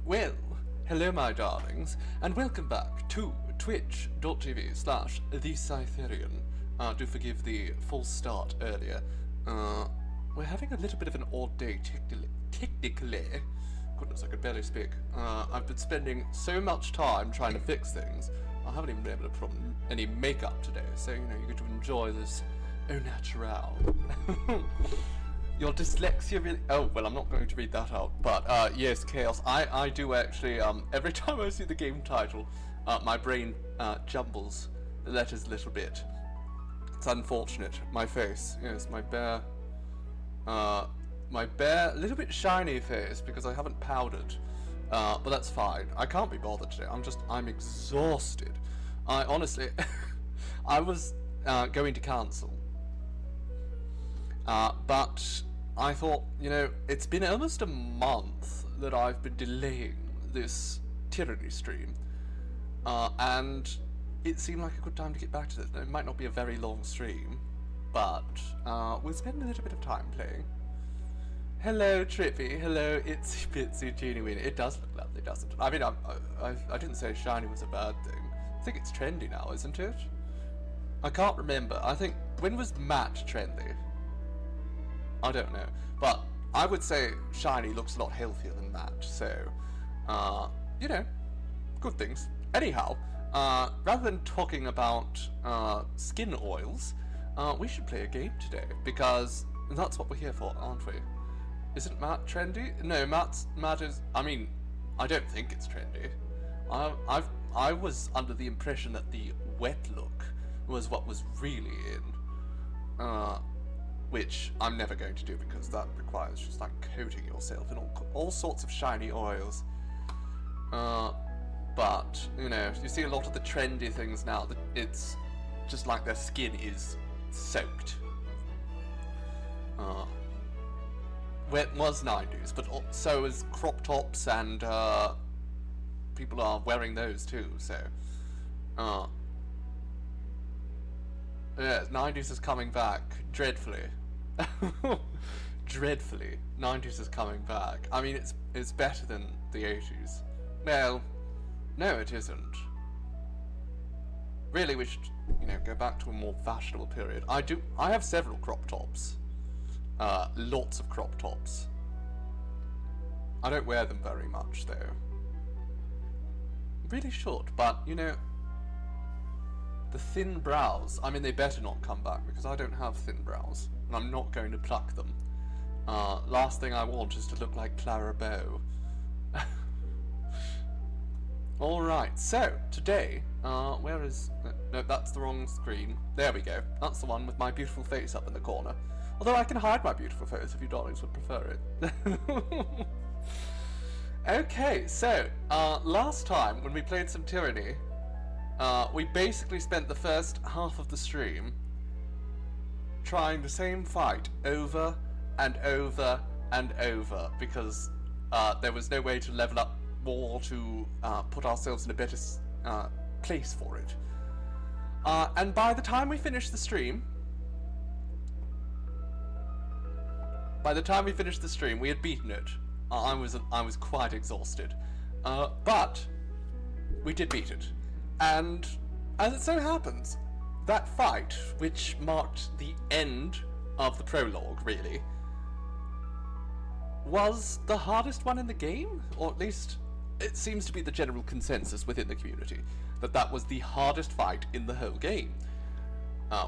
Well, hello my darlings, and welcome back to twitch.tv/TheScytherian. Do forgive the false start earlier. We're having a little bit of an odd day technically. Goodness, I could barely speak. I've been spending so much time trying to fix things. I haven't even been able to put on any makeup today, so you get to enjoy this au naturel. Your dyslexia really... Oh, well, I'm not going to read that out, but yes, Chaos, I do actually, every time I see the game title, my brain jumbles the letters a little bit. It's unfortunate. My face, yes, my bare, a little bit shiny face, because I haven't powdered, but that's fine. I can't be bothered today. I'm exhausted. I honestly, I was going to cancel. But I thought, it's been almost a month that I've been delaying this Tyranny stream, and it seemed like a good time to get back to this. It might not be a very long stream, but we'll spend a little bit of time playing. Hello, Trippy. Hello, Itsy Bitsy Genuine. It does look lovely, doesn't it? I mean, I didn't say shiny was a bad thing. I think it's trendy now, isn't it? I can't remember. I think, when was matte trendy? I don't know, but I would say shiny looks a lot healthier than matte, so, good things. Anyhow, rather than talking about skin oils, we should play a game today, because that's what we're here for, aren't we? Isn't matte trendy? No, matte is, I mean, I don't think it's trendy. I was under the impression that the wet look was what was really in, which I'm never going to do because that requires just like coating yourself in all sorts of shiny oils. But, you see a lot of the trendy things now that it's just like their skin is soaked. Well, it was 90s, but so is crop tops, and people are wearing those too, so. Yeah, 90s is coming back, dreadfully. Dreadfully. 90s is coming back. I mean, it's better than the 80s. Well, no it isn't. Really, we should, go back to a more fashionable period. I have several crop tops. Lots of crop tops. I don't wear them very much, though. Really should, but, the thin brows, I mean, they better not come back, because I don't have thin brows, and I'm not going to pluck them. Last thing I want is to look like Clara Bow. Alright, so, today, where is... No, that's the wrong screen. There we go. That's the one with my beautiful face up in the corner. Although I can hide my beautiful face if you darlings would prefer it. Okay, so, last time, when we played some Tyranny, we basically spent the first half of the stream trying the same fight over and over and over, because there was no way to level up more, to put ourselves in a better place for it. And by the time we finished the stream, we had beaten it. I was quite exhausted, but we did beat it. And as it so happens, that fight, which marked the end of the prologue, really, was the hardest one in the game, or at least it seems to be the general consensus within the community, that was the hardest fight in the whole game,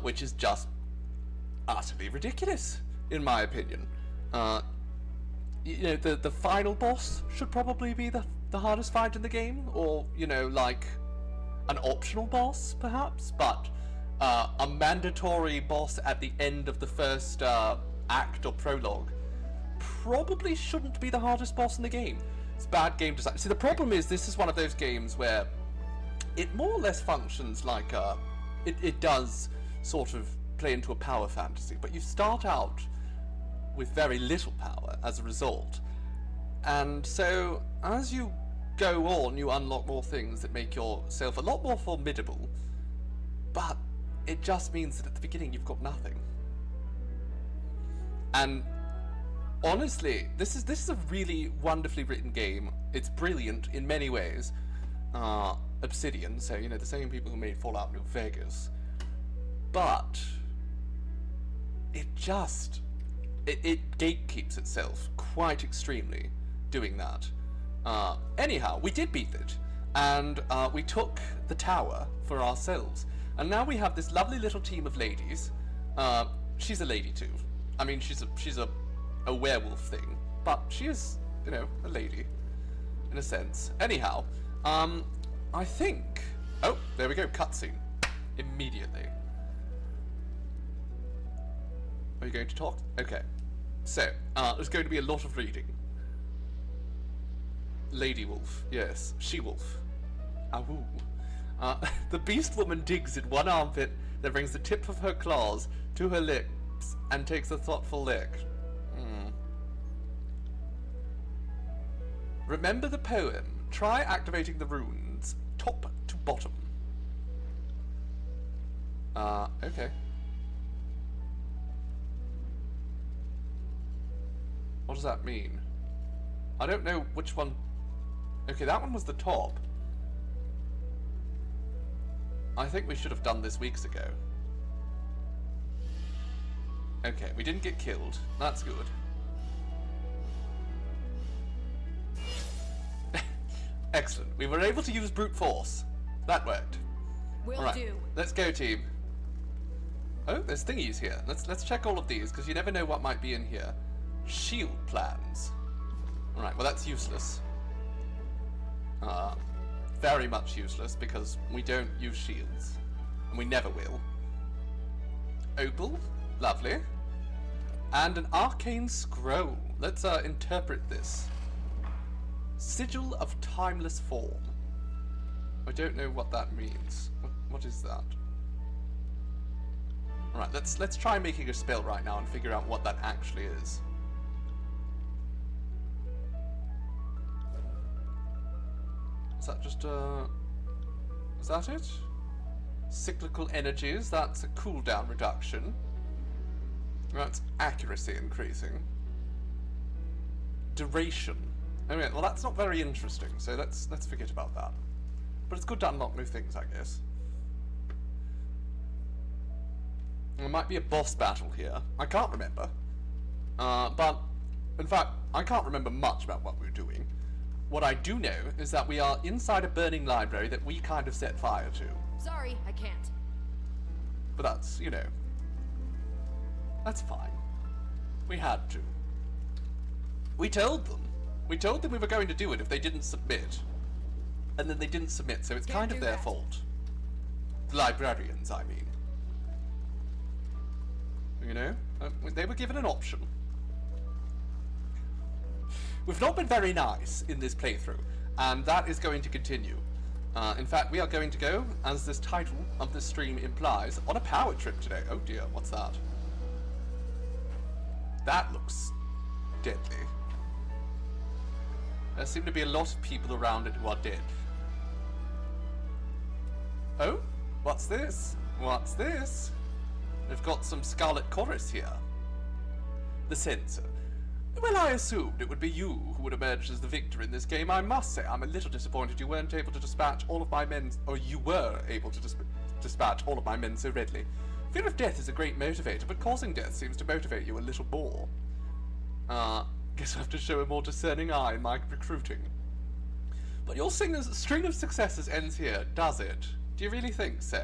which is just utterly ridiculous, in my opinion. The final boss should probably be the hardest fight in the game, or, like an optional boss, perhaps, but a mandatory boss at the end of the first act or prologue probably shouldn't be the hardest boss in the game. It's bad game design. See, the problem is this is one of those games where it more or less functions like it does sort of play into a power fantasy, but you start out with very little power as a result, and so as you go on, you unlock more things that make yourself a lot more formidable, but it just means that at the beginning you've got nothing. And Honestly, this is a really wonderfully written game. It's brilliant in many ways. Obsidian, so you know the same people who made Fallout New Vegas, but it gatekeeps itself quite extremely doing that. Anyhow, we did beat it, and we took the tower for ourselves, and now we have this lovely little team of ladies. She's a lady too. I mean, she's a werewolf thing, but she is, you know, a lady in a sense. Anyhow, I think. Oh, there we go. Cutscene immediately. Are you going to talk? Okay. So, there's going to be a lot of reading. Lady wolf, yes. She-wolf. Awoo. The beast woman digs in one armpit, then brings the tip of her claws to her lips and takes a thoughtful lick. Remember the poem. Try activating the runes, top to bottom. Okay. What does that mean? I don't know which one. Okay, that one was the top. I think we should have done this weeks ago. Okay, we didn't get killed. That's good. Excellent. We were able to use brute force. That worked. Will do. Let's go, team. Oh, there's thingies here. Let's check all of these, because you never know what might be in here. Shield plans. Alright, well that's useless. Very much useless, because we don't use shields. And we never will. Opal. Lovely. And an arcane scroll. Let's interpret this. Sigil of timeless form. I don't know what that means. What is that? Alright, let's try making a spell right now and figure out what that actually is. Is that just is that it? Cyclical energies, that's a cooldown reduction. That's accuracy increasing. Duration. Okay, well that's not very interesting, so let's forget about that. But it's good to unlock new things, I guess. There might be a boss battle here. I can't remember. But, in fact, I can't remember much about what we're doing. What I do know is that we are inside a burning library that we kind of set fire to. Sorry, I can't. But that's, you know, that's fine. We had to. We told them. We told them we were going to do it if they didn't submit. And then they didn't submit, so it's kind of their fault. The librarians, I mean. You know? They were given an option. We've not been very nice in this playthrough, and that is going to continue. In fact, we are going to go, as this title of this stream implies, on a power trip today. Oh dear, what's that? That looks deadly. There seem to be a lot of people around it who are dead. Oh? What's this? What's this? We've got some Scarlet Chorus here. The Censor. Well, I assumed it would be you who would emerge as the victor in this game. I must say, I'm a little disappointed you weren't able to dispatch all of my men, or you were able to dispatch all of my men so readily. Fear of death is a great motivator, but causing death seems to motivate you a little more. Guess I have to show a more discerning eye in my recruiting. But your string of successes ends here, does it? Do you really think so?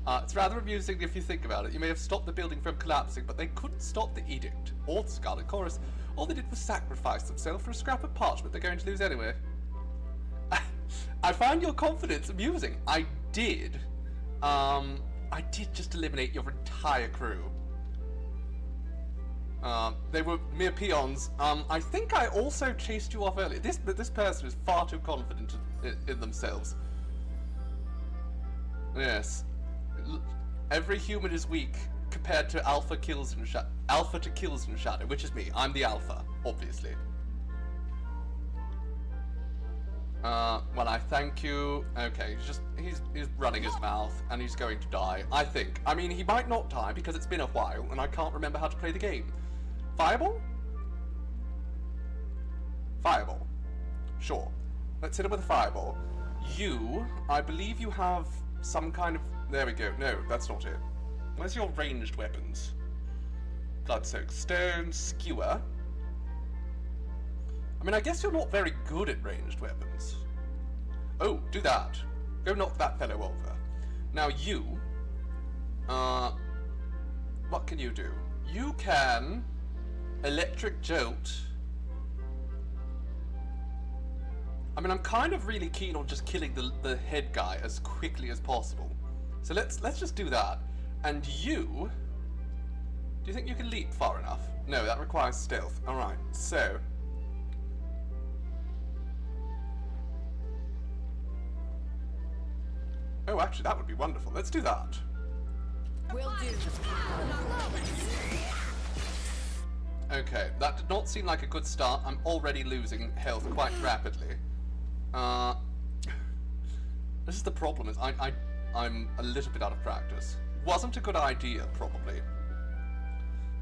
It's rather amusing if you think about it. You may have stopped the building from collapsing, but they couldn't stop the edict, or the Scarlet Chorus. All they did was sacrifice themselves for a scrap of parchment they're going to lose anyway. I find your confidence amusing. I did just eliminate your entire crew. They were mere peons. I think I also chased you off earlier. This person is far too confident in themselves. Yes. Every human is weak compared to alpha to kills in shadow, which is me. I'm the alpha, obviously. Well, I thank you. Okay, he's running his mouth and he's going to die. I think. I mean, he might not die because it's been a while and I can't remember how to play the game. Fireball? Fireball. Sure. Let's hit him with a fireball. You, I believe you have some kind of... There we go. No, that's not it. Where's your ranged weapons? Blood-soaked stone, skewer. I mean, I guess you're not very good at ranged weapons. Oh, do that. Go knock that fellow over. Now you... what can you do? You can... Electric Jolt. I mean, I'm kind of really keen on just killing the head guy as quickly as possible. So let's just do that. And you... Do you think you can leap far enough? No, that requires stealth. Alright, so... Oh, actually, that would be wonderful. Let's do that. Will do. Okay, that did not seem like a good start. I'm already losing health quite rapidly. This is the problem, is I'm a little bit out of practice. Wasn't a good idea, probably,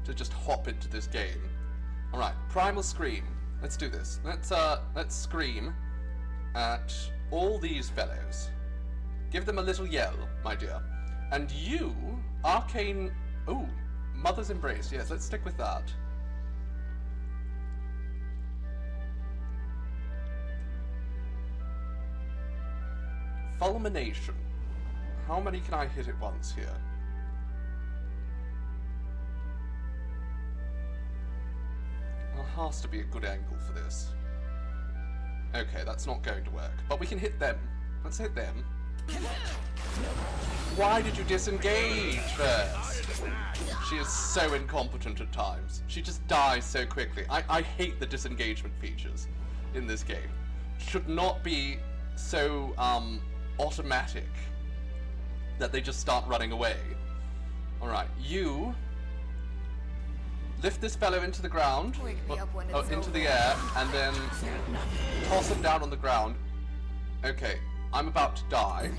to just hop into this game. Alright, Primal Scream. Let's do this. Let's scream at all these fellows. Give them a little yell, my dear. And you, Arcane... Ooh, Mother's Embrace. Yes, let's stick with that. Fulmination. How many can I hit at once here? There has to be a good angle for this. Okay, that's not going to work. But we can hit them. Let's hit them. Why did you disengage first? She is so incompetent at times. She just dies so quickly. I hate the disengagement features in this game. Should not be so automatic that they just start running away. Alright, you lift this fellow into the ground, into the air, and then toss him down on the ground. Okay, I'm about to die.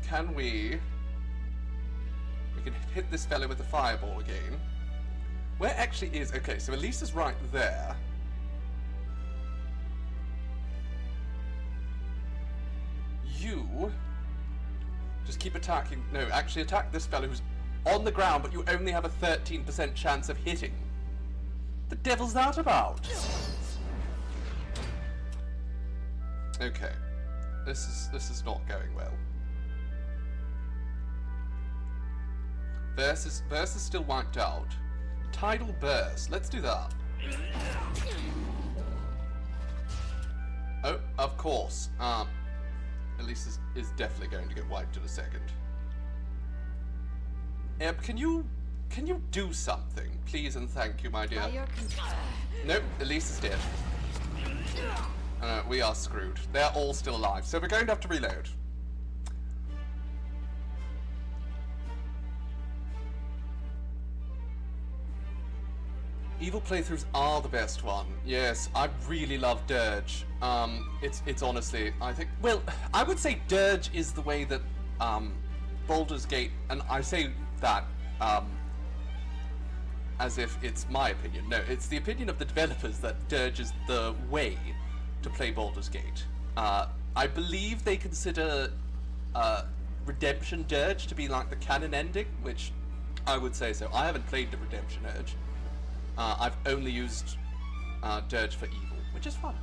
Can we can hit this fellow with the fireball again. Where actually is... Okay, so Elise is right there. You just keep attacking... No, actually attack this fellow who's on the ground, but you only have a 13% chance of hitting. The devil's that about? Okay. This is not going well. Verse is still wiped out. Tidal Burst. Let's do that. Oh, of course. Elise is definitely going to get wiped in a second. Eb, can you do something, please and thank you, my dear? Nope, Elise is dead. We are screwed. They're all still alive, so we're going to have to reload. Evil playthroughs are the best one. Yes, I really love Dirge. It's honestly, I think... Well, I would say Dirge is the way that Baldur's Gate... And I say that as if it's my opinion. No, it's the opinion of the developers that Dirge is the way to play Baldur's Gate. I believe they consider Redemption Dirge to be like the canon ending, which I would say so. I haven't played the Redemption Urge. I've only used Dirge for evil, which is fun.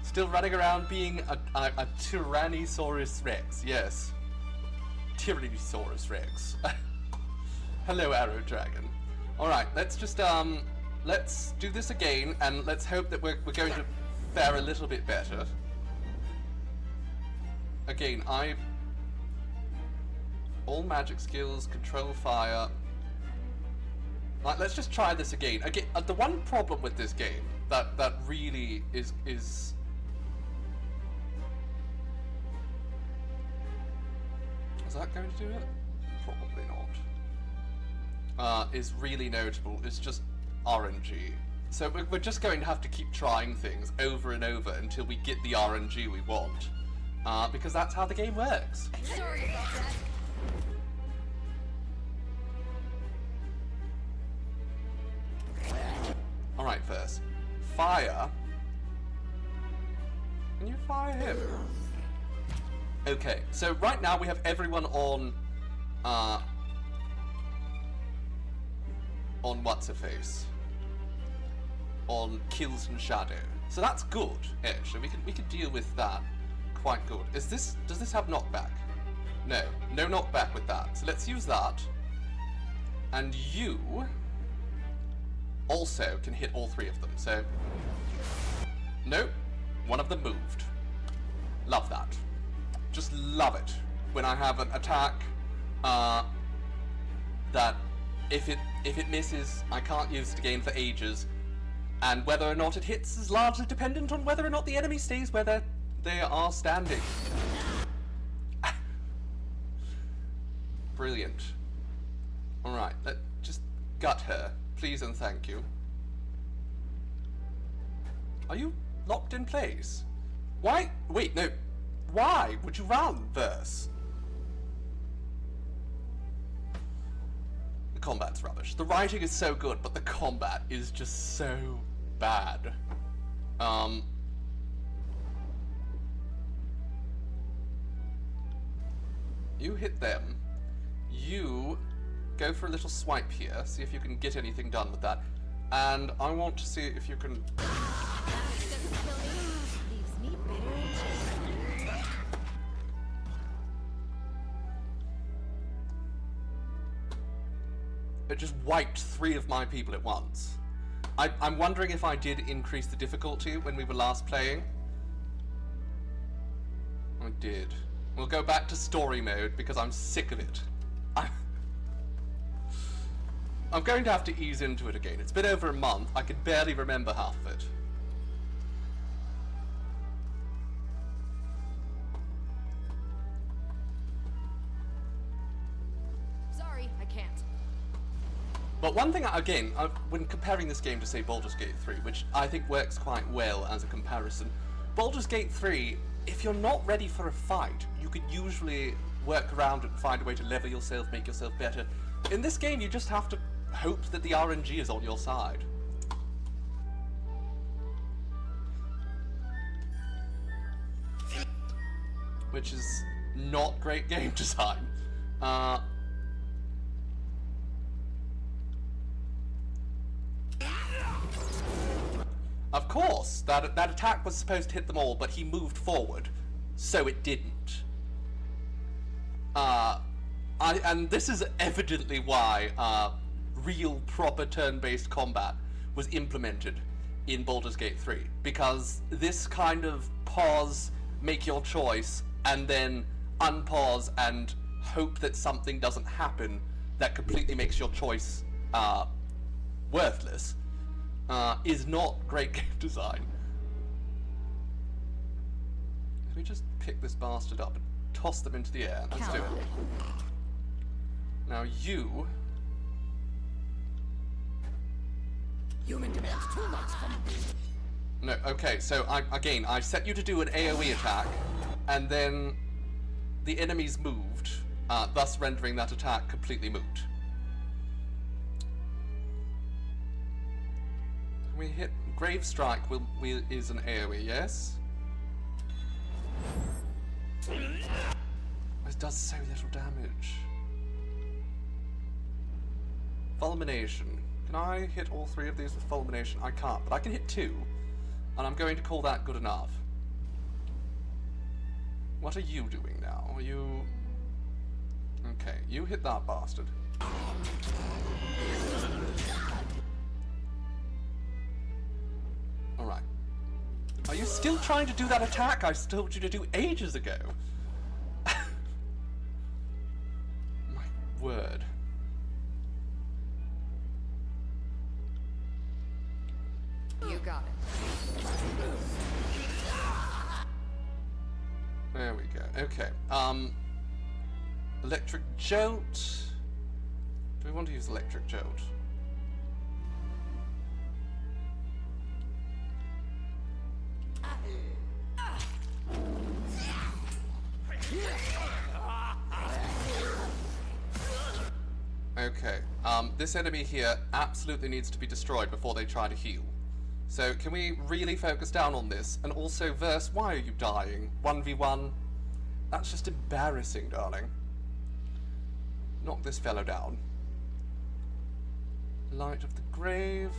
Still running around being a Tyrannosaurus Rex, yes. Tyrannosaurus Rex. Hello, Arrow Dragon. Alright, let's just, let's do this again, and let's hope that we're going to fare a little bit better. Again, all magic skills, control fire... Like, let's just try this again. Again, the one problem with this game that really is that going to do it? Probably not. Is really notable. It's just RNG. So we're just going to have to keep trying things over and over until we get the RNG we want, because that's how the game works. Sorry about that. Alright, first. Fire. Can you fire him? Okay, so right now we have everyone on what's-her-face? On kills and shadow. So that's good, actually. We can deal with that quite good. Does this have knockback? No. No knockback with that. So let's use that. And you also can hit all three of them, so... Nope. One of them moved. Love that. Just love it. When I have an attack that if it misses, I can't use it again for ages. And whether or not it hits is largely dependent on whether or not the enemy stays where they are standing. Brilliant. Alright, just gut her. Please and thank you. Are you locked in place? Why? Wait, no. Why would you run, Verse? The combat's rubbish. The writing is so good, but the combat is just so bad. You hit them. You go for a little swipe here, see if you can get anything done with that. And I want to see if you can... It just wiped 3 of my people at once. I'm wondering if I did increase the difficulty when we were last playing. I did. We'll go back to story mode because I'm sick of it. I'm going to have to ease into it again. It's been over a month. I can barely remember half of it. Sorry, I can't. But one thing, again, when comparing this game to, say, Baldur's Gate 3, which I think works quite well as a comparison, Baldur's Gate 3, if you're not ready for a fight, you could usually work around it and find a way to level yourself, make yourself better. In this game, you just have to hope that the RNG is on your side. Which is not great game design. Of course, that attack was supposed to hit them all, but he moved forward, so it didn't. And this is evidently why real, proper turn-based combat was implemented in Baldur's Gate 3, because this kind of pause, make your choice, and then unpause and hope that something doesn't happen that completely makes your choice worthless, is not great game design. Let me just pick this bastard up and toss them into the air. Let's do it. Now you... Human demands too much from me. No, okay, so I set you to do an AoE attack, and then the enemies moved, thus rendering that attack completely moot. We hit Grave Strike is an AoE, yes? This does so little damage. Fulmination. Can I hit all 3 of these with Fulmination? I can't, but I can hit 2. And I'm going to call that good enough. What are you doing now? Are you... Okay, you hit that bastard. Alright. Are you still trying to do that attack I told you to do ages ago? My word. You got it. There we go. Okay. Electric Jolt. Do we want to use Electric Jolt? Okay. This enemy here absolutely needs to be destroyed before they try to heal. So can we really focus down on this? And also, Verse, why are you dying? 1v1? That's just embarrassing, darling. Knock this fellow down. Light of the Grave.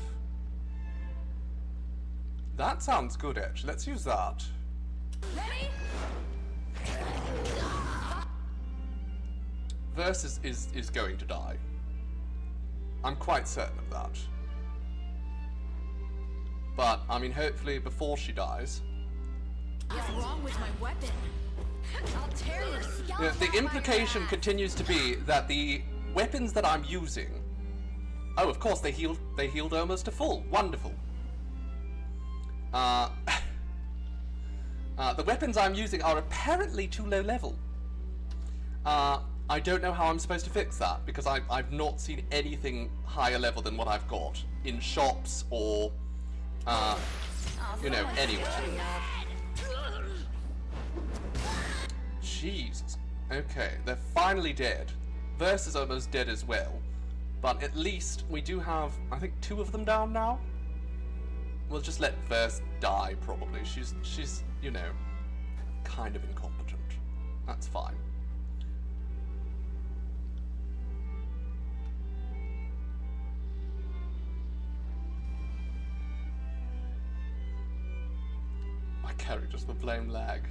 That sounds good, actually. Let's use that. Ready? Verse is going to die. I'm quite certain of that. But, I mean, hopefully before she dies. What's wrong with my weapon? I'll tear your scalp The off my implication ass. continues to be that the weapons that I'm using... Oh, of course, they healed almost to full. Wonderful. The weapons I'm using are apparently too low level. I don't know how I'm supposed to fix that, because I've not seen anything higher level than what I've got in shops or, you know, anywhere. Jesus. Okay, they're finally dead. Verse is almost dead as well. But at least we do have, I think, 2 of them down now. We'll just let Verse die, probably. She's, you know, kind of incompetent. That's fine. My character's the blame lag.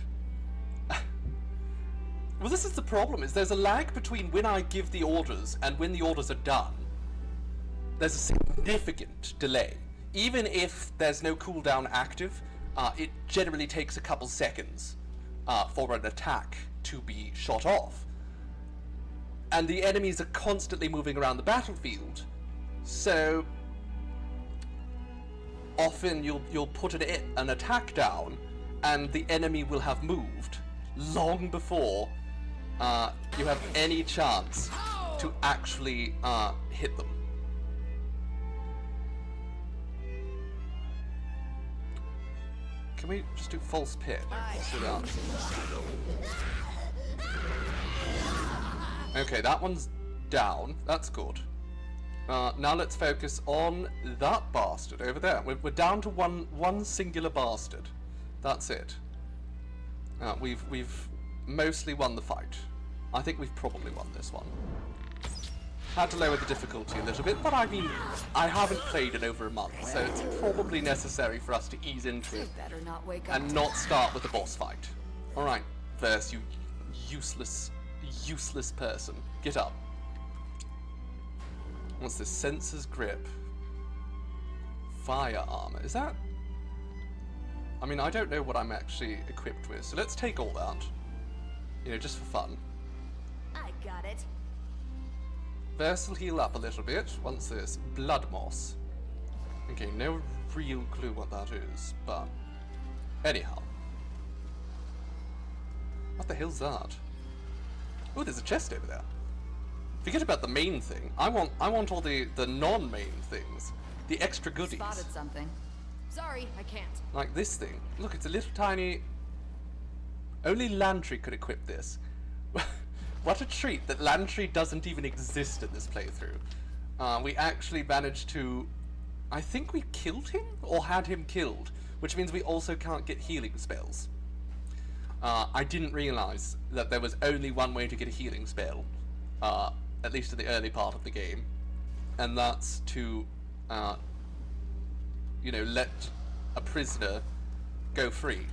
Well, this is the problem, is there's a lag between when I give the orders and when the orders are done. There's a significant delay. Even if there's no cooldown active, it generally takes a couple seconds for an attack to be shot off. And the enemies are constantly moving around the battlefield, so often you'll put an attack down, and the enemy will have moved long before you have any chance to actually hit them. Can we just do false pit? Let's do that. Okay, that one's down. That's good. Now let's focus on that bastard over there. We're down to one singular bastard. That's it. We've mostly won the fight. I think we've probably won this one. Had to lower the difficulty a little bit, but I mean, I haven't played in over a month, so it's probably necessary for us to ease into it Better not wake up. and not start with a boss fight. Alright, Verse, you useless person. Get up. What's this? Sensor's Grip. Fire armor. Is that... I mean, I don't know what I'm actually equipped with, so let's take all that. You know, just for fun. I got it. Verse will heal up a little bit. What's this? Blood moss. Okay, no real clue what that is, but... Anyhow. What the hell's that? Oh, there's a chest over there. Forget about the main thing. I want all the non-main things. The extra goodies. Spotted something. Sorry, I can't. Like this thing. Look, it's a little tiny... Only Lantry could equip this. What a treat that Lantry doesn't even exist in this playthrough. We actually managed to... I think we killed him? Or had him killed. Which means we also can't get healing spells. I didn't realise that there was only one way to get a healing spell. At least in the early part of the game. And that's to... you know, let a prisoner go free.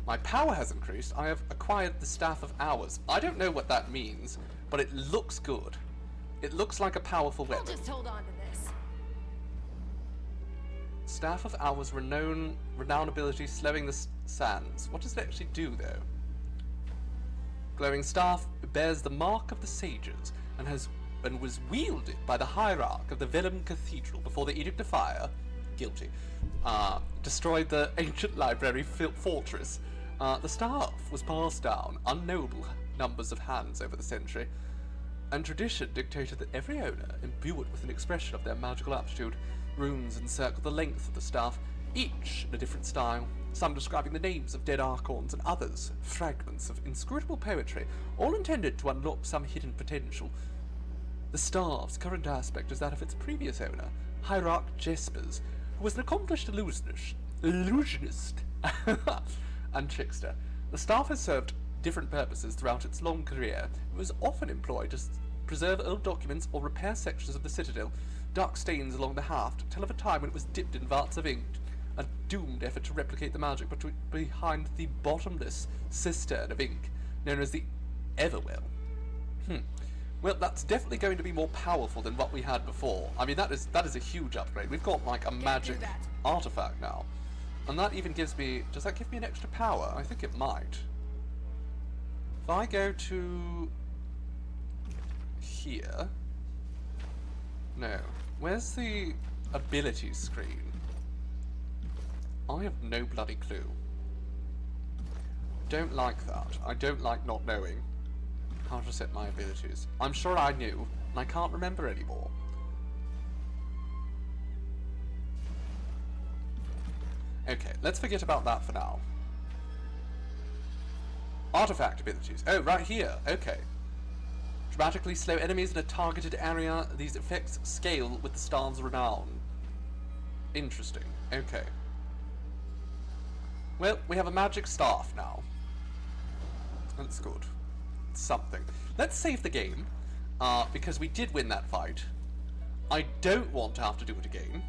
My power has increased. I have acquired the Staff of Hours. I don't know what that means, but it looks good. It looks like a powerful We'll weapon. just hold on to this. Staff of Hours, renown ability, slowing the sands. What does it actually do, though? Glowing staff bears the mark of the sages and was wielded by the hierarch of the Vellum Cathedral before the Edict of Fire. Guilty. Destroyed the ancient library fortress. The staff was passed down unknowable numbers of hands over the century, and tradition dictated that every owner imbue it with an expression of their magical aptitude. Runes encircle the length of the staff, each in a different style, some describing the names of dead archons and others fragments of inscrutable poetry, all intended to unlock some hidden potential. The staff's current aspect is that of its previous owner, Hierarch Jespers, who was an accomplished illusionist and trickster. The staff has served different purposes throughout its long career. It was often employed to preserve old documents or repair sections of the citadel. Dark stains along the haft tell of a time when it was dipped in vats of ink, a doomed effort to replicate the magic behind the bottomless cistern of ink known as the Everwell. Well, that's definitely going to be more powerful than what we had before. I mean, that is a huge upgrade. We've got like a magic artifact now, and that even gives me. Does that give me an extra power? I think it might. If I go to here, no. Where's the abilities screen? I have no bloody clue. Don't like that. I don't like not knowing how to set my abilities. I'm sure I knew, and I can't remember anymore. Okay, let's forget about that for now. Artifact abilities. Oh, right here. Okay. Dramatically slow enemies in a targeted area. These effects scale with the Staff's renown. Interesting. Okay. Well, we have a magic staff now. That's good. Something. Let's save the game, because we did win that fight. I don't want to have to do it again.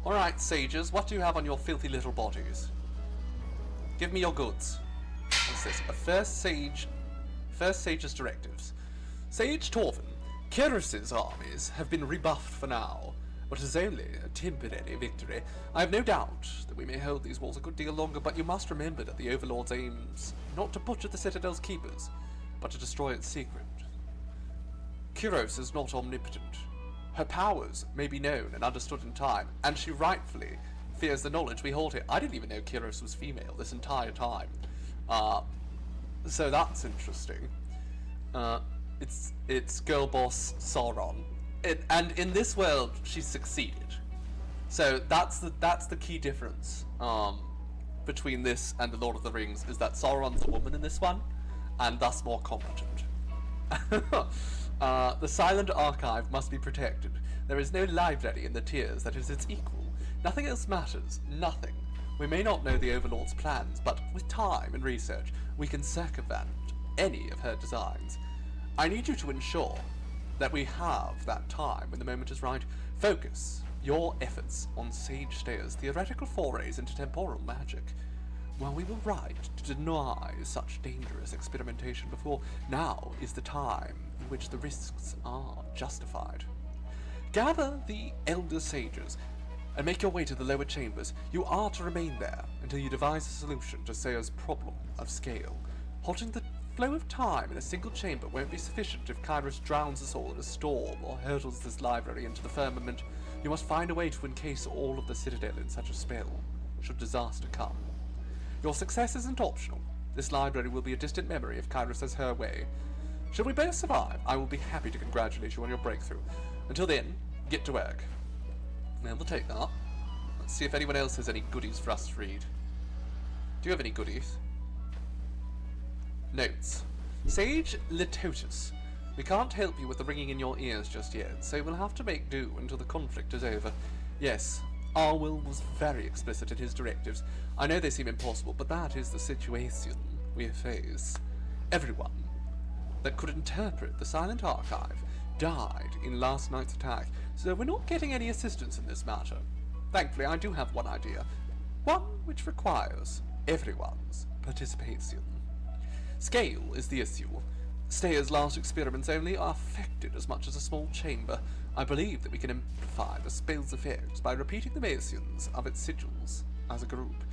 Alright, sages, what do you have on your filthy little bodies? Give me your goods. What's this? A first sage's directives. Sage Torvin, Kyros' armies have been rebuffed for now, but it is only a temporary victory. I have no doubt that we may hold these walls a good deal longer, but you must remember that the Overlord's aims not to butcher the Citadel's keepers, but to destroy its secret. Kyros is not omnipotent. Her powers may be known and understood in time, and she rightfully fears the knowledge we hold here. I didn't even know Kyros was female this entire time. So that's interesting. It's girl boss Sauron. And in this world, she's succeeded. So that's the key difference between this and the Lord of the Rings, is that Sauron's a woman in this one, and thus more competent. The Silent Archive must be protected. There is no library in the tiers that is its equal. Nothing else matters. Nothing. We may not know the Overlord's plans, but with time and research, we can circumvent any of her designs. I need you to ensure that we have that time when the moment is right. Focus your efforts on Sage Stayer's theoretical forays into temporal magic. While we were right to deny such dangerous experimentation before, now is the time in which the risks are justified. Gather the Elder Sages and make your way to the lower chambers. You are to remain there until you devise a solution to Sayer's problem of scale. Halting the flow of time in a single chamber won't be sufficient if Kyros drowns us all in a storm or hurtles this library into the firmament. You must find a way to encase all of the Citadel in such a spell, should disaster come. Your success isn't optional. This library will be a distant memory if Kyros has her way. Should we both survive, I will be happy to congratulate you on your breakthrough. Until then, get to work. Well, we'll take that. Let's see if anyone else has any goodies for us to read. Do you have any goodies? Notes. Sage Litotus. We can't help you with the ringing in your ears just yet, so we'll have to make do until the conflict is over. Yes, Arwyll was very explicit in his directives. I know they seem impossible, but that is the situation we face. Everyone that could interpret the Silent Archive died in last night's attack, so we're not getting any assistance in this matter. Thankfully, I do have one idea. One which requires everyone's participation. Scale is the issue. Stayer's last experiments only are affected as much as a small chamber. I believe that we can amplify the spell's effects by repeating the motions of its sigils as a group,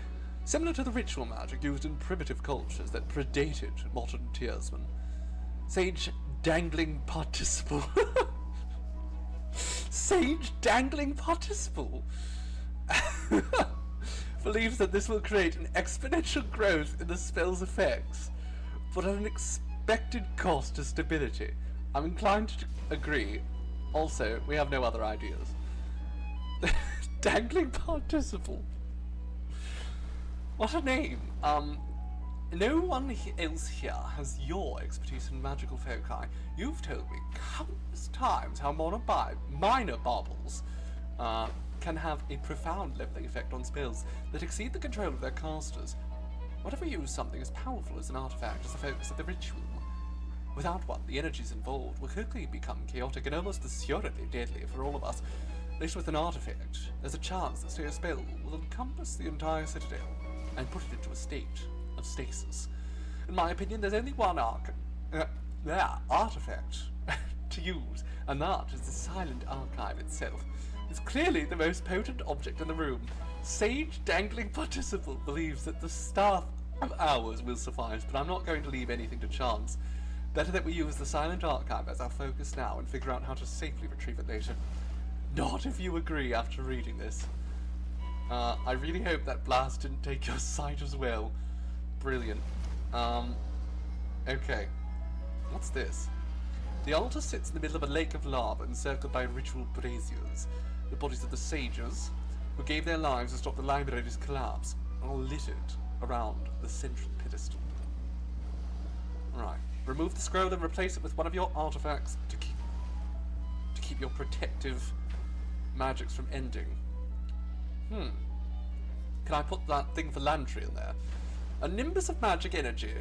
similar to the ritual magic used in primitive cultures that predated modern tiersmen. Sage Dangling Participle. Sage Dangling Participle believes that this will create an exponential growth in the spell's effects, but at an expected cost to stability. I'm inclined to agree. Also, we have no other ideas. Dangling Participle. What a name. No one else here has your expertise in magical foci. You've told me countless times how minor baubles can have a profound leveling effect on spells that exceed the control of their casters. What if we use something as powerful as an artifact as the focus of the ritual? Without one, the energies involved will quickly become chaotic and almost assuredly deadly for all of us. At least with an artifact, there's a chance that a spell will encompass the entire citadel and put it into a state of stasis. In my opinion, there's only one artifact to use, and that is the Silent Archive itself. It's clearly the most potent object in the room. Sage Dangling Participle believes that the staff of hours will suffice, but I'm not going to leave anything to chance. Better that we use the Silent Archive as our focus now and figure out how to safely retrieve it later. Not if you agree after reading this. I really hope that blast didn't take your sight as well. Brilliant. Okay. What's this? The altar sits in the middle of a lake of lava encircled by ritual braziers. The bodies of the sages, who gave their lives to stop the library's collapse, are littered around the central pedestal. Right. Remove the scroll and replace it with one of your artifacts to keep your protective magics from ending. Can I put that thing for Lantry in there? A nimbus of magic energy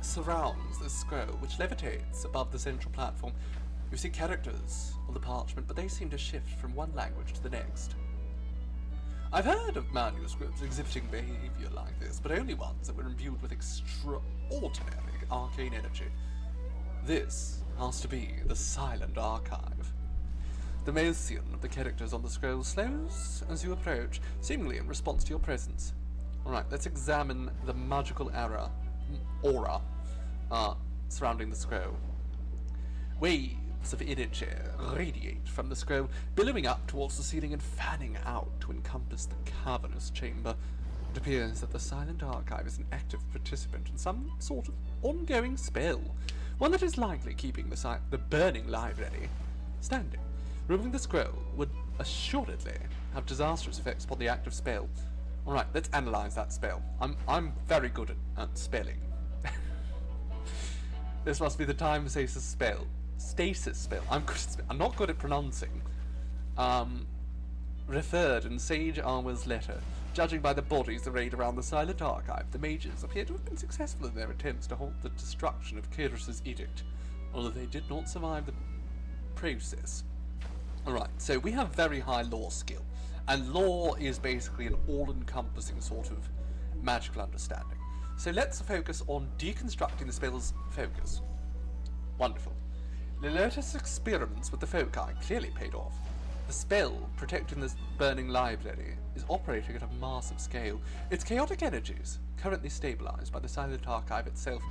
surrounds this scroll, which levitates above the central platform. You see characters on the parchment, but they seem to shift from one language to the next. I've heard of manuscripts exhibiting behavior like this, but only ones that were imbued with extraordinary arcane energy. This has to be the Silent Archive. The motion of the characters on the scroll slows as you approach, seemingly in response to your presence. Alright, let's examine the magical aura surrounding the scroll. Waves of energy radiate from the scroll, billowing up towards the ceiling and fanning out to encompass the cavernous chamber. It appears that the Silent Archive is an active participant in some sort of ongoing spell, one that is likely keeping the burning library standing. Removing the scroll would assuredly have disastrous effects upon the active spell. Alright, let's analyze that spell. I'm very good at spelling. This must be the time stasis spell. Stasis spell. I'm not good at pronouncing. Referred in Sage Armor's letter. Judging by the bodies arrayed around the Silent Archive, the mages appear to have been successful in their attempts to halt the destruction of Kyros' edict, although they did not survive the process. Alright, so we have very high lore skill, and lore is basically an all-encompassing sort of magical understanding. So let's focus on deconstructing the spell's focus. Wonderful. Lillotus' experiments with the foci clearly paid off. The spell protecting this burning library is operating at a massive scale. Its chaotic energies, currently stabilized by the Silent Archive itself,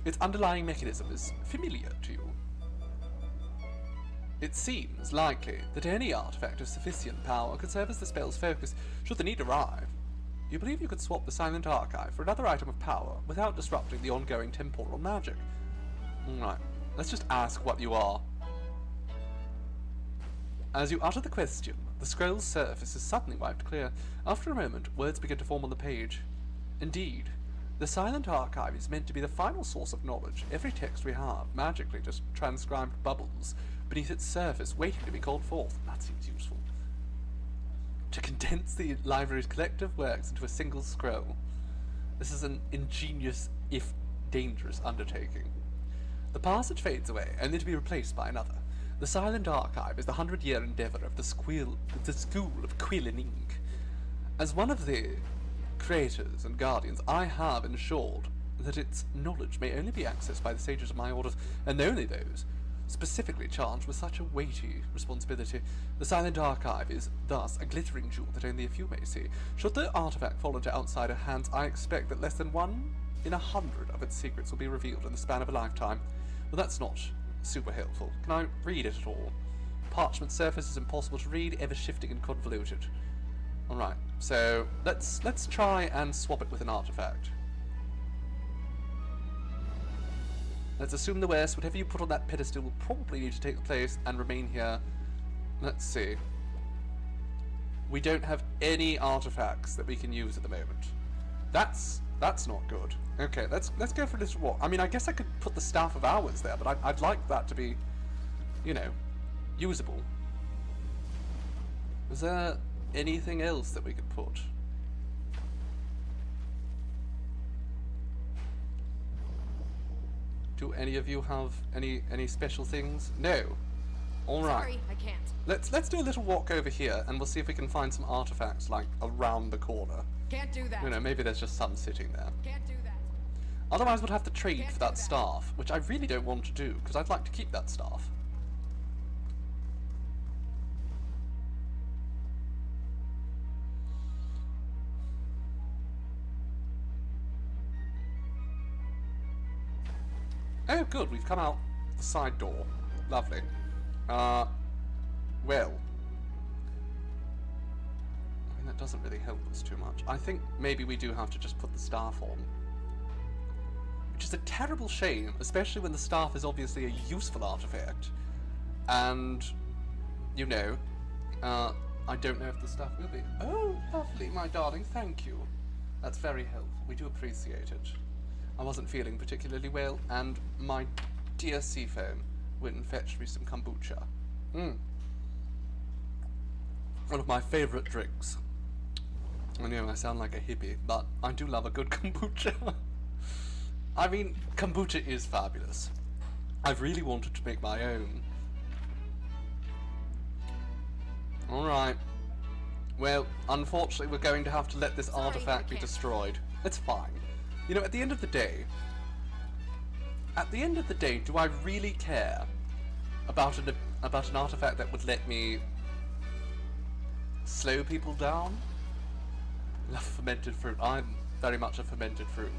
its underlying mechanism is familiar to you. It seems likely that any artifact of sufficient power could serve as the spell's focus should the need arrive. You believe you could swap the Silent Archive for another item of power without disrupting the ongoing temporal magic. Right, let's just ask what you are. As you utter the question, the scroll's surface is suddenly wiped clear. After a moment, words begin to form on the page. Indeed, the Silent Archive is meant to be the final source of knowledge. Every text we have, magically just transcribed bubbles beneath its surface, waiting to be called forth. That seems useful. To condense the library's collective works into a single scroll. This is an ingenious, if dangerous, undertaking. The passage fades away, only to be replaced by another. The Silent Archive is the 100-year endeavour of the School of Quill and Ink. As one of the creators and guardians, I have ensured that its knowledge may only be accessed by the sages of my order, and only those specifically charged with such a weighty responsibility. The Silent Archive is thus a glittering jewel that only a few may see. Should the artifact fall into outsider hands, I expect that less than 1 in 100 of its secrets will be revealed in the span of a lifetime. Well, that's not super helpful. Can I read it at all? Parchment surface is impossible to read, ever shifting and convoluted. Alright, so let's try and swap it with an artifact. Let's assume the worst. Whatever you put on that pedestal will probably need to take the place and remain here. Let's see. We don't have any artifacts that we can use at the moment. That's not good. Okay, let's go for a little walk. I mean, I guess I could put the Staff of Hours there, but I'd like that to be, you know, usable. Is there anything else that we could put? Do any of you have any special things? No. All right. Sorry, I can't. Let's do a little walk over here, and we'll see if we can find some artifacts like around the corner. Can't do that. You know, maybe there's just some sitting there. Can't do that. Otherwise, we'll have to trade Can't for do that that. staff, which I really don't want to do because I'd like to keep that staff. Oh, good, we've come out the side door. Lovely. Well. I mean, that doesn't really help us too much. I think maybe we do have to just put the staff on. Which is a terrible shame, especially when the staff is obviously a useful artifact. And, you know, I don't know if the staff will be. Oh, lovely, my darling, thank you. That's very helpful. We do appreciate it. I wasn't feeling particularly well, and my dear Seafoam went and fetched me some kombucha. One of my favourite drinks. I know I sound like a hippie, but I do love a good kombucha. I mean, kombucha is fabulous. I've really wanted to make my own. Alright. Well, unfortunately we're going to have to let this Sorry, artifact I be can't. destroyed. It's fine. You know, at the end of the day, do I really care about an artifact that would let me slow people down? Love fermented fruit. I'm very much a fermented fruit.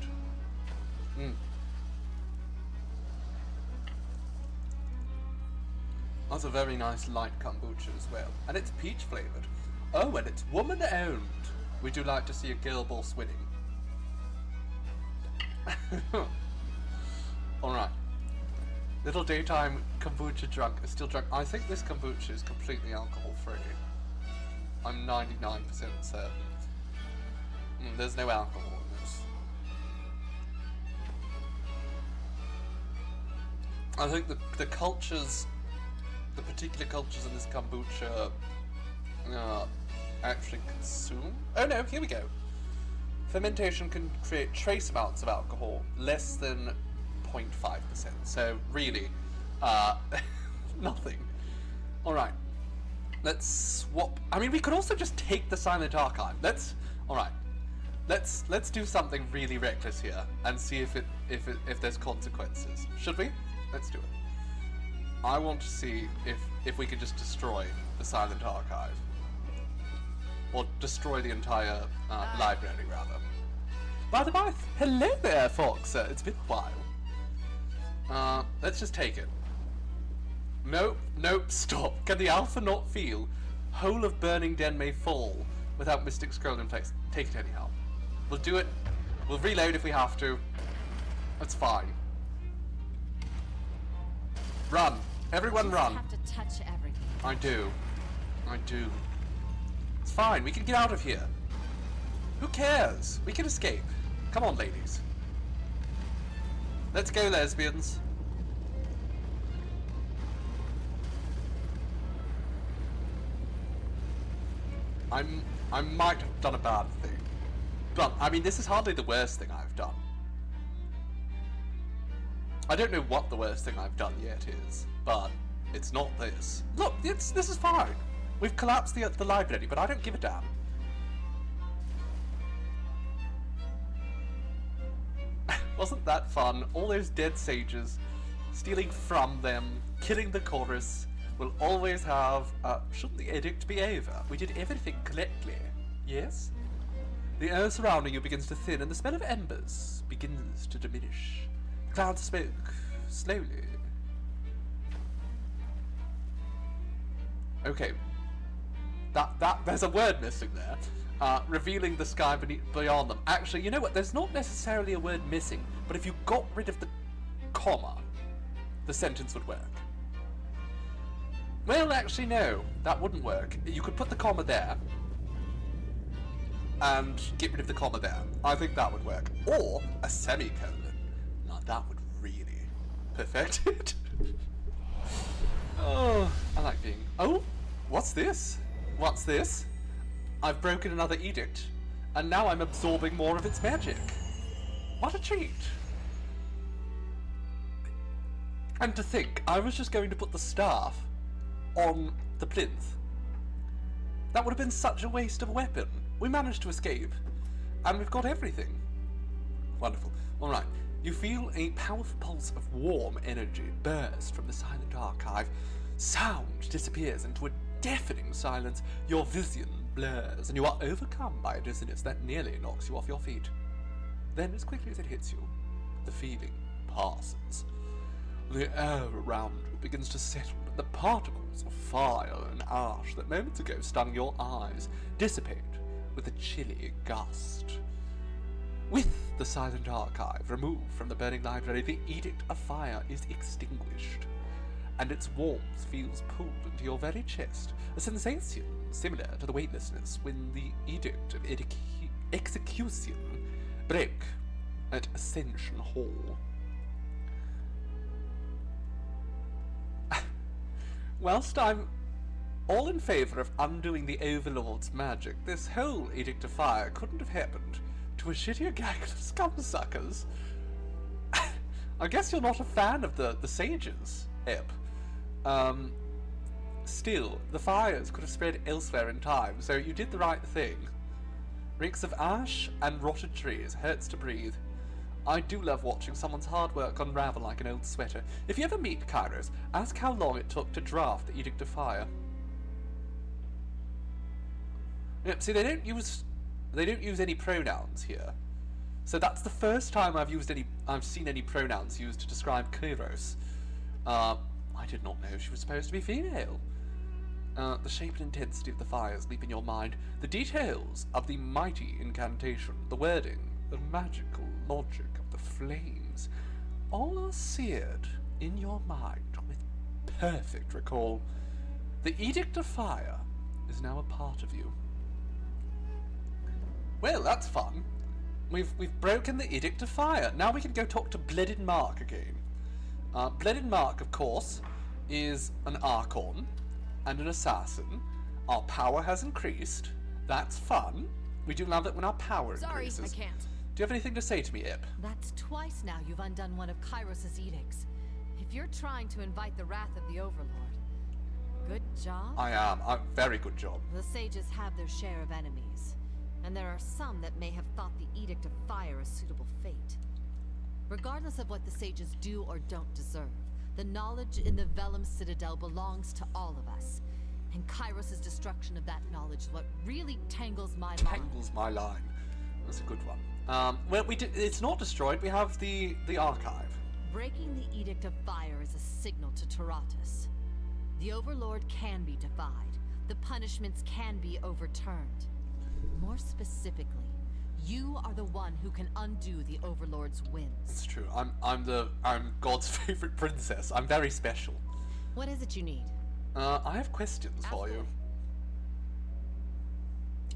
That's a very nice light kombucha as well. And it's peach flavoured. Oh, and it's woman owned. We do like to see a girl boss winning. Alright. Little daytime kombucha drunk is still drunk. I think this kombucha is completely alcohol free. I'm 99% certain. There's no alcohol in this. I think the cultures, the particular cultures in this kombucha actually consume. Oh no, here we go. Fermentation can create trace amounts of alcohol, less than 0.5%. So really, nothing. Alright. Let's swap. I mean, we could also just take the Silent Archive. Alright. Let's do something really reckless here and see if there's consequences. Should we? Let's do it. I want to see if we can just destroy the Silent Archive. Or destroy the entire library, rather. By the by, hello there, Fox. It's been a while. Let's just take it. Nope, stop. Can the Alpha not feel? Whole of Burning Den may fall without Mystic Scroll in place. Take it anyhow. We'll do it. We'll reload if we have to. That's fine. Run. Everyone run. I have to touch everything. I do. It's fine, we can get out of here. Who cares? We can escape. Come on, ladies. Let's go, lesbians. I might have done a bad thing. But, I mean, this is hardly the worst thing I've done. I don't know what the worst thing I've done yet is, but it's not this. Look, this is fine. We've collapsed the library, but I don't give a damn. Wasn't that fun? All those dead sages, stealing from them, killing the chorus. We'll always have... shouldn't the edict be over? We did everything correctly. Yes? The air surrounding you begins to thin, and the smell of embers begins to diminish. The clouds smoke slowly. Okay. There's a word missing there. Revealing the sky beyond them. Actually, you know what? There's not necessarily a word missing, but if you got rid of the comma, the sentence would work. Well, actually, no. That wouldn't work. You could put the comma there. and get rid of the comma there. I think that would work. Or a semicolon. Now that would really perfect it. Oh, I like being... Oh, what's this? What's this? I've broken another edict, and now I'm absorbing more of its magic. What a treat. And to think, I was just going to put the staff on the plinth. That would have been such a waste of a weapon. We managed to escape, and we've got everything. Wonderful. Alright, you feel a powerful pulse of warm energy burst from the silent archive. Sound disappears into a deafening silence. Your vision blurs, and you are overcome by a dizziness that nearly knocks you off your feet. Then, as quickly as it hits you, the feeling passes. The air around you begins to settle, and the particles of fire and ash that moments ago stung your eyes dissipate with a chilly gust. With the silent archive removed from the burning library, the Edict of Fire is extinguished, and its warmth feels pulled into your very chest, a sensation similar to the weightlessness when the Edict of Execution broke at Ascension Hall. Whilst I'm all in favour of undoing the Overlord's magic, this whole Edict of Fire couldn't have happened to a shittier gaggle of scumsuckers. I guess you're not a fan of the sages, Ep. Still, the fires could have spread elsewhere in time, so you did the right thing. Reeks of ash and rotted trees hurts to breathe. I do love watching someone's hard work unravel like an old sweater. If you ever meet Kyros, ask how long it took to draft the Edict of Fire. Yep, see, they don't use any pronouns here. So that's the first time I've seen any pronouns used to describe Kyros. I did not know she was supposed to be female. The shape and intensity of the fires leap in your mind. The details of the mighty incantation, the wording, the magical logic of the flames, all are seared in your mind with perfect recall. The Edict of Fire is now a part of you. Well, that's fun. We've broken the Edict of Fire. Now we can go talk to Bledded Mark again. Bledded Mark, of course, is an Archon and an assassin. Our power has increased. That's fun. We do love it when our power increases. Sorry, I can't. Do you have anything to say to me, Ip? That's twice now you've undone one of Kyros' edicts. If you're trying to invite the wrath of the Overlord, good job. I am. A very good job. The sages have their share of enemies, and there are some that may have thought the Edict of Fire a suitable fate. Regardless of what the sages do or don't deserve, the knowledge in the Vellum Citadel belongs to all of us. And Kyros' destruction of that knowledge is what really tangles my mind. Tangles my line. That's a good one. Well, it's not destroyed. We have the archive. Breaking the Edict of Fire is a signal to Tyranny. The Overlord can be defied. The punishments can be overturned. More specifically, you are the one who can undo the Overlord's whims. It's true. I'm God's favorite princess. I'm very special. What is it you need? I have questions for you.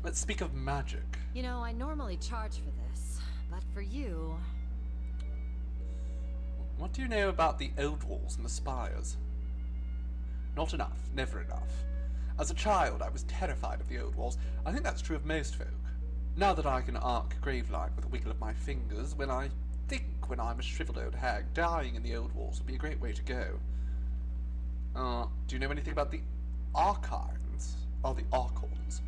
Let's speak of magic. You know, I normally charge for this, but for you... What do you know about the old walls and the spires? Not enough. Never enough. As a child, I was terrified of the old walls. I think that's true of most folk. Now that I can arc Graveline with a wiggle of my fingers, when I'm a shriveled old hag, dying in the old walls would be a great way to go. Do you know anything about the Archons? Or the Archons?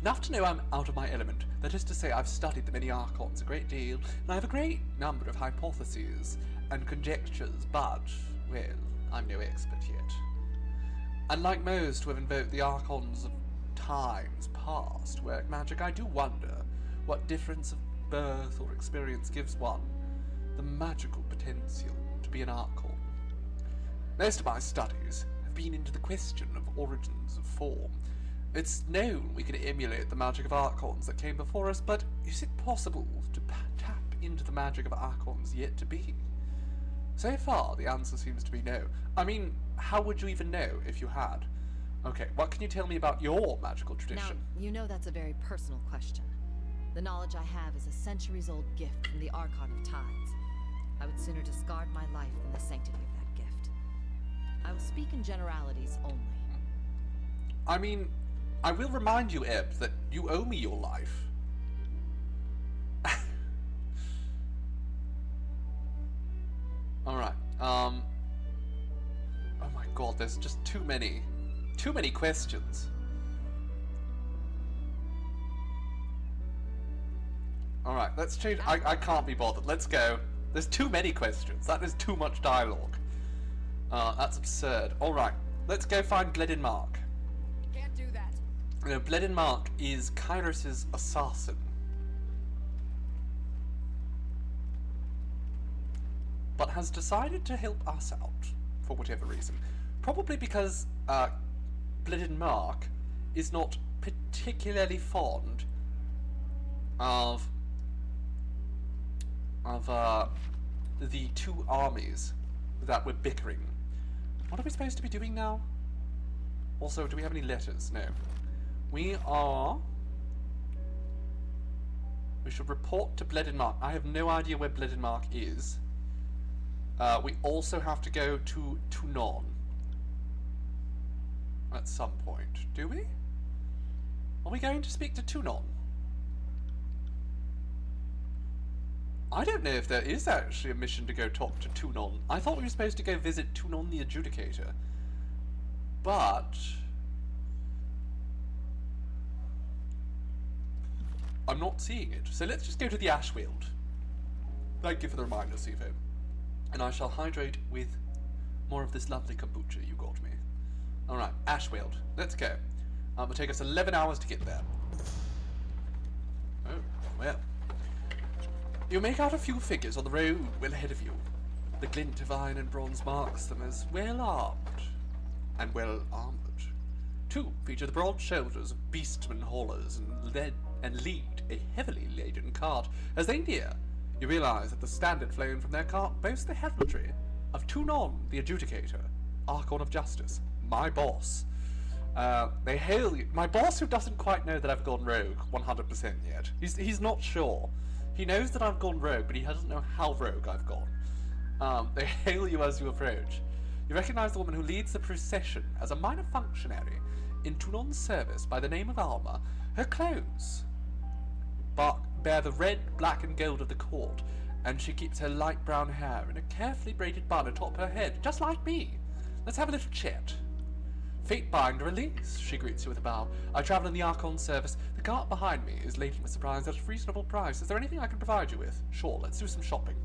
Enough to know I'm out of my element. That is to say, I've studied the many Archons a great deal, and I have a great number of hypotheses and conjectures, but, well, I'm no expert yet. Unlike most who have invoked the Archons of times past to work magic, I do wonder what difference of birth or experience gives one the magical potential to be an Archon. Most of my studies have been into the question of origins of form. It's known we can emulate the magic of Archons that came before us, but is it possible to tap into the magic of Archons yet to be? So far, the answer seems to be no. I mean, how would you even know if you had? Okay, what can you tell me about your magical tradition? Now, you know that's a very personal question. The knowledge I have is a centuries-old gift from the Archon of Tides. I would sooner discard my life than the sanctity of that gift. I will speak in generalities only. I mean, I will remind you, Ebb, that you owe me your life. Alright, oh my god, there's just too many questions. Alright, let's change. I can't be bothered. Let's go. There's too many questions. That is too much dialogue. That's absurd. Alright, let's go find Bledin Mark. Can't do that. You know, Bledin Mark is Kyros' assassin. But has decided to help us out, for whatever reason. Probably because Bledin Mark is not particularly fond of the two armies that were bickering. What are we supposed to be doing now? Also, do we have any letters? No. We should report to Bledin Mark. I have no idea where Bledin Mark is. We also have to go to Tunon at some point. Do we? Are we going to speak to Tunon? I don't know if there is actually a mission to go talk to Tunon. I thought we were supposed to go visit Tunon the Adjudicator. But I'm not seeing it. So let's just go to the Ashfield. Thank you for the reminder, Seafoam. And I shall hydrate with more of this lovely kombucha you got me. Alright, Ashfield. Let's go. It'll take us 11 hours to get there. Oh, well. You make out a few figures on the road well ahead of you. The glint of iron and bronze marks them as well armed and well armoured. Two feature the broad shoulders of beastmen haulers and lead a heavily laden cart. As they near, you realise that the standard flown from their cart boasts the heraldry of Tunon the Adjudicator, Archon of Justice, my boss. They hail you, my boss, who doesn't quite know that I've gone rogue 100% yet. He's not sure. He knows that I've gone rogue, but he doesn't know how rogue I've gone. They hail you as you approach. You recognise the woman who leads the procession as a minor functionary in Tunon's service by the name of Alma. Her clothes bear the red, black and gold of the court, and she keeps her light brown hair in a carefully braided bun atop her head, just like me. Let's have a little chat. Fate bind release, she greets you with a bow. I travel in the Archon service. The cart behind me is laden with supplies at a reasonable price. Is there anything I can provide you with? Sure, let's do some shopping.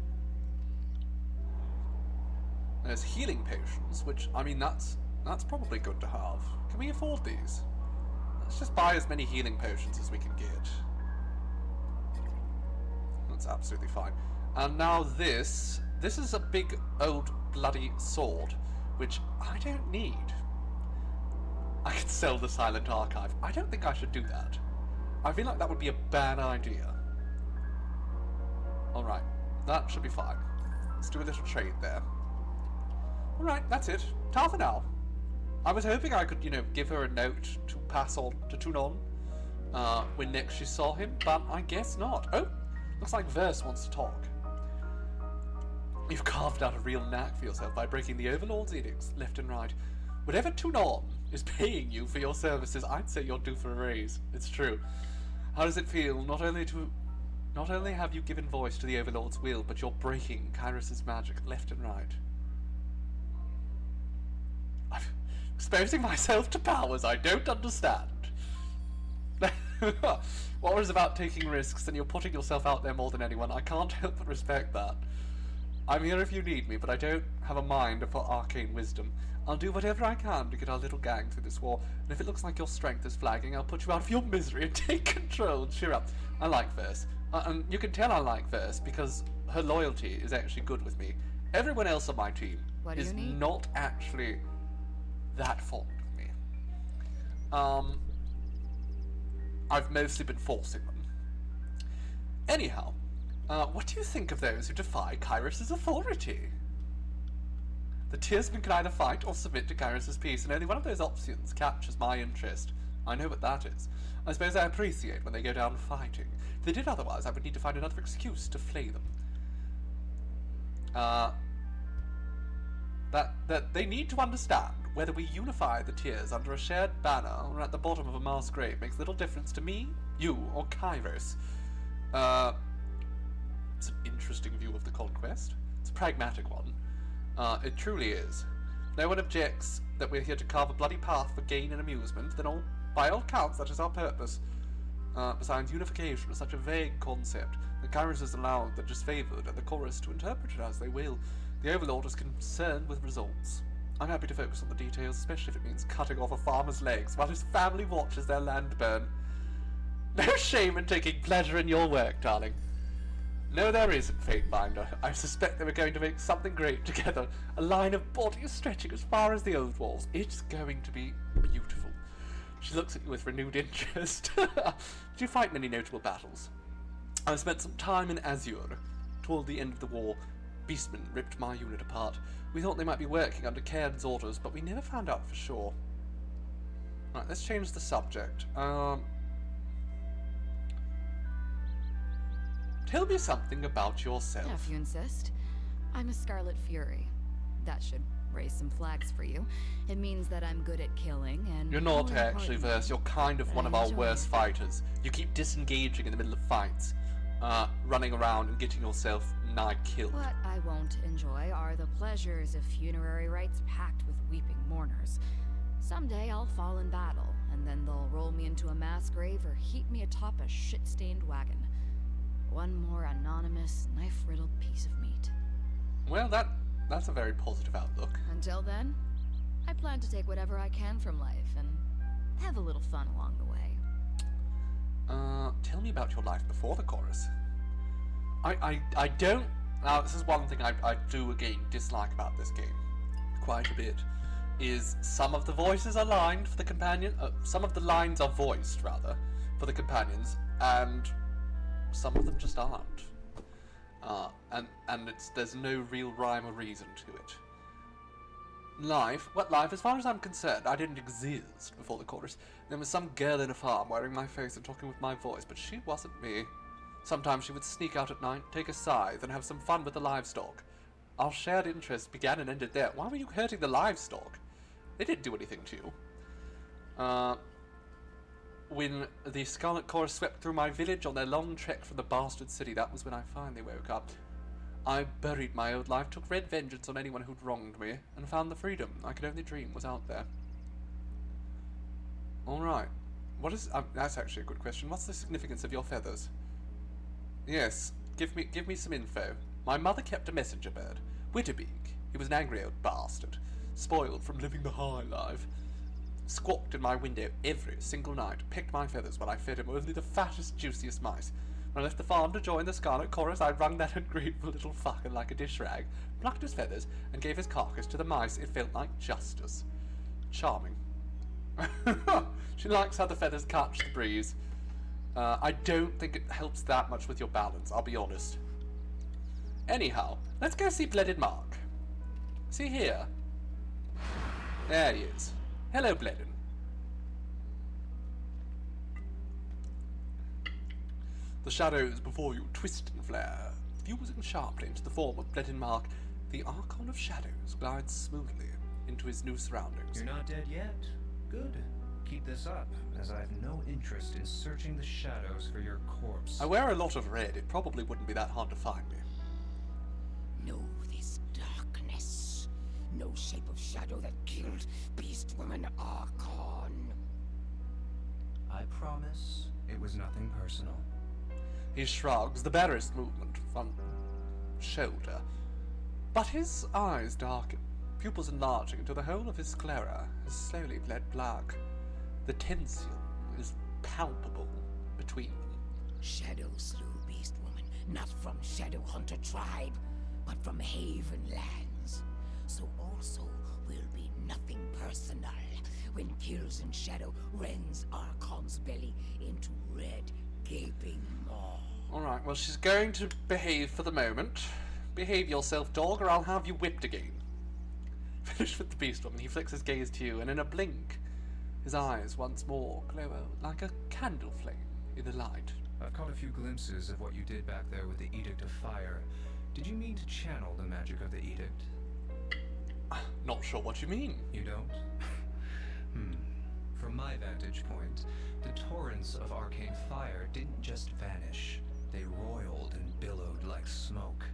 There's healing potions, which, I mean, that's probably good to have. Can we afford these? Let's just buy as many healing potions as we can get. That's absolutely fine. And now this is a big old bloody sword, which I don't need. I could sell the Silent Archive. I don't think I should do that. I feel like that would be a bad idea. Alright, that should be fine. Let's do a little trade there. Alright, that's it. Ta for now. I was hoping I could, give her a note to pass on to Tunon when next she saw him, but I guess not. Oh, looks like Verse wants to talk. You've carved out a real knack for yourself by breaking the Overlord's edicts left and right. Whatever Tunon is paying you for your services, I'd say you're due for a raise. It's true. How does it feel not only have you given voice to the Overlord's will, but you're breaking Kyros' magic left and right? I'm exposing myself to powers I don't understand. What was about taking risks, and you're putting yourself out there more than anyone. I can't help but respect that. I'm here if you need me, but I don't have a mind for arcane wisdom. I'll do whatever I can to get our little gang through this war, and if it looks like your strength is flagging, I'll put you out of your misery and take control. Cheer up. I like Verse. And you can tell I like Verse because her loyalty is actually good with me. Everyone else on my team is not actually that fond of me. I've mostly been forcing them. Anyhow, what do you think of those who defy Kyros' authority? The Tearsmen can either fight or submit to Kyros' peace, and only one of those options captures my interest. I know what that is. I suppose I appreciate when they go down fighting. If they did otherwise, I would need to find another excuse to flay them. That they need to understand whether we unify the Tears under a shared banner or at the bottom of a mass grave makes little difference to me, you, or Kyros. It's an interesting view of the conquest. It's a pragmatic one. It truly is. No one objects that we're here to carve a bloody path for gain and amusement, then by all counts that is our purpose. Besides, unification is such a vague concept. The Kyros has allowed the disfavored and the chorus to interpret it as they will. The overlord is concerned with results. I'm happy to focus on the details, especially if it means cutting off a farmer's legs while his family watches their land burn. No shame in taking pleasure in your work, darling. No, there isn't, Fatebinder. I suspect they were going to make something great together. A line of bodies stretching as far as the old walls. It's going to be beautiful. She looks at you with renewed interest. Did you fight in any notable battles? I spent some time in Azure. Toward the end of the war, beastmen ripped my unit apart. We thought they might be working under Cairn's orders, but we never found out for sure. Right, let's change the subject. Tell me something about yourself. If you insist. I'm a Scarlet Fury. That should raise some flags for you. It means that I'm good at killing and... You're not actually, Verse. You're kind of one of our worst fighters. You keep disengaging in the middle of fights, running around and getting yourself nigh killed. What I won't enjoy are the pleasures of funerary rites packed with weeping mourners. Someday I'll fall in battle, and then they'll roll me into a mass grave or heap me atop a shit-stained wagon. One more anonymous, knife-riddled piece of meat. Well, that's a very positive outlook. Until then, I plan to take whatever I can from life and have a little fun along the way. Tell me about your life before the chorus. I don't... Now, this is one thing I do, again, dislike about this game quite a bit, is some of the voices are lined for the companion... some of the lines are voiced, rather, for the companions, and some of them just aren't. And there's no real rhyme or reason to it. Life, as far as I'm concerned, I didn't exist before the chorus. There was some girl in a farm wearing my face and talking with my voice, but she wasn't me. Sometimes she would sneak out at night, take a scythe, and have some fun with the livestock. Our shared interest began and ended there. Why were you hurting the livestock? They didn't do anything to you. When the Scarlet Chorus swept through my village on their long trek from the bastard city, that was when I finally woke up. I buried my old life, took red vengeance on anyone who'd wronged me, and found the freedom I could only dream was out there. Alright. What is... that's actually a good question. What's the significance of your feathers? Yes, give me some info. My mother kept a messenger bird. Witterbeak. He was an angry old bastard. Spoiled from living the high life. Squawked in my window every single night, picked my feathers while I fed him only the fattest, juiciest mice. When I left the farm to join the Scarlet Chorus, I wrung that ungrateful little fucker like a dish rag, plucked his feathers, and gave his carcass to the mice. It felt like justice. Charming. She likes how the feathers catch the breeze. I don't think it helps that much with your balance, I'll be honest. Anyhow, let's go see Bledded Mark. See here. There he is. Hello, Bledden. The shadows before you twist and flare, fusing sharply into the form of Bledden Mark. The Archon of Shadows glides smoothly into his new surroundings. You're not dead yet? Good. Keep this up, as I have no interest in searching the shadows for your corpse. I wear a lot of red. It probably wouldn't be that hard to find me. Know this darkness. No shape of shadow that killed Beast Woman Archon. I promise it was nothing personal. He shrugs, the barest movement from shoulder. But his eyes darken, pupils enlarging until the whole of his sclera has slowly bled black. The tension is palpable between them. Shadow slew Beast Woman, not from Shadow Hunter tribe, but from Haven Lands. So also will be nothing personal when kills in Shadow rends Archon's belly into red, gaping maw. Alright, well, she's going to behave for the moment. Behave yourself, dog, or I'll have you whipped again. Finished with the beast woman, he flicks his gaze to you, and in a blink, his eyes once more glow like a candle flame in the light. I've caught a few glimpses of what you did back there with the Edict of Fire. Did you mean to channel the magic of the Edict? Not sure what you mean. You don't? From my vantage point, the torrents of arcane fire didn't just vanish. They roiled and billowed like smoke.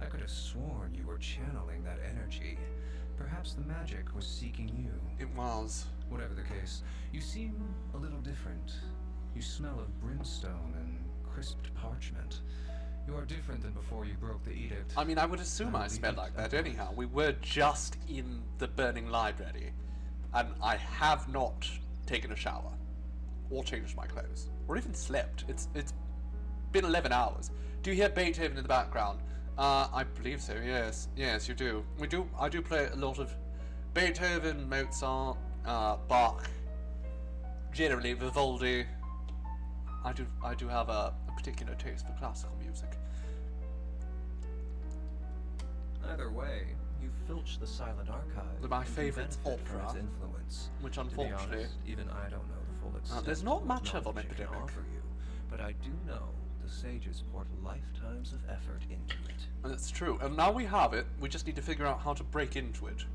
I could have sworn you were channeling that energy. Perhaps the magic was seeking you. It was. Whatever the case, you seem a little different. You smell of brimstone and crisped parchment. You are different than before you broke the edict. I mean, I would assume I smell like that anyhow. We were just in the burning library, and I have not taken a shower, or changed my clothes, or even slept. It's been 11 hours. Do you hear Beethoven in the background? I believe so, yes. Yes, you do. I do play a lot of Beethoven, Mozart, Bach, generally Vivaldi. I do have a particular taste for classical music. Either way, you've filched the Silent Archive. My favourite's opera, its influence. which To be unfortunately, honest, even I don't know the full extent. there's not of much of knowledge an it can epidemic. offer you, but I do know the sages poured lifetimes of effort into it. and it's true. And now we have it. We just need to figure out how to break into it.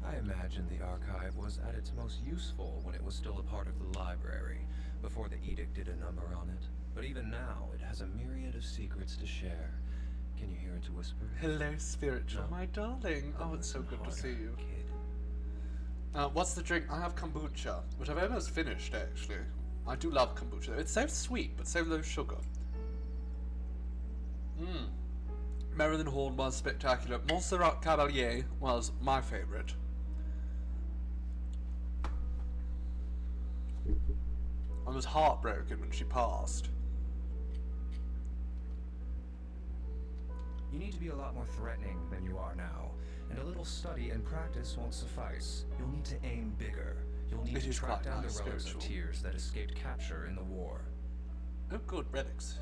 I imagine the archive was at its most useful when it was still a part of the library, before the edict did a number on it. But even now, it has a myriad of secrets to share. Can you hear its whispers? Hello, spiritual, No. my darling. Oh, it's so good to see you. Kid. What's the drink? I have kombucha, which I've almost finished, actually. I do love kombucha, though. It's so sweet, but so low sugar. Marilyn Horne was spectacular. Montserrat Caballé was my favourite. I was heartbroken when she passed. You need to be a lot more threatening than you are now, and a little study and practice won't suffice. You'll need to aim bigger. You'll need It to is track quite down nice, the relics of spiritual. tears that escaped capture in the war. Oh, good, relics.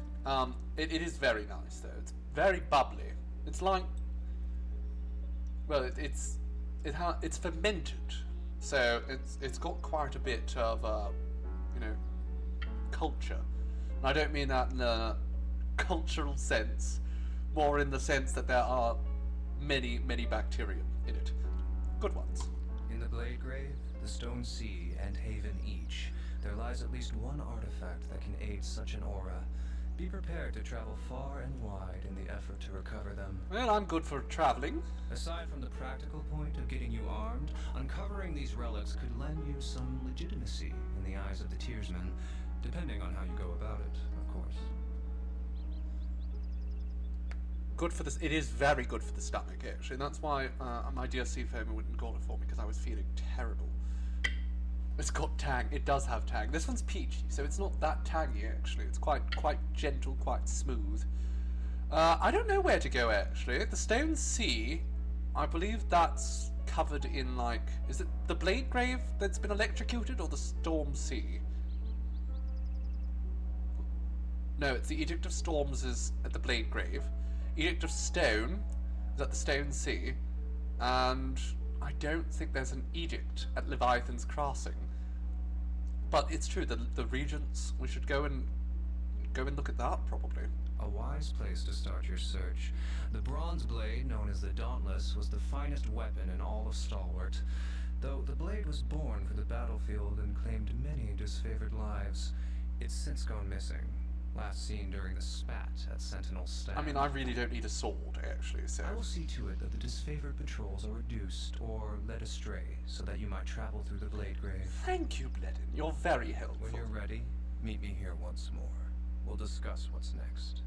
It is very nice, though. It's very bubbly. It's like, well, it's fermented, so it's got quite a bit of, culture. And I don't mean that in a cultural sense, more in the sense that there are many, many bacteria in it. Good ones. In the Blade Grave, the Stone Sea, and Haven each, there lies at least one artifact that can aid such an aura. Be prepared to travel far and wide in the effort to recover them. Well, I'm good for traveling. Aside from the practical point of getting you armed, uncovering these relics could lend you some legitimacy in the eyes of the Tearsmen, depending on how you go about it, of course. Good for this. It is very good for the stomach, actually. And that's why my dear Seafoam wouldn't got it for me, because I was feeling terrible. It's got tang. It does have tang. This one's peachy, so it's not that tangy, actually. It's quite gentle, quite smooth. I don't know where to go, actually. The Stone Sea, I believe that's covered in, like... Is it the Blade Grave that's been electrocuted, or the Storm Sea? No, it's the Edict of Storms is at the Blade Grave. Edict of Stone is at the Stone Sea. And I don't think there's an edict at Leviathan's Crossing. But it's true, the Regents, we should go and look at that, probably. A wise place to start your search. The bronze blade, known as the Dauntless, was the finest weapon in all of Stalwart. Though the blade was born for the battlefield and claimed many disfavored lives, it's since gone missing. Last seen during the spat at Sentinel Stand. I mean, I really don't need a sword, actually, so... I will see to it that the disfavored patrols are reduced or led astray, so that you might travel through the Blade Grave. Thank you, Bledin. You're very helpful. When you're ready, meet me here once more. We'll discuss what's next.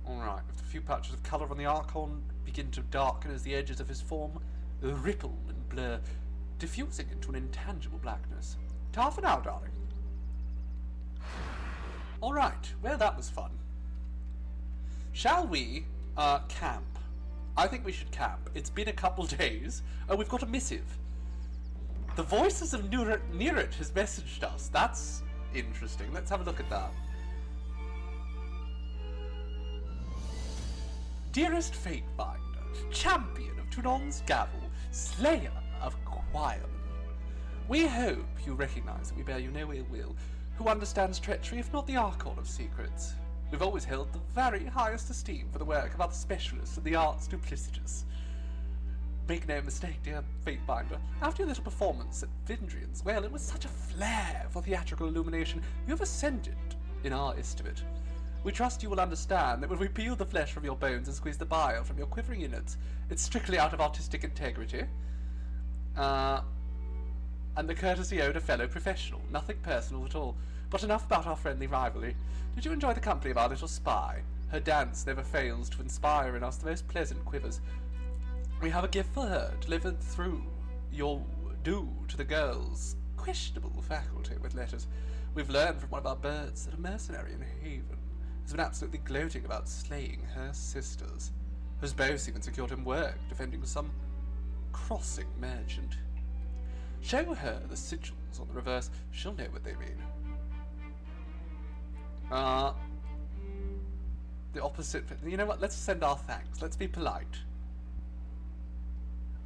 Alright, if the few patches of colour on the Archon begin to darken as the edges of his form ripple and blur, diffusing into an intangible blackness. Ta for now, darling. Alright, well that was fun. Shall we, camp? I think we should camp. It's been a couple days. Oh, we've got a missive. The Voices of Nerit has messaged us. That's interesting. Let's have a look at that. Dearest Fatebinder, champion of Tunon's Gavel, Slayer of Quireman. We hope you recognize that we bear you no ill will, who understands treachery if not the Archon of Secrets. We've always held the very highest esteem for the work of other specialists in the arts duplicitous. Make no mistake, dear Fatebinder, after your little performance at Vindrian's, well, it was such a flair for theatrical illumination, you have ascended in our estimate. We trust you will understand that when we peel the flesh from your bones and squeeze the bile from your quivering innards, it's strictly out of artistic integrity, and the courtesy owed a fellow professional, nothing personal at all. But enough about our friendly rivalry. Did you enjoy the company of our little spy? Her dance never fails to inspire in us the most pleasant quivers. We have a gift for her, delivered through your due to the girl's questionable faculty with letters. We've learned from one of our birds that a mercenary in Haven has been absolutely gloating about slaying her sisters, whose both even secured him work defending some crossing merchant. Show her the sigils on the reverse, she'll know what they mean. The opposite. You know what? Let's send our thanks. Let's be polite.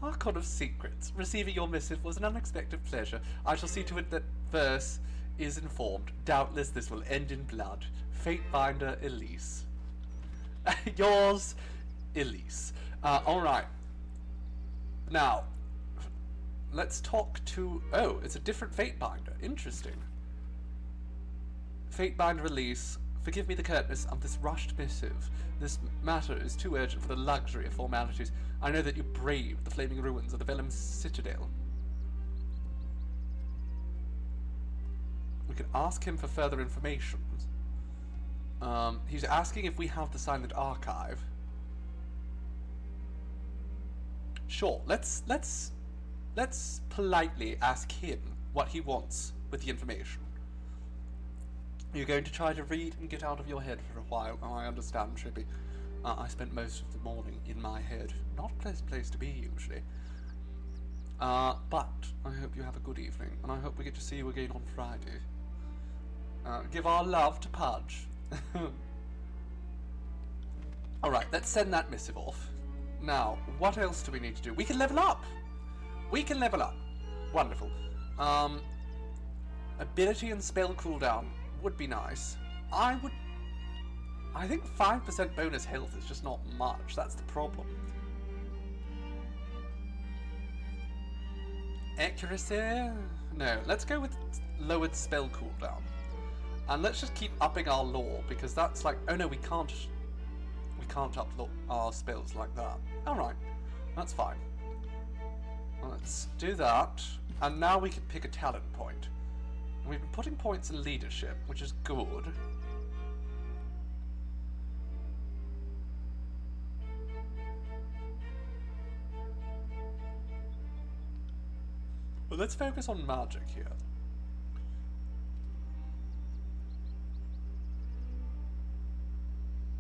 Archon of Secrets. Receiving your missive was an unexpected pleasure. I shall see to it that verse is informed. Doubtless this will end in blood. Fatebinder Elise. Yours, Elise. Alright. Now, let's talk to... Oh, it's a different Fatebinder. Interesting. Fatebinder Elise, forgive me the curtness of this rushed missive. This matter is too urgent for the luxury of formalities. I know that you braved the flaming ruins of the Vellum Citadel. We can ask him for further information. He's asking if we have the Silent Archive. Sure, let's politely ask him what he wants with the information. You're going to try to read and get out of your head for a while. Oh, I understand, Trippy. I spent most of the morning in my head. Not a pleasant place to be, usually. But I hope you have a good evening, and I hope we get to see you again on Friday. Give our love to Pudge. Alright, let's send that missive off. Now, what else do we need to do? We can level up! We can level up. Wonderful. Ability and spell cooldown would be nice. I think 5% bonus health is just not much. That's the problem. Accuracy? No, let's go with lowered spell cooldown. And let's just keep upping our lore, because that's like... Oh no, we can't up our spells like that. Alright, that's fine. Let's do that. And now we can pick a talent point. And we've been putting points in leadership, which is good. But let's focus on magic here.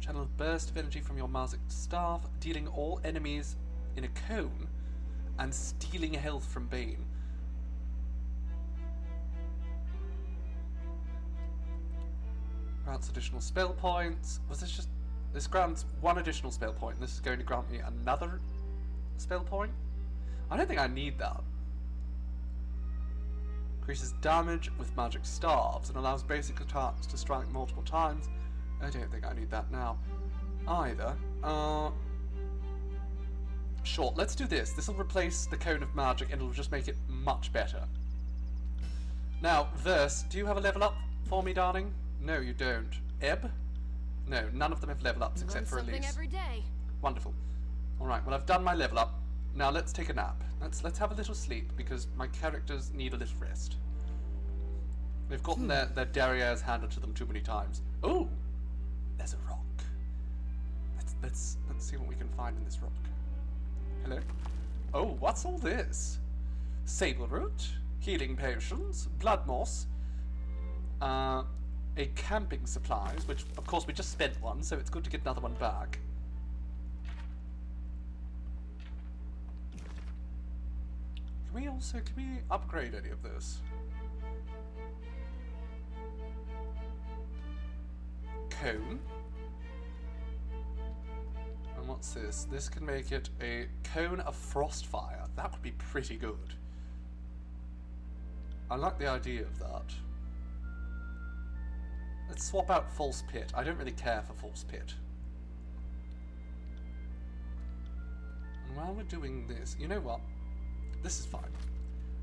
Channel a burst of energy from your magic staff, dealing all enemies in a cone and stealing health from Bane. Grants additional spell points. Was this just... This grants one additional spell point, and this is going to grant me another spell point? I don't think I need that. Increases damage with magic staves and allows basic attacks to strike multiple times. I don't think I need that now either. Sure, let's do this. This will replace the Cone of Magic and it'll just make it much better. Now, Verse, do you have a level up for me, darling? No, you don't. Ebb? No, none of them have level ups except for Elise. Every day. Wonderful. Alright, well I've done my level up. Now let's take a nap. Let's have a little sleep because my characters need a little rest. They've gotten their derrieres handed to them too many times. Oh! There's a rock. Let's see what we can find in this rock. Hello? Oh, what's all this? Sable root, healing potions, blood moss, a camping supplies, which of course we just spent one, so it's good to get another one back. Can we upgrade any of this? Cone. And What's this? This can make it a cone of frost fire. That would be pretty good. I like the idea of that. Let's swap out false pit. I don't really care for false pit. And while we're doing this, you know what? This is fine.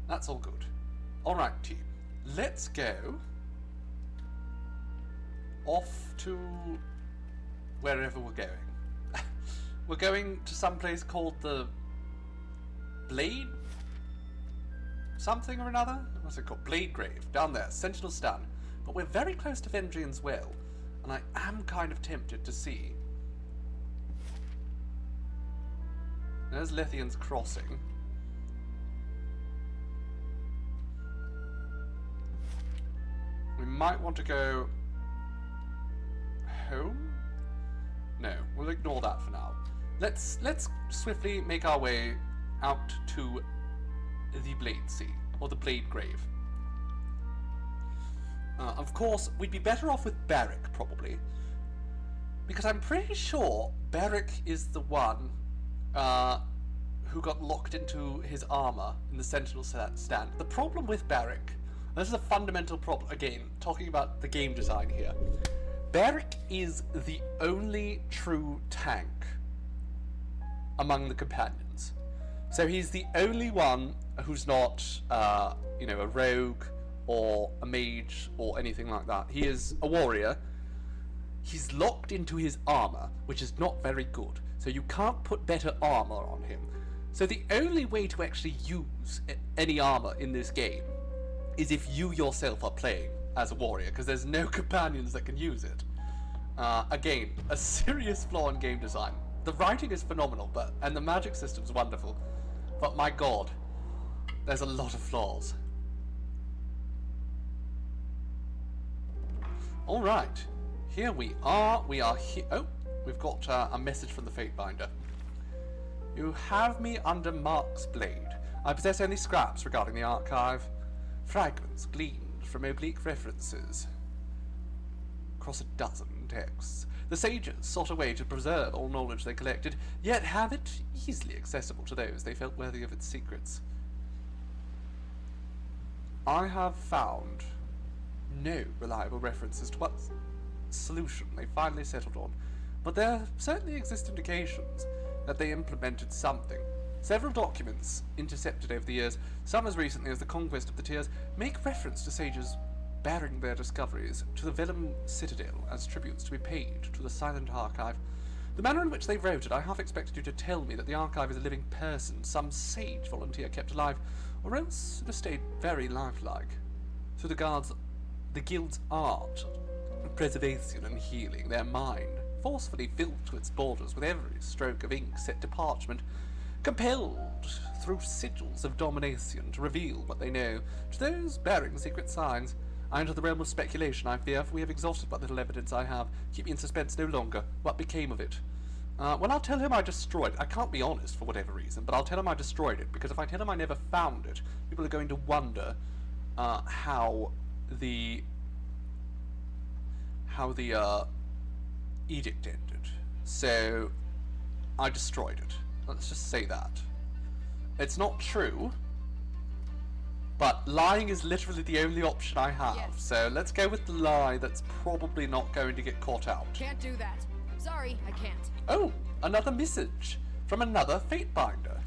That's all good. Alright, team. Let's go off to wherever we're going. We're going to some place called the Blade something or another? What's it called? Blade Grave. Down there. Sentinel Stand. But we're very close to Vendrian's Well. And I am kind of tempted to see. There's Lethian's Crossing. We might want to go home? No, we'll ignore that for now. Let's swiftly make our way out to the Blade Sea, or the Blade Grave. Of course, we'd be better off with Barrick, probably. Because I'm pretty sure Barrick is the one who got locked into his armor in the Sentinel Stand. The problem with Barrick, this is a fundamental problem, again, talking about the game design here. Barrick is the only true tank among the companions. So he's the only one who's not, you know, a rogue or a mage or anything like that. He is a warrior. He's locked into his armor, which is not very good. So you can't put better armor on him. So the only way to actually use any armor in this game is if you yourself are playing as a warrior, because there's no companions that can use it. Again, a serious flaw in game design. The writing is phenomenal, and the magic system's wonderful, but my god, there's a lot of flaws. Alright, here we are here. Oh, we've got a message from the Fatebinder. You have me under Mark's blade. I possess only scraps regarding the archive. Fragments gleaned from oblique references across a dozen texts. The sages sought a way to preserve all knowledge they collected, yet have it easily accessible to those they felt worthy of its secrets. I have found no reliable references to what solution they finally settled on, but there certainly exist indications that they implemented something. Several documents intercepted over the years, some as recently as the conquest of the Tiers, make reference to sages bearing their discoveries to the Vellum Citadel as tributes to be paid to the Silent Archive. The manner in which they wrote it, I half expected you to tell me that the archive is a living person, some sage volunteer kept alive, or else it has stayed very lifelike. Through the guild's art of preservation and healing, their mind forcefully filled to its borders with every stroke of ink set to parchment, compelled through sigils of domination to reveal what they know to those bearing secret signs. I enter the realm of speculation, I fear, for we have exhausted what little evidence I have. Keep me in suspense no longer. What became of it? Well, I'll tell him I destroyed it. I can't be honest for whatever reason, but I'll tell him I destroyed it, because if I tell him I never found it, people are going to wonder how the edict ended. So, I destroyed it. Let's just say that. It's not true, but lying is literally the only option I have. Yes. So let's go with the lie that's probably not going to get caught out. Can't do that. Sorry, I can't. Oh, another message from another Fatebinder.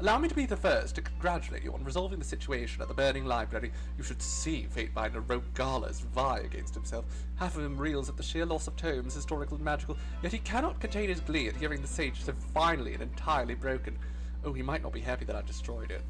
Allow me to be the first to congratulate you on resolving the situation at the Burning Library. You should see Fatebinder Rogalas vie against himself. Half of him reels at the sheer loss of tomes, historical and magical, yet he cannot contain his glee at hearing the sage so finally and entirely broken. Oh, he might not be happy that I destroyed it.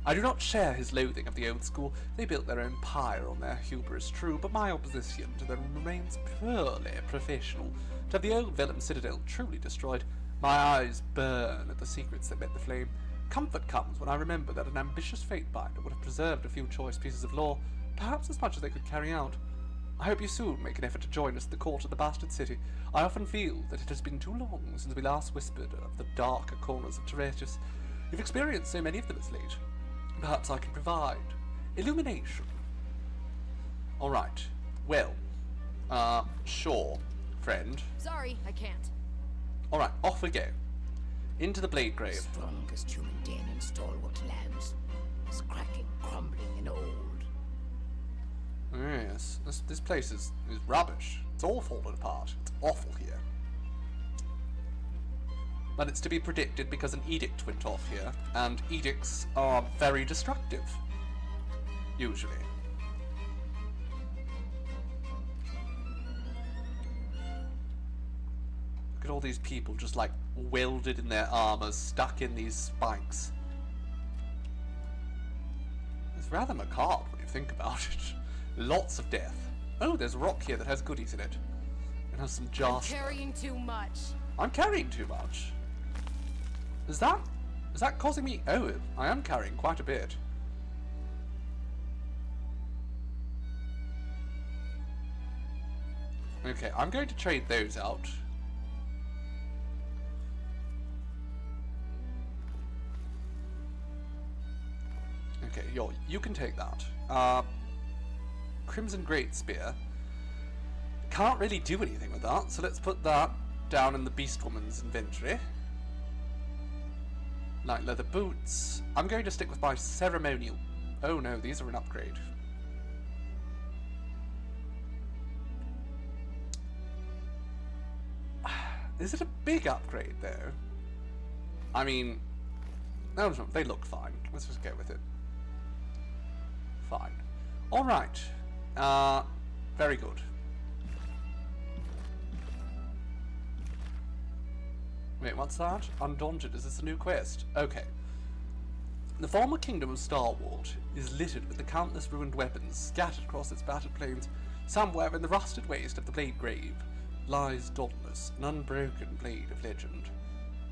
I do not share his loathing of the old school. They built their own pyre on their hubris, true, but my opposition to them remains purely professional. To have the old Vellum Citadel truly destroyed, my eyes burn at the secrets that met the flame. Comfort comes when I remember that an ambitious Fatebinder would have preserved a few choice pieces of lore, perhaps as much as they could carry out. I hope you soon make an effort to join us at the court of the Bastard City. I often feel that it has been too long since we last whispered of the darker corners of Tyranny. You've experienced so many of them as late. Perhaps I can provide illumination. Alright. Well, sure, friend. Sorry, I can't. Alright, off we go. Into the blade grave. Strongest human den in stalwart lands is cracking, crumbling, and old. Yes, this place is rubbish. It's all falling apart. It's awful here. But it's to be predicted because an edict went off here, and edicts are very destructive. Usually. Look at all these people just like welded in their armors, stuck in these spikes. It's rather macabre when you think about it. Lots of death. Oh, there's a rock here that has goodies in it. It has some jars. I'm carrying too much. I'm carrying too much. Is that causing me? Oh, I am carrying quite a bit. Okay, I'm going to trade those out. Okay, you can take that. Crimson Great Spear. Can't really do anything with that, so let's put that down in the Beast Woman's inventory. Light leather boots. I'm going to stick with my ceremonial. Oh no, these are an upgrade. Is it a big upgrade though? I mean, no, they look fine. Let's just go with it. Fine. Alright. Very good. Wait, what's that? Undaunted. Is this a new quest? Okay. The former kingdom of Starward is littered with the countless ruined weapons scattered across its battered plains. Somewhere in the rusted waste of the Blade Grave lies Dauntless, an unbroken blade of legend.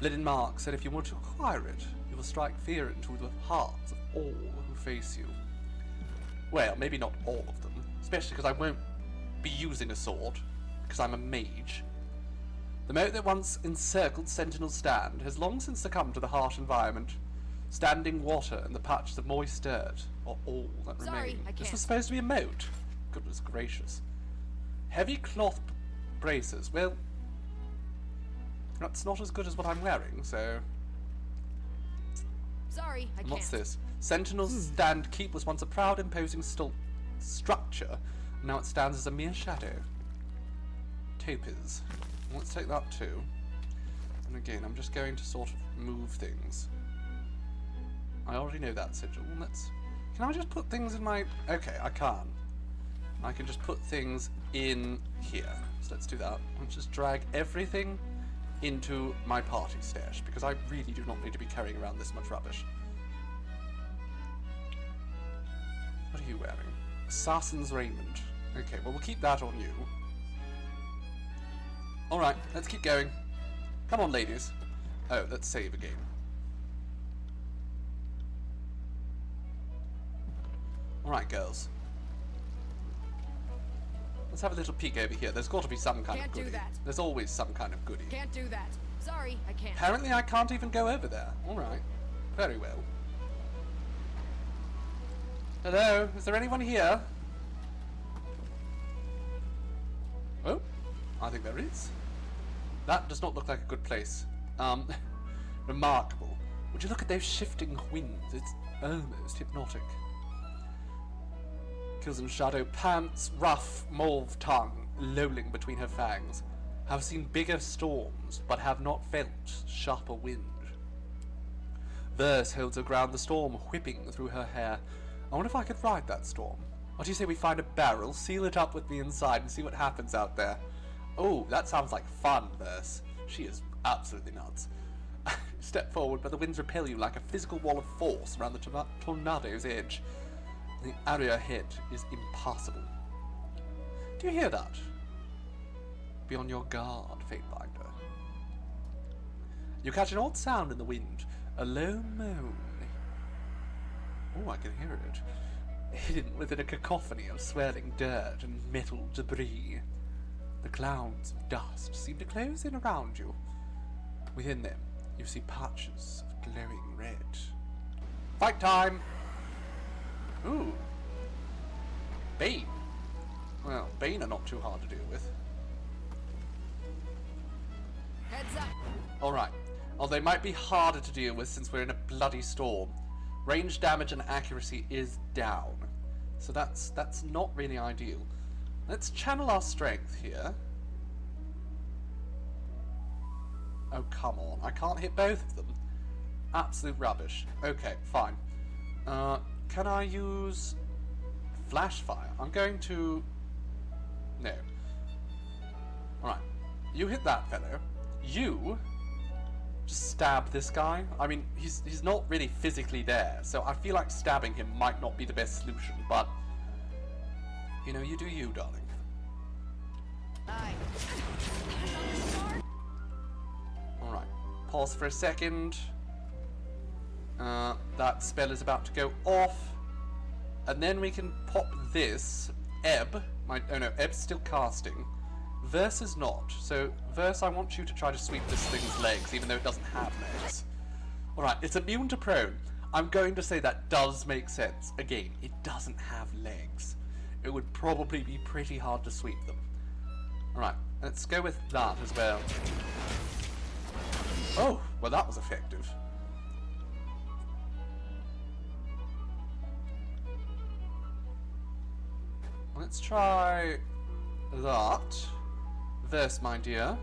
Blended Mark said if you want to acquire it, you will strike fear into the hearts of all who face you. Well, maybe not all of them, especially because I won't be using a sword, because I'm a mage. The moat that once encircled Sentinel's stand has long since succumbed to the harsh environment. Standing water and the patches of moist dirt are all that remain. I can't. This was supposed to be a moat. Goodness gracious. Heavy cloth braces. Well, that's not as good as what I'm wearing, so... Sorry, I can't. What's this? Sentinel's stand keep was once a proud, imposing structure. Now it stands as a mere shadow. Topiz. Let's take that too. And again, I'm just going to sort of move things. I already know that sigil. Can I just put things in my... Okay, I can. I can just put things in here. So let's do that. Let's just drag everything into my party stash, because I really do not need to be carrying around this much rubbish. What are you wearing? Assassin's raiment. Okay, well, we'll keep that on you. Alright, let's keep going. Come on, ladies. Oh, let's save again. Alright, girls. Let's have a little peek over here. There's got to be some kind of goodie. Can't do that. There's always some kind of goodie. Can't do that. Sorry, I can't. Apparently I can't even go over there. Alright. Very well. Hello? Is there anyone here? Oh, I think there is. That does not look like a good place. Remarkable. Would you look at those shifting winds? It's almost hypnotic. Kills in shadow pants, rough mauve tongue, lolling between her fangs. Have seen bigger storms, but have not felt sharper wind. Verse holds her ground, the storm whipping through her hair. I wonder if I could ride that storm. What do you say we find a barrel, seal it up with me inside, and see what happens out there? Oh, that sounds like fun, Verse. She is absolutely nuts. Step forward, but the winds repel you like a physical wall of force around the tornado's edge. The area ahead is impassable. Do you hear that? Be on your guard, Fatebinder. You catch an odd sound in the wind, a low moan. Oh, I can hear it. Hidden within a cacophony of swirling dirt and metal debris. The clouds of dust seem to close in around you. Within them, you see patches of glowing red. Fight time! Ooh. Bane. Well, Bane are not too hard to deal with. Heads up. Alright. Well, they might be harder to deal with since we're in a bloody storm. Range damage and accuracy is down. So that's not really ideal. Let's channel our strength here. Oh, come on. I can't hit both of them. Absolute rubbish. Okay, fine. Can I use flash fire? I'm going to... No. Alright. You hit that fellow. You just stab this guy. I mean, he's not really physically there, so I feel like stabbing him might not be the best solution, but... You know, you do you, darling. Alright. Pause for a second. That spell is about to go off. And then we can pop this. Ebb. Oh no, Ebb's still casting. Verse is not. So, Verse, I want you to try to sweep this thing's legs, even though it doesn't have legs. Alright, it's immune to prone. I'm going to say that does make sense. Again, it doesn't have legs. It would probably be pretty hard to sweep them. Alright, let's go with that as well. Oh, well that was effective. Let's try that. Verse, my dear.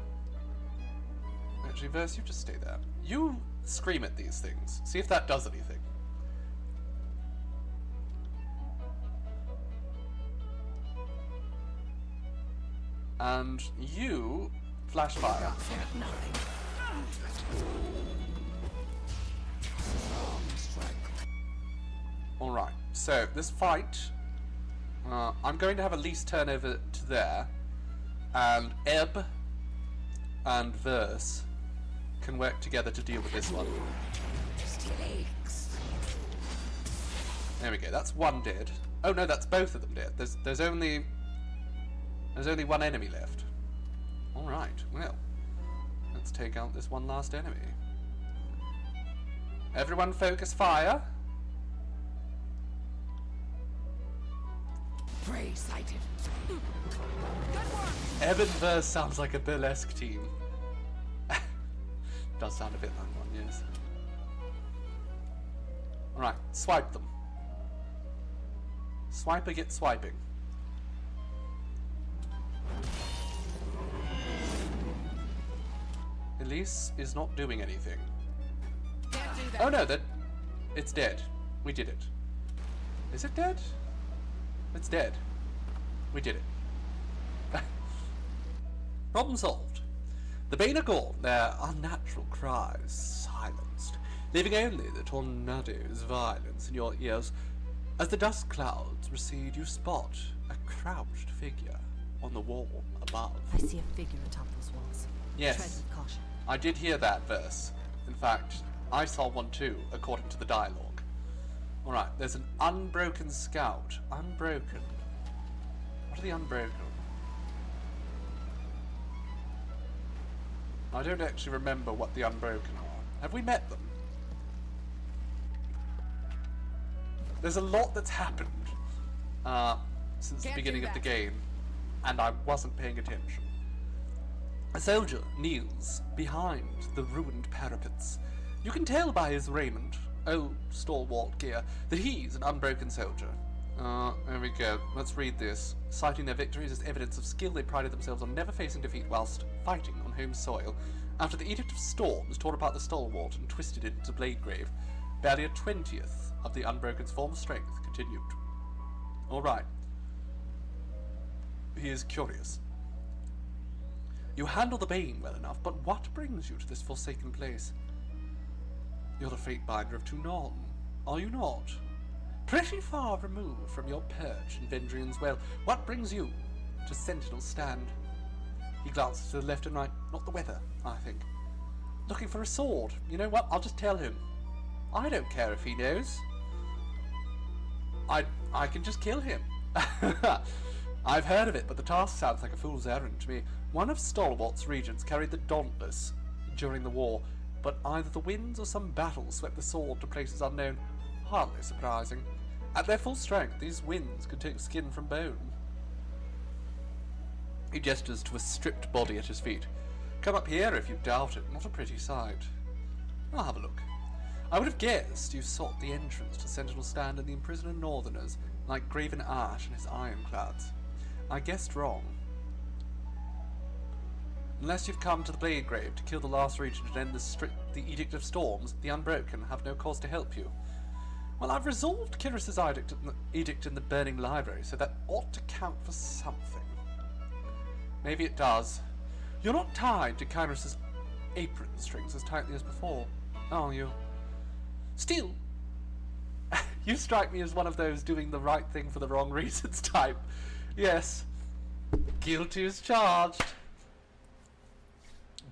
Actually, Verse, you just stay there. You scream at these things. See if that does anything. And you flash fire. Alright, so this fight, I'm going to have at least turn over to there, and Ebb and Verse can work together to deal with this one. There we go, that's one dead. Oh no, that's both of them dead. There's only one enemy left. Alright, well, let's take out this one last enemy. Everyone focus fire. Prey sighted. Ebb and Verse sounds like a burlesque team. Does sound a bit like one, yes. Alright, swipe them. Swiper gets swiping. Elise is not doing anything. Can't do that. Oh no, it's dead. We did it. Is it dead? It's dead. We did it. Problem solved. The Bane are gone, their unnatural cries silenced, leaving only the tornado's violence in your ears. As the dust clouds recede, you spot a crouched figure on the wall above. I see a figure atop those walls. Yes. Tread with caution. I did hear that, Verse. In fact, I saw one too, according to the dialogue. Alright, there's an unbroken scout. Unbroken. What are the unbroken? I don't actually remember what the unbroken are. Have we met them? There's a lot that's happened since the Can't beginning do of the that. game, and I wasn't paying attention. A soldier kneels behind the ruined parapets. You can tell by his raiment, old stalwart gear, that he's an unbroken soldier. There we go. Let's read this. Citing their victories as evidence of skill, they prided themselves on never facing defeat whilst fighting on home soil. After the Edict of Storms tore apart the stalwart and twisted it into Bladegrave, barely a 20th of the Unbroken's form of strength continued. Alright. He is curious. You handle the Bane well enough, but what brings you to this forsaken place? You're the Fatebinder of Tunon, are you not? Pretty far removed from your perch in Vendrian's Well. What brings you to Sentinel's Stand? He glances to the left and right. Not the weather, I think. Looking for a sword. You know what? I'll just tell him. I don't care if he knows. I can just kill him. I've heard of it, but the task sounds like a fool's errand to me. One of Stalwart's regents carried the Dauntless during the war, but either the winds or some battle swept the sword to places unknown. Hardly surprising. At their full strength, these winds could take skin from bone. He gestures to a stripped body at his feet. Come up here if you doubt it. Not a pretty sight. I'll have a look. I would have guessed you sought the entrance to Sentinel Stand and the imprisoned Northerners, like Graven Ash and his ironclads. I guessed wrong. Unless you've come to the Blade Grave to kill the last regent and end the Edict of Storms, the Unbroken have no cause to help you. Well, I've resolved Kyros' edict in the Burning Library, so that ought to count for something. Maybe it does. You're not tied to Kyros' apron strings as tightly as before, are you? Still, you strike me as one of those doing the right thing for the wrong reasons type. Yes, guilty as charged.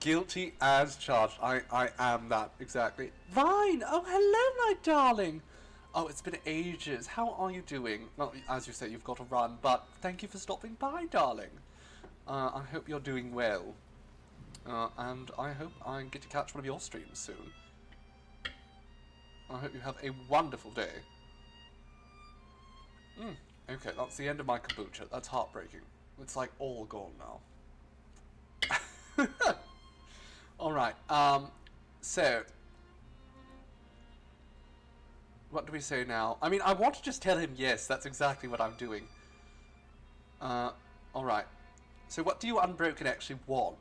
Guilty as charged. I am that, exactly. Vine! Oh, hello, my darling! Oh, it's been ages. How are you doing? Well, as you say, you've got to run, but thank you for stopping by, darling. I hope you're doing well. And I hope I get to catch one of your streams soon. I hope you have a wonderful day. Okay, that's the end of my kombucha. That's heartbreaking. It's like all gone now. Alright, so what do we say now? I mean, I want to just tell him yes, that's exactly what I'm doing. Alright. So what do you Unbroken actually want?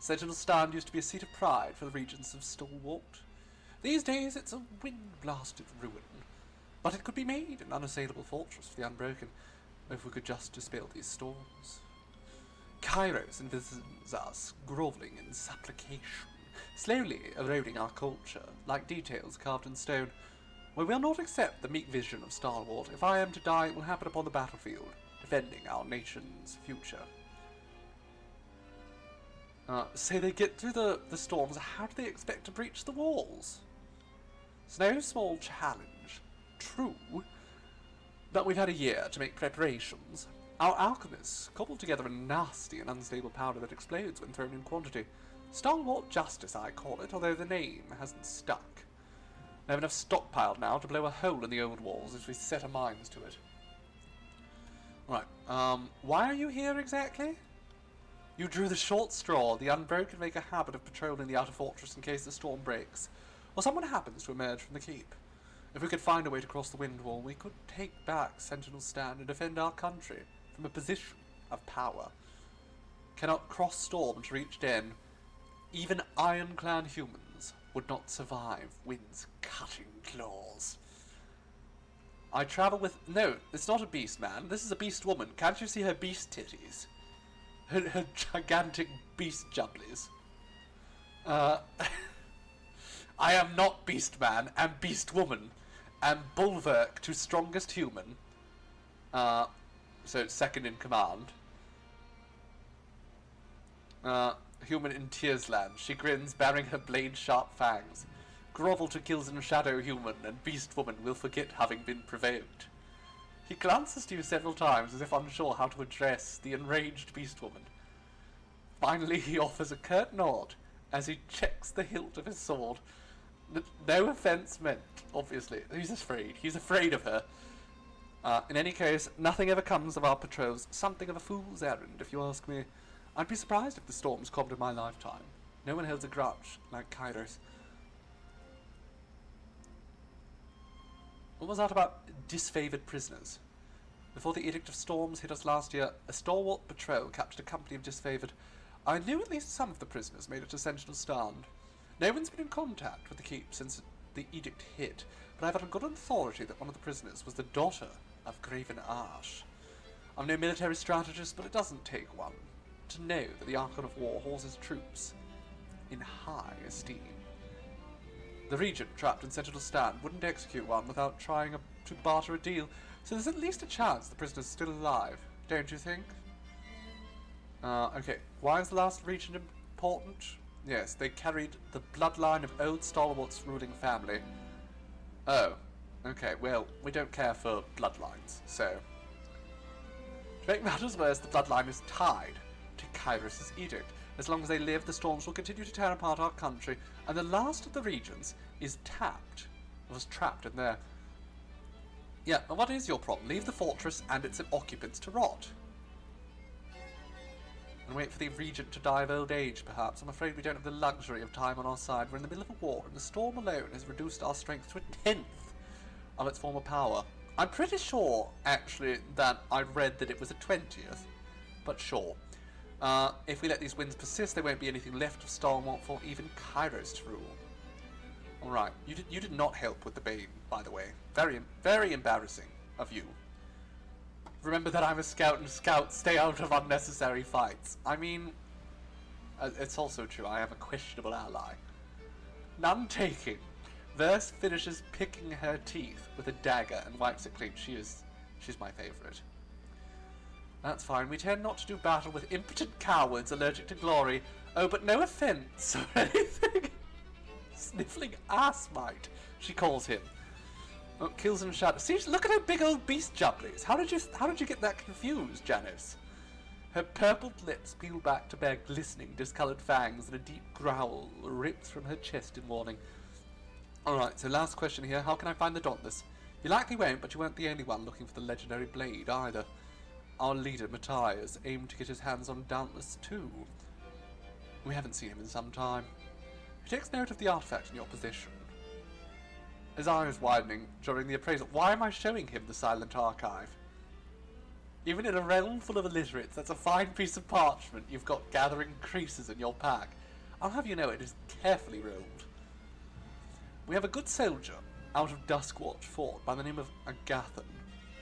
Sentinel Stand used to be a seat of pride for the regions of Stalwart. These days it's a wind-blasted ruin. But it could be made an unassailable fortress for the Unbroken, if we could just dispel these storms. Kyros envisions us grovelling in supplication, slowly eroding our culture, like details carved in stone. We will not accept the meek vision of Stalwart. If I am to die, it will happen upon the battlefield, defending our nation's future. So they get through the storms, how do they expect to breach the walls? It's no small challenge. True, but we've had a year to make preparations. Our alchemists cobbled together a nasty and unstable powder that explodes when thrown in quantity. Stalwart Justice, I call it, although the name hasn't stuck. I have enough stockpiled now to blow a hole in the old walls if we set our minds to it. Right, why are you here exactly? You drew the short straw. The Unbroken make a habit of patrolling the outer fortress in case the storm breaks, or someone happens to emerge from the keep. If we could find a way to cross the wind wall, we could take back Sentinel Stand and defend our country from a position of power. Cannot cross storm to reach den. Even ironclad humans would not survive wind's cutting claws. I travel with... No, it's not a beast man. This is a beast woman. Can't you see her beast titties? Her gigantic beast jubblies. I am not beast man. I'm beast woman. I'm bulwark to strongest human. So second in command. Human in Tearsland. She grins, baring her blade-sharp fangs. Grovel to kills in shadow human, and beast woman will forget having been provoked. He glances to you several times as if unsure how to address the enraged beast woman. Finally he offers a curt nod as he checks the hilt of his sword. No offense meant, obviously. He's afraid. He's afraid of her. In any case, nothing ever comes of our patrols. Something of a fool's errand, if you ask me. I'd be surprised if the storms calmed in my lifetime. No one holds a grudge like Kyros. What was that about disfavoured prisoners? Before the Edict of Storms hit us last year, a stalwart patrol captured a company of disfavoured. I knew at least some of the prisoners made it to Sentinel Stand. No one's been in contact with the keep since the edict hit, but I've had a good authority that one of the prisoners was the daughter of Graven Ash. I'm no military strategist, but it doesn't take one to know that the Archon of War holds his troops in high esteem. The Regent, trapped in Sentinel Stand, wouldn't execute one without trying to barter a deal, so there's at least a chance the prisoner's still alive, don't you think? Okay, why is the last Regent important? Yes, they carried the bloodline of old Stalwart's ruling family. Oh, okay, well, we don't care for bloodlines, so... To make matters worse, the bloodline is tied to Kyros' edict. As long as they live, the storms will continue to tear apart our country, and the last of the regents is was trapped in there. Yeah, and what is your problem? Leave the fortress and its occupants to rot. And wait for the regent to die of old age, perhaps. I'm afraid we don't have the luxury of time on our side. We're in the middle of a war, and the storm alone has reduced our strength to a tenth of its former power. I'm pretty sure, actually, that I read that it was a 20th. But sure. If we let these winds persist, there won't be anything left of Stalwart for even Kyros to rule. Alright, you did not help with the Bane, by the way. Very, very embarrassing of you. Remember that I'm a scout, and scouts stay out of unnecessary fights. I mean, it's also true, I am a questionable ally. None taking. Verse finishes picking her teeth with a dagger and wipes it clean. She's my favourite. That's fine. We tend not to do battle with impotent cowards allergic to glory. Oh, but no offence or anything. Sniffling ass mite, she calls him. Oh, kills and shadows. See, look at her big old beast jumblies. How did you get that confused, Janice? Her purpled lips peel back to bare glistening, discoloured fangs, and a deep growl rips from her chest in warning. Alright, so last question here. How can I find the Dauntless? You likely won't, but you weren't the only one looking for the legendary blade, either. Our leader, Matthias, aimed to get his hands on Dauntless too. We haven't seen him in some time. He takes note of the artifact in your possession. His eyes widening during the appraisal. Why am I showing him the silent archive? Even in a realm full of illiterates, that's a fine piece of parchment you've got gathering creases in your pack. I'll have you know it is carefully rolled. We have a good soldier out of Duskwatch Fort by the name of Agathon.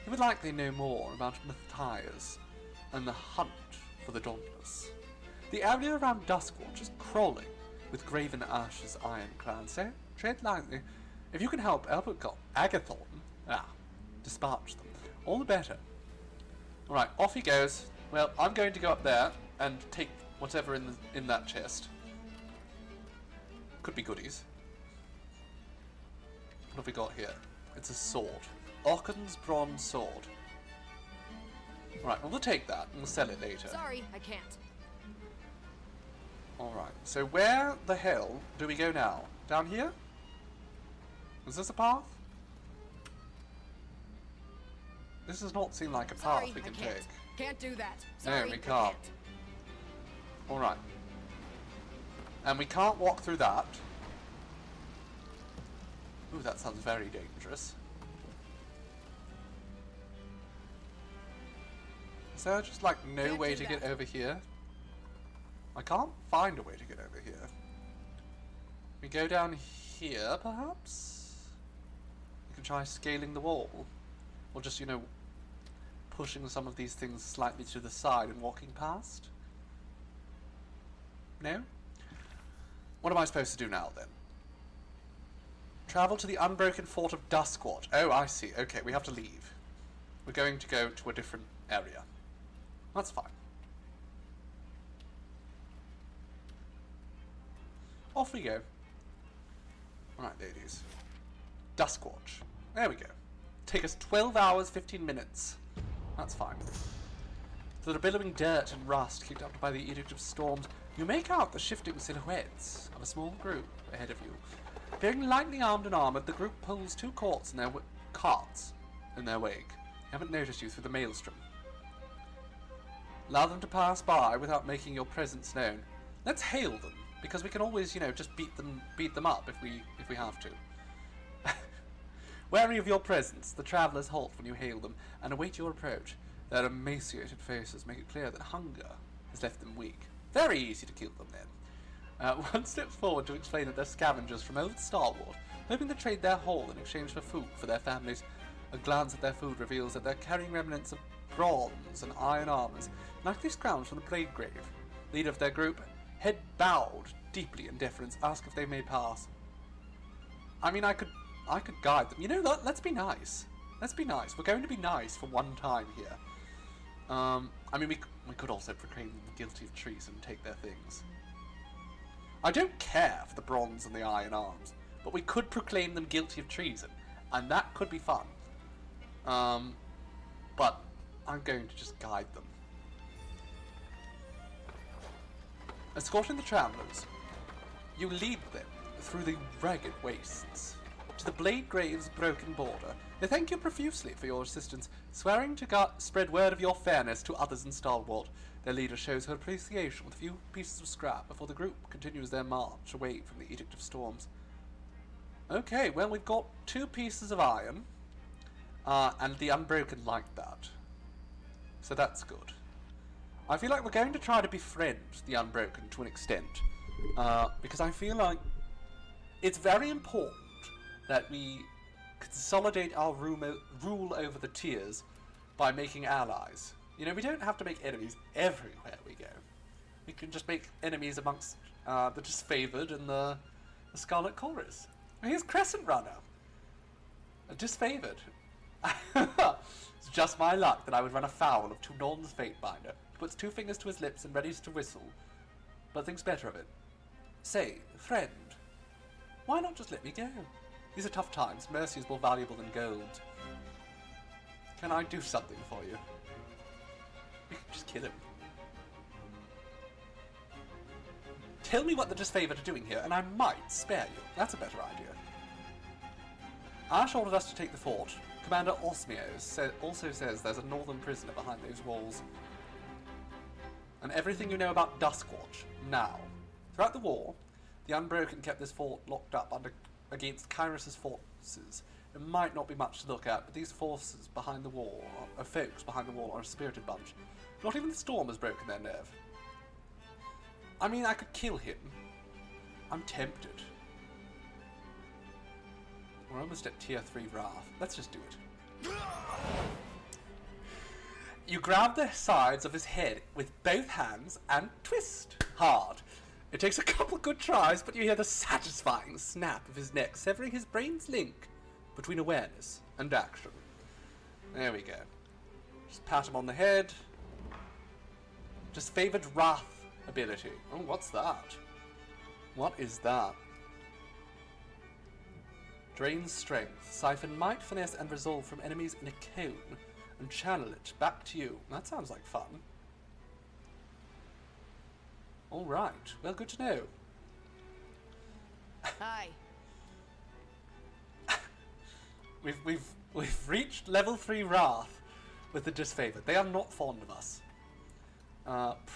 He would likely know more about Matthias and the hunt for the Dauntless. The area around Duskwatch is crawling with Graven Ash's ironclad, so tread lightly. If you can help Agathon, dispatch them, all the better. Alright, off he goes. Well, I'm going to go up there and take whatever in that chest. Could be goodies. What have we got here? It's a sword. Ocken's bronze sword. Right, well, we'll take that and we'll sell it later. Sorry, I can't. Alright, so where the hell do we go now? Down here? Is this a path? This does not seem like a path we can take. Can't do that. No, we can't. Alright. And we can't walk through that. Ooh, that sounds very dangerous. Is there just like no way to get over here? I can't find a way to get over here. We go down here, perhaps? We can try scaling the wall. Or just, you know, pushing some of these things slightly to the side and walking past? No? What am I supposed to do now, then? Travel to the unbroken fort of Duskwatch. Oh, I see. Okay, we have to leave. We're going to go to a different area. That's fine. Off we go. Alright, ladies. Duskwatch. There we go. Take us 12 hours, 15 minutes. That's fine. Through the billowing dirt and rust kicked up by the Edict of Storms, you make out the shifting silhouettes of a small group ahead of you. Being lightly armed and armoured, the group pulls two carts in their wake. They haven't noticed you through the maelstrom. Allow them to pass by without making your presence known. Let's hail them, because we can always, you know, just beat them up if we have to. Wary of your presence, the travellers halt when you hail them and await your approach. Their emaciated faces make it clear that hunger has left them weak. Very easy to kill them then. One steps forward to explain that they're scavengers from old Starward, hoping to trade their haul in exchange for food for their families. A glance at their food reveals that they're carrying remnants of bronze and iron armours, likely scrounged from the Plague Grave. Leader of their group, head bowed deeply in deference, ask if they may pass. I mean, I could guide them. You know what? Let's be nice. Let's be nice. We're going to be nice for one time here. I mean, we could also proclaim them guilty of treason and take their things. I don't care for the bronze and the iron arms, but we could proclaim them guilty of treason, and that could be fun. But I'm going to just guide them. Escorting the travellers, you lead them through the ragged wastes to the Blade Grave's broken border. They thank you profusely for your assistance, swearing to spread word of your fairness to others in Stalwart. Their leader shows her appreciation with a few pieces of scrap before the group continues their march away from the Edict of Storms. Okay, well, we've got 2 pieces of iron, and the Unbroken like that. So that's good. I feel like we're going to try to befriend the Unbroken to an extent, because I feel like it's very important that we consolidate our rule over the tiers by making allies. You know, we don't have to make enemies everywhere we go. We can just make enemies amongst the Disfavored and the Scarlet Chorus. Here's Crescent Runner. A Disfavored. It's just my luck that I would run afoul of Tunon's Fatebinder. He puts 2 fingers to his lips and readies to whistle, but thinks better of it. Say, friend, why not just let me go? These are tough times. Mercy is more valuable than gold. Can I do something for you? We can just kill him. Tell me what the Disfavored are doing here, and I might spare you. That's a better idea. Ash ordered us to take the fort. Commander Osmios also says there's a northern prisoner behind those walls. And everything you know about Duskwatch, now. Throughout the war, the Unbroken kept this fort locked up against Kyros' forces. It might not be much to look at, but these forces behind the wall, folks behind the wall, are a spirited bunch. Not even the storm has broken their nerve. I mean, I could kill him. I'm tempted. We're almost at tier 3 Wrath. Let's just do it. You grab the sides of his head with both hands and twist hard. It takes a couple good tries, but you hear the satisfying snap of his neck, severing his brain's link between awareness and action. There we go. Just pat him on the head. Disfavored Wrath ability. Oh, what's that? What is that? Drains strength. Siphon might, finesse, and resolve from enemies in a cone and channel it back to you. That sounds like fun. Alright, well, good to know. Hi. We've reached level 3 Wrath with the Disfavored. They are not fond of us.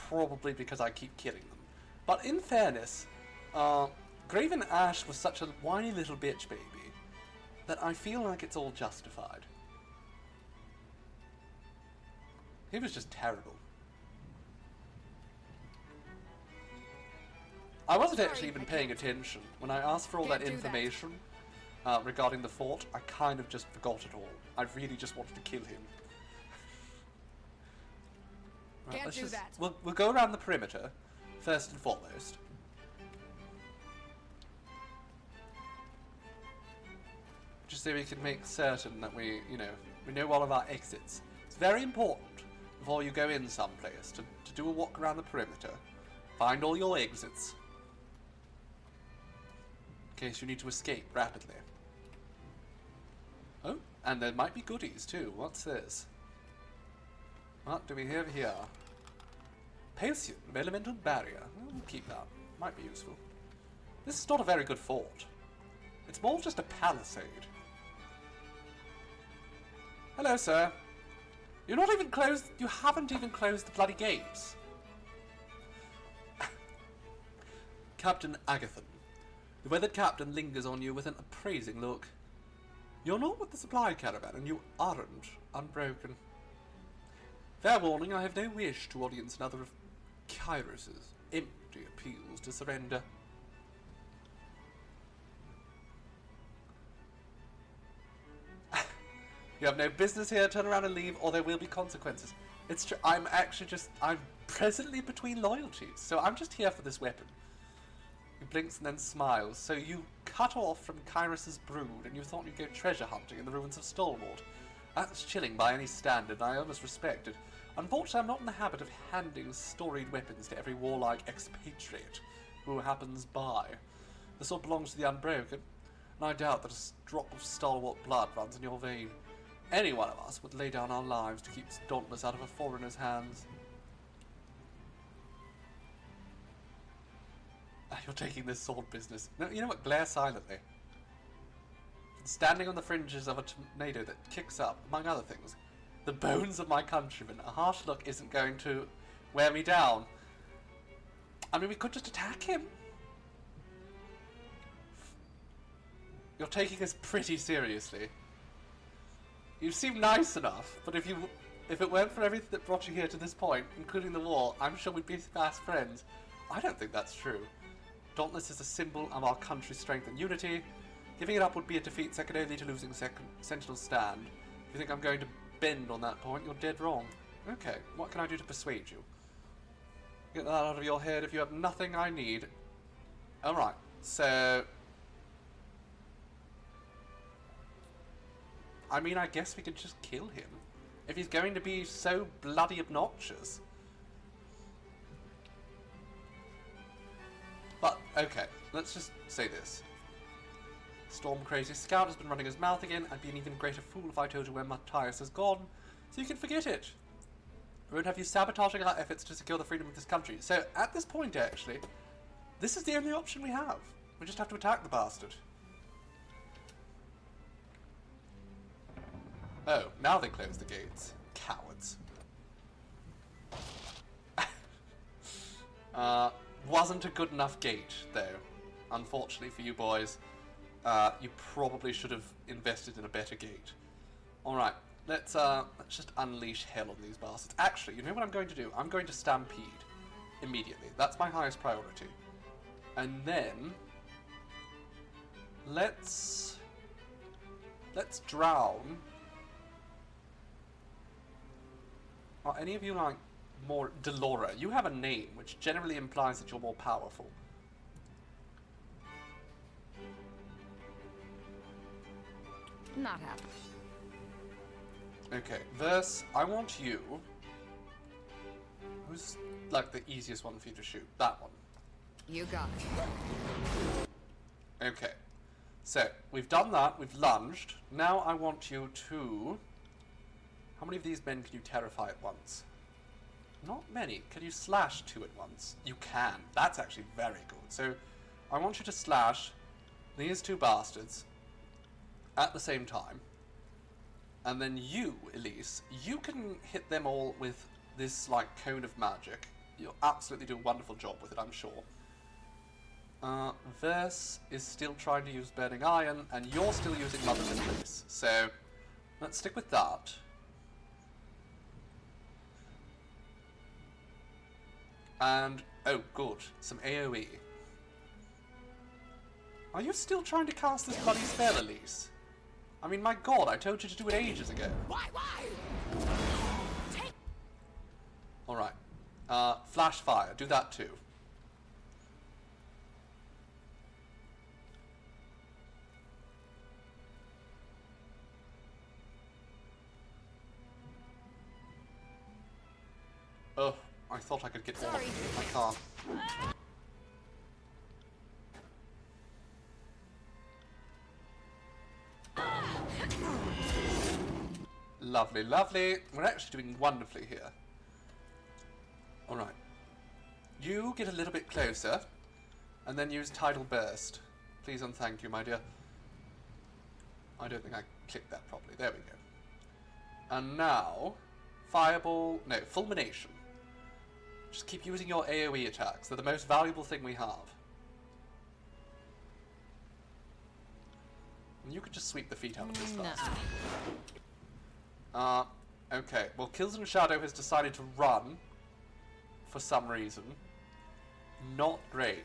Probably because I keep killing them. But in fairness, Graven Ash was such a whiny little bitch baby that I feel like it's all justified. He was just terrible. I wasn't actually even paying attention. When I asked for all that information regarding the fort, I kind of just forgot it all. I really just wanted to kill him. Right, Can't do that. We'll go around the perimeter, first and foremost. Just so we can make certain that we know all of our exits. It's very important before you go in someplace to do a walk around the perimeter. Find all your exits. In case you need to escape rapidly. Oh, and there might be goodies too. What's this? What do we have here? Potion of Elemental Barrier. We'll keep that. Might be useful. This is not a very good fort. It's more just a palisade. Hello, sir. You're not even closed. You haven't even closed the bloody gates. Captain Agathon. The weathered captain lingers on you with an appraising look. You're not with the supply caravan, and you aren't unbroken. Fair warning, I have no wish to audience another of Kyros' empty appeals to surrender. You have no business here, turn around and leave, or there will be consequences. It's true, I'm presently between loyalties, so I'm just here for this weapon. He blinks and then smiles. So you cut off from Kyros' brood, and you thought you'd go treasure hunting in the ruins of Stalwart. That's chilling by any standard, and I almost respect it. Unfortunately, I'm not in the habit of handing storied weapons to every warlike expatriate who happens by. This all belongs to the Unbroken, and I doubt that a drop of Stalwart blood runs in your vein. Any one of us would lay down our lives to keep Dauntless out of a foreigner's hands. You're taking this sword business. No, you know what? Glare silently. Standing on the fringes of a tornado that kicks up, among other things, the bones of my countrymen, a harsh look isn't going to wear me down. I mean, we could just attack him. You're taking this pretty seriously. You seem nice enough, but if it weren't for everything that brought you here to this point, including the war, I'm sure we'd be fast friends. I don't think that's true. Dauntless is a symbol of our country's strength and unity. Giving it up would be a defeat second only to losing Sentinel's stand. If you think I'm going to bend on that point, you're dead wrong. Okay, what can I do to persuade you? Get that out of your head if you have nothing I need. Alright, so... I mean, I guess we could just kill him. If he's going to be so bloody obnoxious. But, okay, let's just say this. Storm Crazy Scout has been running his mouth again. I'd be an even greater fool if I told you where Matthias has gone. So you can forget it. We won't have you sabotaging our efforts to secure the freedom of this country. So, at this point, actually, this is the only option we have. We just have to attack the bastard. Oh, now they close the gates. Cowards. Wasn't a good enough gate, though. Unfortunately for you boys. You probably should have invested in a better gate. Alright, let's just unleash hell on these bastards. Actually, you know what I'm going to do? I'm going to stampede. Immediately. That's my highest priority. And then... Let's drown... Are any of you, like, more... Delora, you have a name, which generally implies that you're more powerful. Not happening. Okay, Verse, I want you... Who's, like, the easiest one for you to shoot? That one. You got it. Okay. So, we've done that, we've lunged. Now I want you to... How many of these men can you terrify at once? Not many. Can you slash 2 at once? You can. That's actually very good. So, I want you to slash these 2 bastards at the same time. And then you, Elise, you can hit them all with this, like, cone of magic. You'll absolutely do a wonderful job with it, I'm sure. Verse is still trying to use Burning Iron, and you're still using Mother's Embrace. So, let's stick with that. And, oh good, some AoE. Are you still trying to cast this bloody spell, Elise? I mean, my god, I told you to do it ages ago. Why? Alright. Flash fire, do that too. Oh, I thought I could get all of them. I can't. Lovely, lovely. We're actually doing wonderfully here. Alright. You get a little bit closer, and then use Tidal Burst. Please and thank you, my dear. I don't think I clicked that properly. There we go. And now, Fireball... No, Fulmination. Just keep using your AoE attacks. They're the most valuable thing we have. And you could just sweep the feet out of this bastard. Okay. Well, Kills and Shadow has decided to run for some reason. Not great.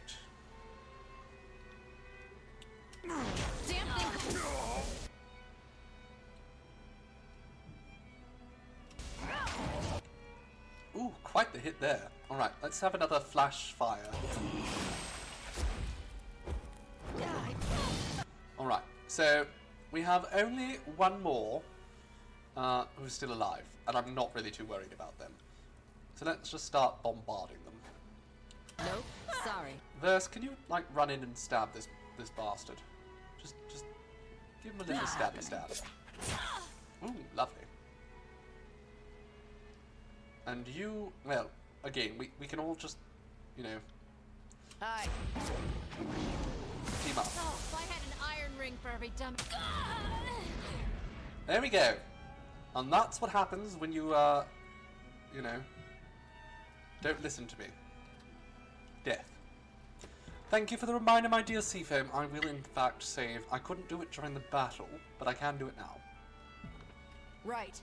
Damn thing! Ooh, quite the hit there. Alright, let's have another flash fire. Alright, so we have only one more who's still alive, and I'm not really too worried about them. So let's just start bombarding them. Nope, sorry. Verse, can you, like, run in and stab this bastard? Just give him a little stabby stab. Ooh, lovely. And you, well, again, we can all just, you know, Hi. team up. Oh, if I had an iron ring for every dumb. There we go. And that's what happens when you, you know, Don't listen to me. Death. Thank you for the reminder, my dear Seafoam. I will in fact save. I couldn't do it during the battle, but I can do it now. Right.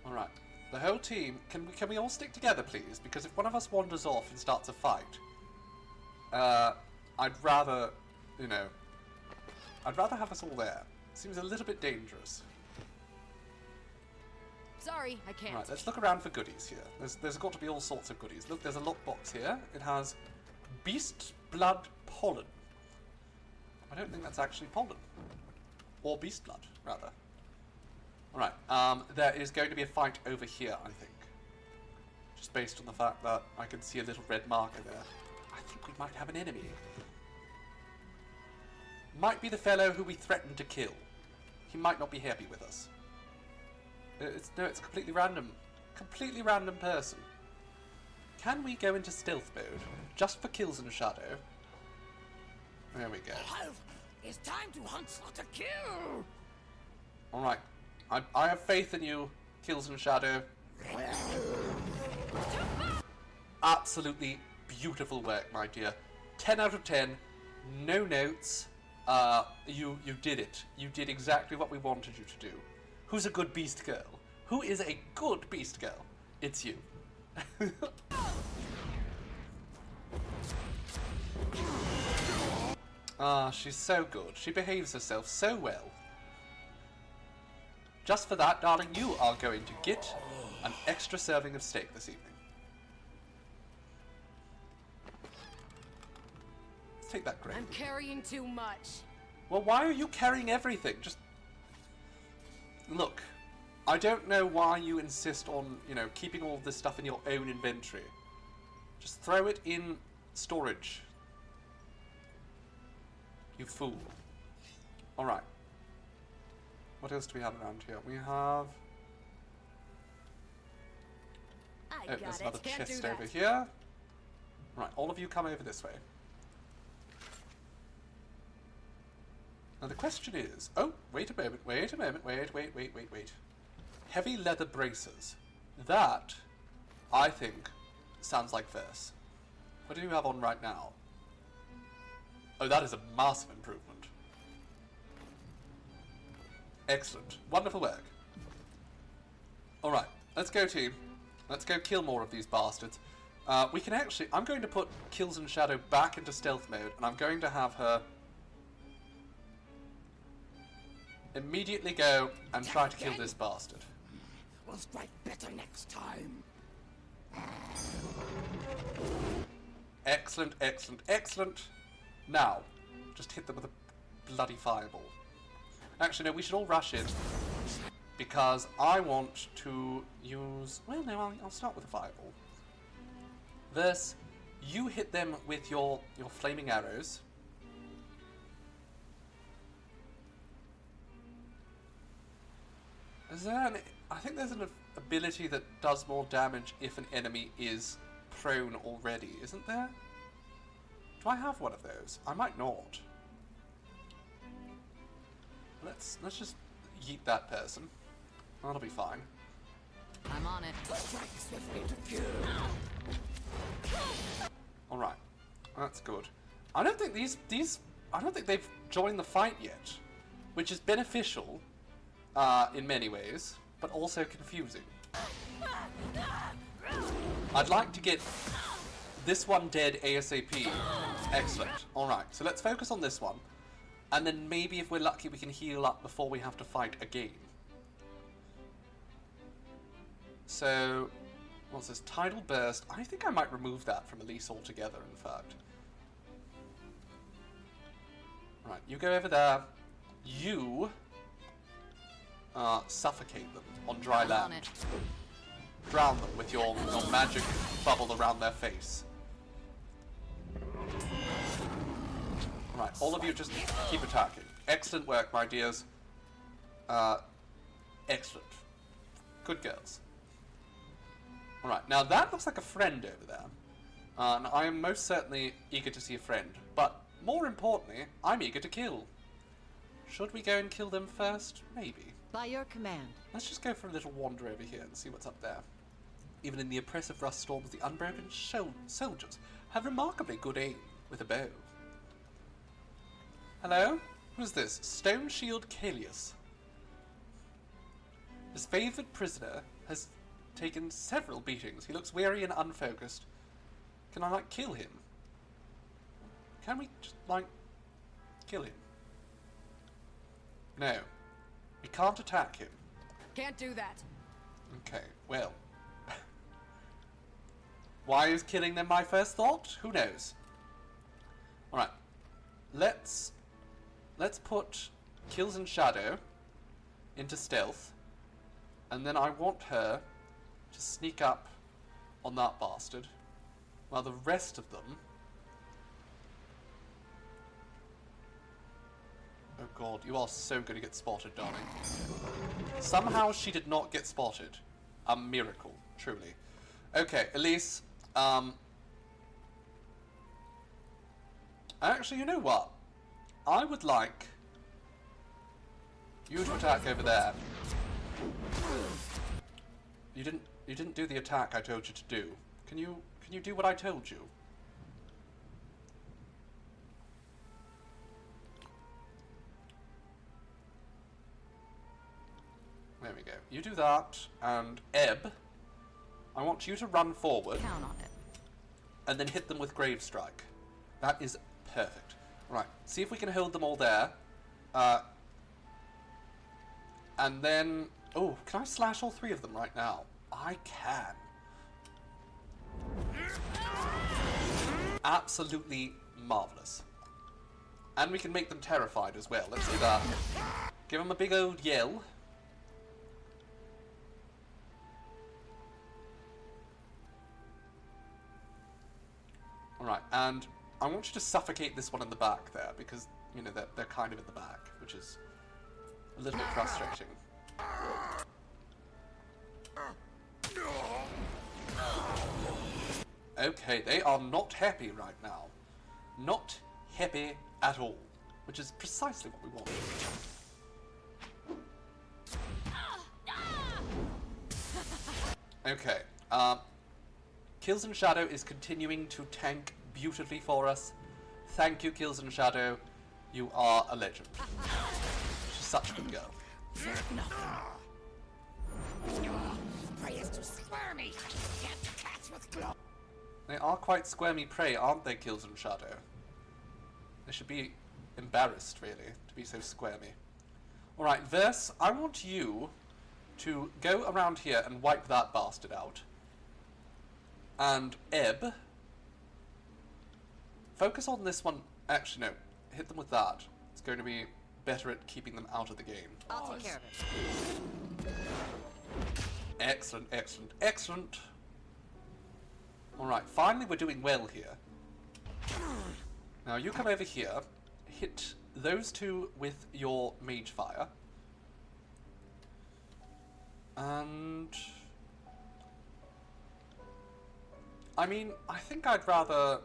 Alright. The whole team, can we all stick together, please? Because if one of us wanders off and starts a fight, I'd rather, you know, I'd rather have us all there. Seems a little bit dangerous. Sorry, I can't. Right, let's look around for goodies here. There's got to be all sorts of goodies. Look, there's a lockbox here. It has beast blood pollen. I don't think that's actually pollen. Or beast blood, rather. Alright, there is going to be a fight over here, I think. Just based on the fact that I can see a little red marker there. I think we might have an enemy. Might be the fellow who we threatened to kill. He might not be happy with us. No, it's completely random. Completely random person. Can we go into stealth mode? Just for kills in shadow. There we go. It's time to hunt slaughter kill! Alright. I have faith in you, kills in shadow. Absolutely beautiful work, my dear. 10 out of 10. No notes. You did it. You did exactly what we wanted you to do. Who's a good beast girl? Who is a good beast girl? It's you. She's so good. She behaves herself so well. Just for that, darling, you are going to get an extra serving of steak this evening. Let's take that, Greg. I'm carrying too much. Well, why are you carrying everything? Just... Look, I don't know why you insist on, you know, keeping all of this stuff in your own inventory. Just throw it in storage. You fool. Alright. What else do we have around here? We have... I there's got another it. Can't do chest that. over here. Right, all of you come over this way. Now the question is... Oh, wait a moment, wait. Heavy leather braces. That, I think, sounds like verse. What do you have on right now? Oh, that is a massive improvement. Excellent. Wonderful work. Alright, let's go, team. Let's go kill more of these bastards. We can actually... I'm going to put Kills and Shadow back into stealth mode, and I'm going to have her immediately go and try to kill this bastard. We'll strike better next time. Excellent, excellent, excellent. Now, just hit them with a bloody fireball. Actually, no, we should all rush in. Because I want to use... Well, no, I'll start with a fireball. This, you hit them with your flaming arrows. Is there an... I think there's an ability that does more damage if an enemy is prone already, isn't there? Do I have one of those? I might not. Let's just yeet that person. That'll be fine. I'm on it. Alright. That's good. I don't think I don't think they've joined the fight yet. Which is beneficial in many ways, but also confusing. I'd like to get this one dead ASAP. Excellent. Alright, so let's focus on this one. And then maybe if we're lucky we can heal up before we have to fight again. So, what's this? Tidal Burst. I think I might remove that from Elise altogether, in fact. Right, you go over there. You suffocate them on dry I'm land. on it. Drown them with your magic bubble around their face. Right, all of you just keep attacking. Excellent work, my dears. Excellent. Good girls. Alright, now that looks like a friend over there. And I am most certainly eager to see a friend. But more importantly, I'm eager to kill. Should we go and kill them first? Maybe. By your command. Let's just go for a little wander over here and see what's up there. Even in the oppressive rust storms, the unbroken soldiers have remarkably good aim with a bow. Hello? Who's this? Stone Shield Kalius. His favoured prisoner has taken several beatings. He looks weary and unfocused. Can I, like, kill him? Can we just, like, kill him? No. We can't attack him. Can't do that. Okay, well. Why is killing them my first thought? Who knows? Alright. Let's put Kills and Shadow into stealth. And then I want her to sneak up on that bastard. While the rest of them... Oh god, you are so going to get spotted, darling. Somehow she did not get spotted. A miracle, truly. Okay, Elise, actually, you know what? I would like you to attack over there. You didn't do the attack I told you to do. Can you do what I told you? There we go. You do that, and Ebb, I want you to run forward. Count on it. And then hit them with Grave Strike. That is perfect. Right, see if we can hold them all there. And then... Oh, can I slash all three of them right now? I can. Absolutely marvellous. And we can make them terrified as well. Let's do that. Give them a big old yell. Alright, and I want you to suffocate this one in the back there, because, you know, they're kind of in the back, which is a little bit frustrating. Okay, they are not happy right now. Not happy at all, which is precisely what we want. Okay, Kills and Shadow is continuing to tank beautifully for us. Thank you, Kills and Shadow. You are a legend. She's such a good girl. They are quite squirmy prey, aren't they, Kills and Shadow? They should be embarrassed, really, to be so squirmy. Alright, Verse, I want you to go around here and wipe that bastard out. And Ebb, focus on this one. Actually, no, hit them with that. It's going to be better at keeping them out of the game. I'll take care of it. Excellent, excellent, excellent. Alright, finally we're doing well here. Now you come over here, hit those two with your Mage Fire. And... I mean, I think I'd rather...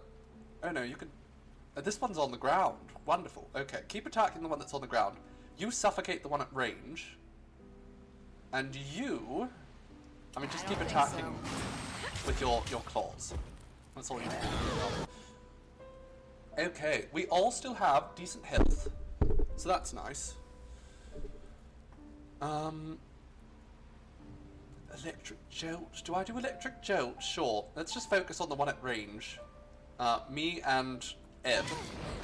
Oh no, you can... this one's on the ground. Wonderful. Okay, keep attacking the one that's on the ground. You suffocate the one at range. And you... I mean, just keep attacking with your claws. That's all you need to do. Okay, we all still have decent health. So that's nice. Electric Jolt. Do I do Electric Jolt? Sure. Let's just focus on the one at range. Me and Ebb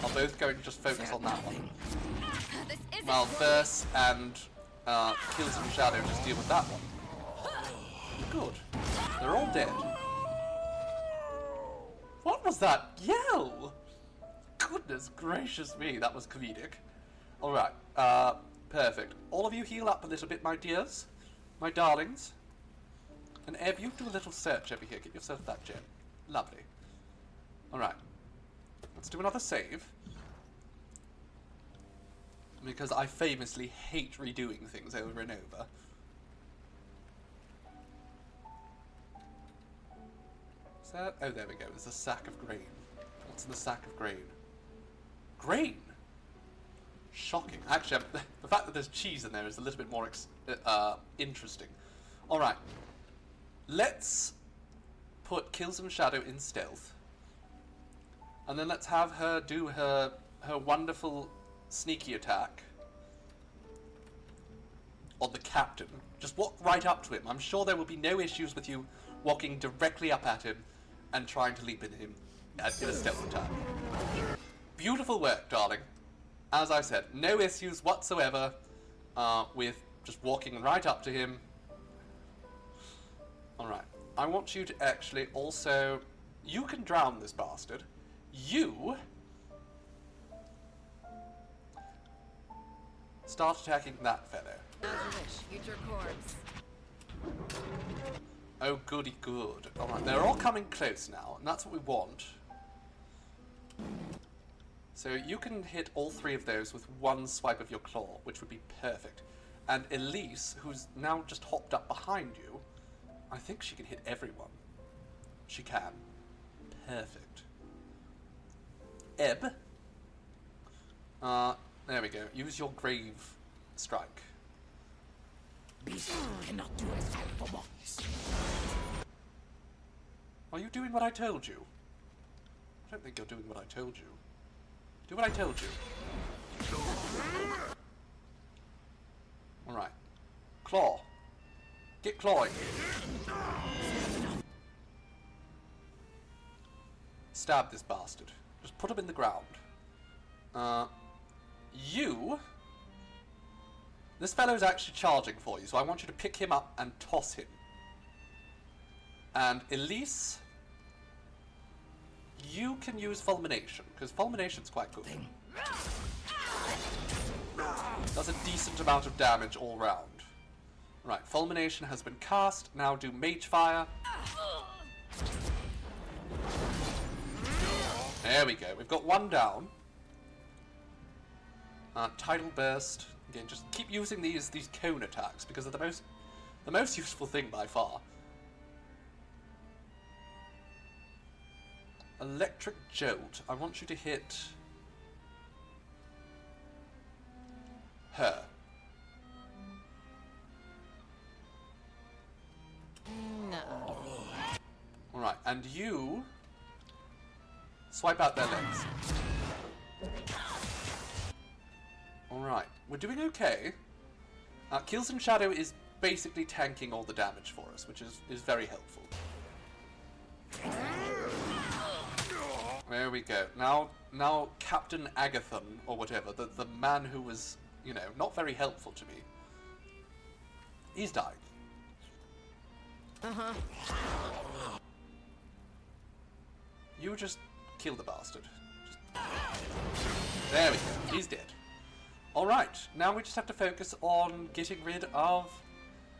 are both going to just focus on that one. While Verse and Kills and Shadow just deal with that one. Good. They're all dead. What was that yell? Goodness gracious me, that was comedic. Alright, perfect. All of you heal up a little bit, my dears. My darlings. And Ebb, you do a little search over here. Get yourself that gem. Lovely. Alright. Let's do another save. Because I famously hate redoing things over and over. Is that... Oh, there we go. There's a sack of grain. What's in the sack of grain? Grain? Shocking. Actually, the fact that there's cheese in there is a little bit more interesting. Alright. Let's put Kills and Shadow in stealth. And then let's have her do her wonderful sneaky attack on the captain. Just walk right up to him. I'm sure there will be no issues with you walking directly up at him and trying to leap into him in a stealth attack. Beautiful work, darling. As I said, no issues whatsoever with just walking right up to him. Alright, I want you to actually also... You can drown this bastard. You... start attacking that fellow. As you wish. Future corpse. Oh, goody good. Alright, they're all coming close now, and that's what we want. So you can hit all three of those with one swipe of your claw, which would be perfect. And Elise, who's now just hopped up behind you, I think she can hit everyone. She can. Perfect. Ebb. There we go. Use your grave strike. Beast cannot do as I for once. Are you doing what I told you? I don't think you're doing what I told you. Do what I told you. Alright. Claw. Get clawing. Stab this bastard. Just put him in the ground. You... This fellow's actually charging for you, so I want you to pick him up and toss him. And Elise... You can use Fulmination, because Fulmination's quite good. Does a decent amount of damage all round. Right, Fulmination has been cast. Now do Mage Fire. There we go. We've got one down. Tidal Burst. Again, just keep using these cone attacks because they're the most useful thing by far. Electric Jolt. I want you to hit her. No. Alright, and you swipe out their legs. Alright, we're doing okay. Kills and Shadow is basically tanking all the damage for us, which is very helpful. There we go. Now Captain Agathon, or whatever, the man who was, you know, not very helpful to me, he's dying. Uh-huh. You just kill the bastard. There we go. He's dead. Alright, now we just have to focus on getting rid of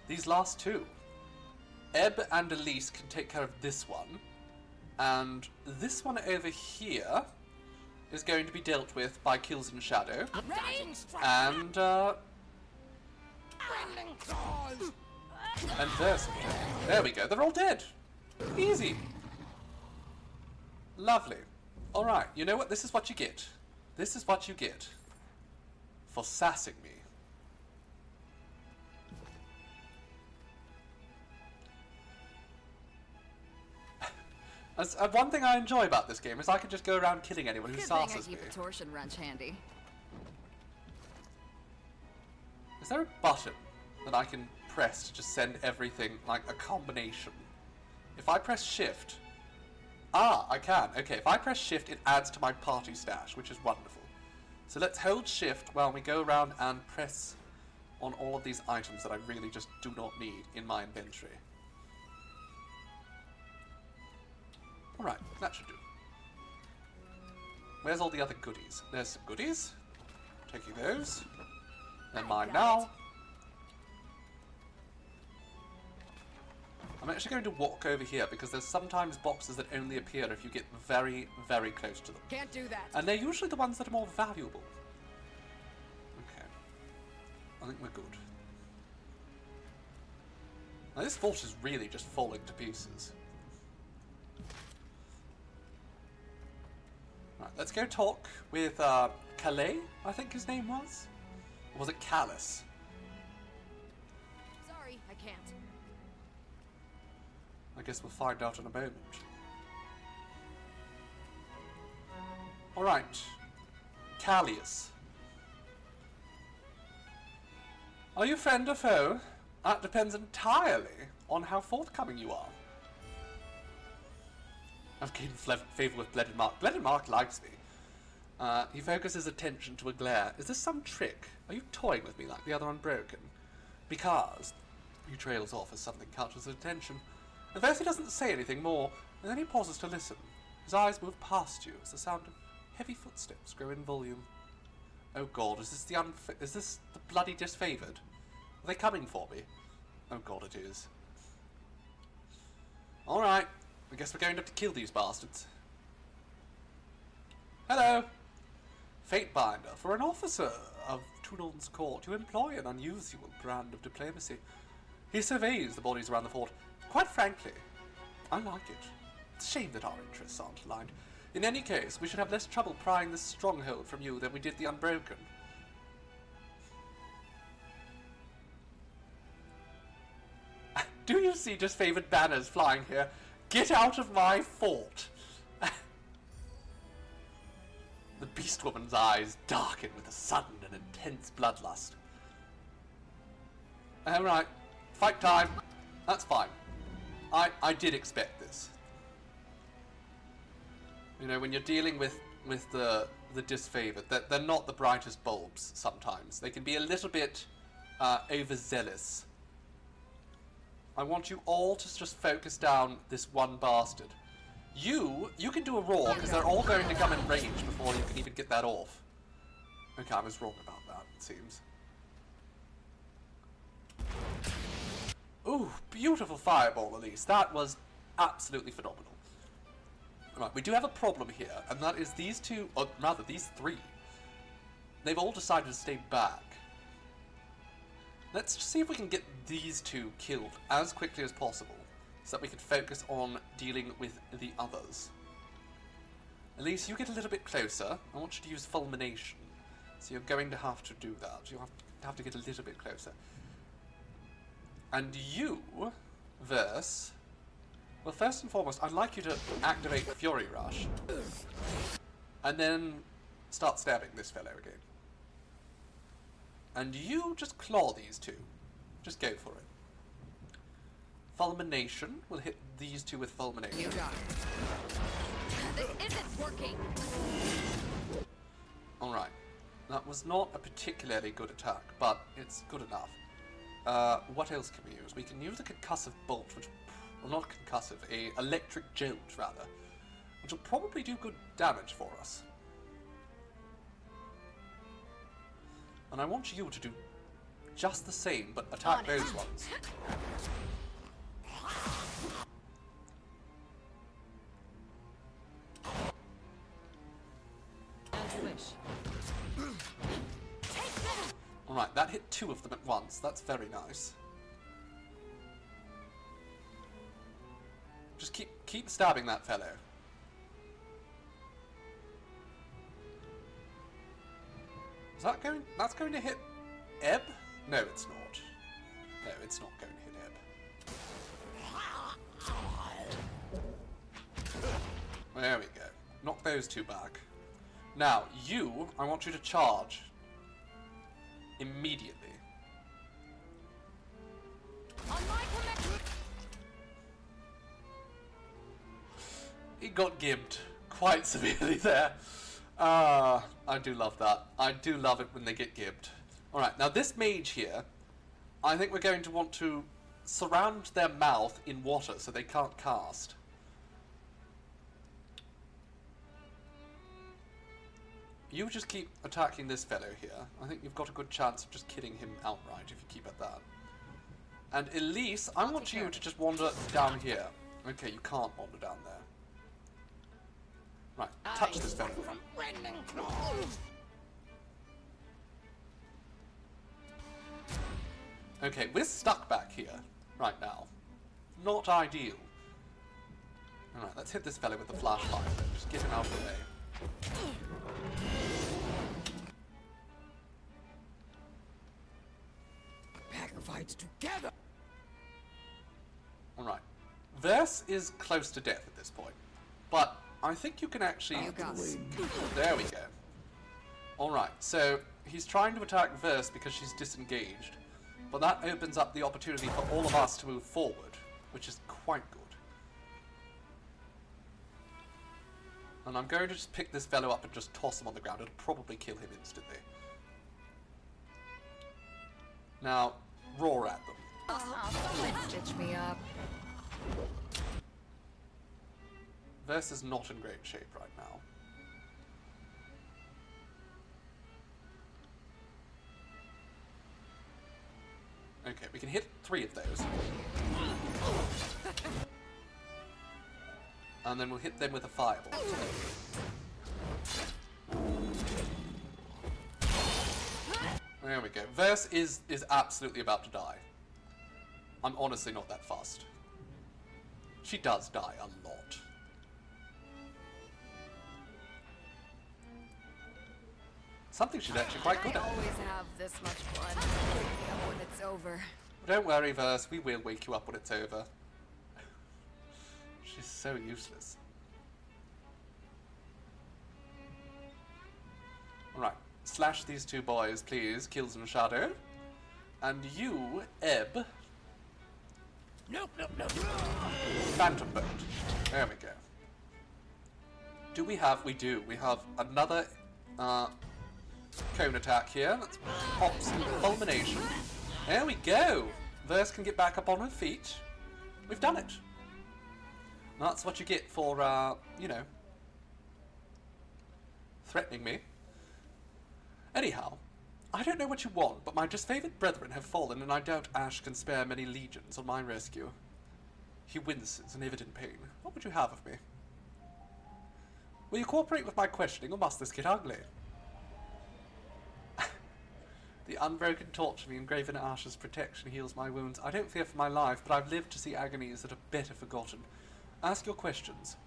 these last two. Ebb and Elise can take care of this one. And this one over here is going to be dealt with by Kills and Shadow. And there's there we go. They're all dead. Easy. Lovely. Alright, you know what? This is what you get. This is what you get for sassing me. One thing I enjoy about this game is I can just go around killing anyone who Good thing I sasses me. keep a torsion wrench handy. Is there a button that I can press to just send everything, like a combination? If I press shift... Ah, I can. Okay, if I press shift, it adds to my party stash, which is wonderful. So let's hold shift while we go around and press on all of these items that I really just do not need in my inventory. Alright, that should do. Where's all the other goodies? There's some goodies. Taking those. They're mine now. I'm actually going to walk over here because there's sometimes boxes that only appear if you get very, very close to them. Can't do that. And they're usually the ones that are more valuable. Okay. I think we're good. Now this vault is really just falling to pieces. Right, let's go talk with Calais, I think his name was? Or was it Callus? Sorry, I can't. I guess we'll find out in a moment. Alright. Callius. Are you friend or foe? That depends entirely on how forthcoming you are. I've gained favour with Blended Mark. Blended Mark likes me. He focuses attention to a glare. Is this some trick? Are you toying with me like the other Unbroken? Because he trails off as something catches his attention. At first he doesn't say anything more, and then he pauses to listen. His eyes move past you as the sound of heavy footsteps grow in volume. Oh god, is this the bloody disfavoured? Are they coming for me? Oh god, it is. Alright, I guess we're going to have to kill these bastards. Hello! Fatebinder, for an officer of Tunon's court, you employ an unusual brand of diplomacy. He surveys the bodies around the fort. Quite frankly, I like it. It's a shame that our interests aren't aligned. In any case, we should have less trouble prying this stronghold from you than we did the Unbroken. Do you see disfavored banners flying here? Get out of my fort! The beast woman's eyes darken with a sudden and intense bloodlust. Alright, fight time. That's fine. I did expect this. You know, when you're dealing with the disfavored, they're not the brightest bulbs sometimes. They can be a little bit overzealous. I want you all to just focus down this one bastard. You can do a roar, because they're all going to come in range before you can even get that off. Okay, I was wrong about that, it seems. Ooh, beautiful fireball release. That was absolutely phenomenal. Right, we do have a problem here, and that is these two, or rather these three. They've all decided to stay back. Let's see if we can get these two killed as quickly as possible, so that we can focus on dealing with the others. Elise, you get a little bit closer. I want you to use fulmination. So you're going to have to do that. You have to get a little bit closer. And you, Verse, well, first and foremost, I'd like you to activate Fury Rush. And then start stabbing this fellow again. And you just claw these two. Just go for it. Fulmination. We'll hit these two with fulmination. You got it. This isn't working. Alright. That was not a particularly good attack, but it's good enough. What else can we use? We can use a concussive bolt, which... well, not concussive, a electric jolt, rather. Which will probably do good damage for us. And I want you to do just the same, but attack those ones. As you wish. Alright, that hit two of them at once. That's very nice. Just keep stabbing that fellow. Is that going... that's going to hit Ebb? No, it's not. No, it's not going to hit Ebb. There we go. Knock those two back. Now, you, I want you to charge. Immediately. On my command. He got gibbed quite severely there. I do love that. I do love it when they get gibbed. Alright, now this mage here, I think we're going to want to surround their mouth in water so they can't cast. You just keep attacking this fellow here. I think you've got a good chance of just killing him outright if you keep at that. And Elise, I want you to just wander down here. Okay, you can't wander down there. Right, touch this fellow. Okay, we're stuck back here right now. Not ideal. Alright, let's hit this fellow with the flashlight. Just get him out of the way. Pack of fights together. Alright. Verse is close to death at this point, but I think you can actually... You got it. There we go. Alright, so he's trying to attack Verse because she's disengaged, but that opens up the opportunity for all of us to move forward, which is quite good. And I'm going to just pick this fellow up and just toss him on the ground. It'll probably kill him instantly. Now, roar at them. Oh, stitch me up. Verse is not in great shape right now. Okay, we can hit 3 of those. And then we'll hit them with a fireball. There we go. Verse is absolutely about to die. I'm honestly not that fast. She does die a lot. Something she's actually quite good I at. always have this much fun. Yeah, when it's over. Don't worry, Verse, we will wake you up when it's over. She's so useless. Alright, slash these 2 boys, please. Kills and Shadow. And you, Ebb. Nope, nope, nope. Phantom Bolt. There we go. Do we have... We do. We have another cone attack here. Let's pop some fulmination. There we go. Verse can get back up on her feet. We've done it. That's what you get for, you know, threatening me. Anyhow, I don't know what you want, but my disfavored brethren have fallen, and I doubt Ash can spare many legions on my rescue. He winces in evident pain. What would you have of me? Will you cooperate with my questioning, or must this get ugly? The unbroken torch of me engraven in Ash's protection heals my wounds. I don't fear for my life, but I've lived to see agonies that are better forgotten. Ask your questions.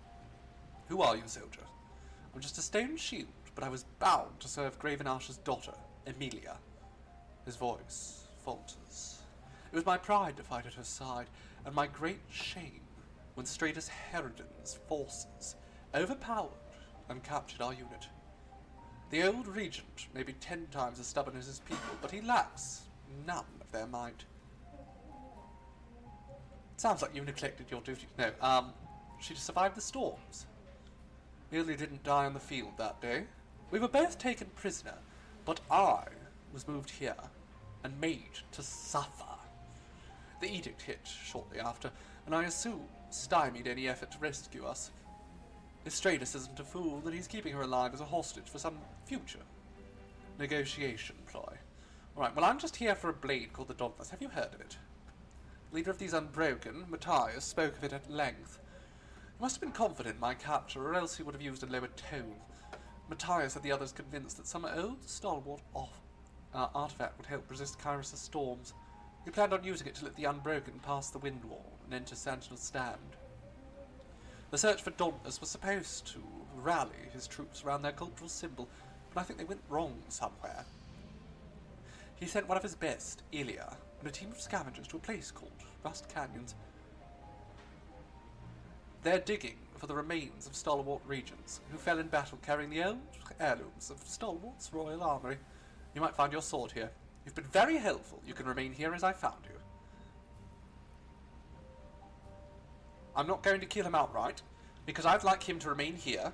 Who are you, soldier? I'm just a stone shield, but I was bound to serve Graven Ash's daughter, Emilia. His voice falters. It was my pride to fight at her side, and my great shame when Stratus Herodin's forces overpowered and captured our unit. The old regent may be 10 times as stubborn as his people, but he lacks none of their might. Sounds like you neglected your duty. No, she survived the storms. Nearly didn't die on the field that day. We were both taken prisoner, but I was moved here and made to suffer. The edict hit shortly after, and I assume stymied any effort to rescue us. If Stratus isn't a fool, then he's keeping her alive as a hostage for some future negotiation ploy. Alright, well I'm just here for a blade called the Dauntless. Have you heard of it? Leader of these Unbroken, Matthias, spoke of it at length. He must have been confident in my capture, or else he would have used a lower tone. Matthias had the others convinced that some old stalwart artifact would help resist Kyros' storms. He planned on using it to let the Unbroken pass the wind wall and enter Sentinel's stand. The search for Dauntless was supposed to rally his troops around their cultural symbol, but I think they went wrong somewhere. He sent one of his best, Ilya, and a team of scavengers to a place called Rust Canyons. They're digging for the remains of stalwart regents who fell in battle carrying the old heirlooms of Stalwart's royal armory. You might find your sword here. You've been very helpful. You can remain here as I found you. I'm not going to kill him outright, because I'd like him to remain here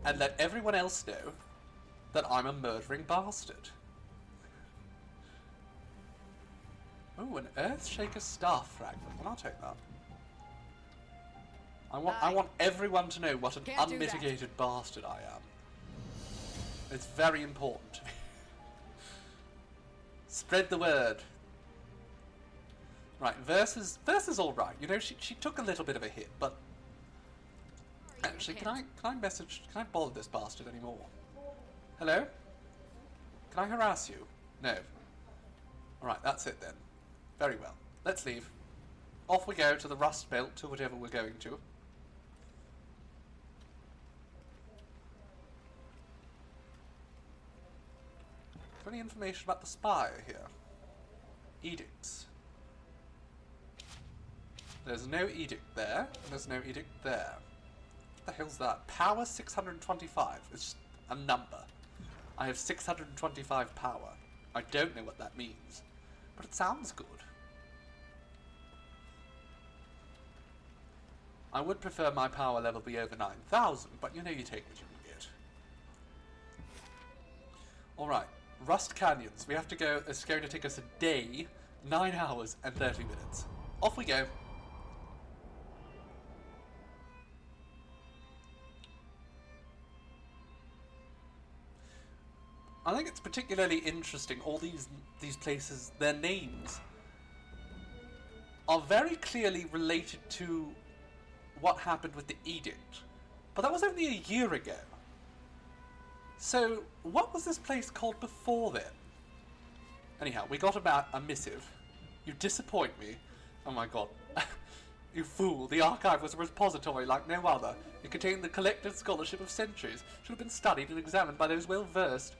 and let everyone else know that I'm a murdering bastard. Ooh, an Earthshaker staff fragment. Well, I'll take that. I want everyone to know what an unmitigated bastard I am. It's very important to me. Spread the word. Right, Verse is alright. You know, she took a little bit of a hit, but actually, can I bother this bastard anymore? Hello? Can I harass you? No. Alright, that's it then. Very well. Let's leave. Off we go to the Rust Belt, to whatever we're going to. Is there any information about the spire here? Edicts. There's no edict there, and there's no edict there. What the hell's that? Power 625. It's just a number. I have 625 power. I don't know what that means, but it sounds good. I would prefer my power level be over 9,000, but you know, you take what you can get. Alright, Rust Canyons. We have to go. It's going to take us a day, 9 hours, and 30 minutes. Off we go. I think it's particularly interesting, all these places, their names are very clearly related to what happened with the edict. But that was only a year ago. So, what was this place called before then? Anyhow, we got about a missive. You disappoint me. Oh my god. You fool. The archive was a repository like no other. It contained the collected scholarship of centuries. Should have been studied and examined by those well-versed.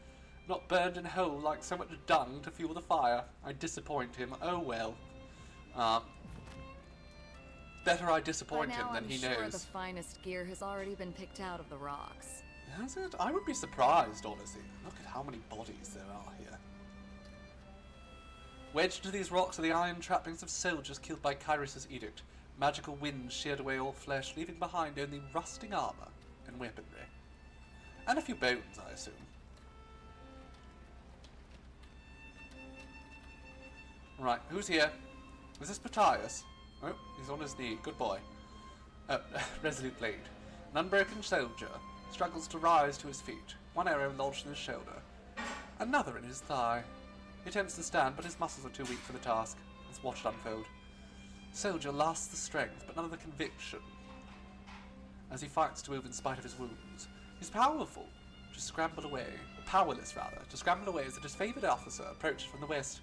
Not burned in whole like so much dung to fuel the fire. I disappoint him. Oh well. Better I disappoint him than he knows. The finest gear has already been picked out of the rocks. Has it? I would be surprised, honestly. Look at how many bodies there are here. Wedged to these rocks are the iron trappings of soldiers killed by Kyros' edict. Magical winds sheared away all flesh, leaving behind only rusting armor and weaponry. And a few bones, I assume. Right, who's here? Is this Matthias? Oh, he's on his knee. Good boy. Resolute blade. An unbroken soldier struggles to rise to his feet. One arrow lodged in his shoulder. Another in his thigh. He attempts to stand, but his muscles are too weak for the task. Let's watch it unfold. Soldier lasts the strength, but none of the conviction. As he fights to move in spite of his wounds. He's powerful. To scramble away. Powerless, rather. To scramble away as a disfavored officer approaches from the west.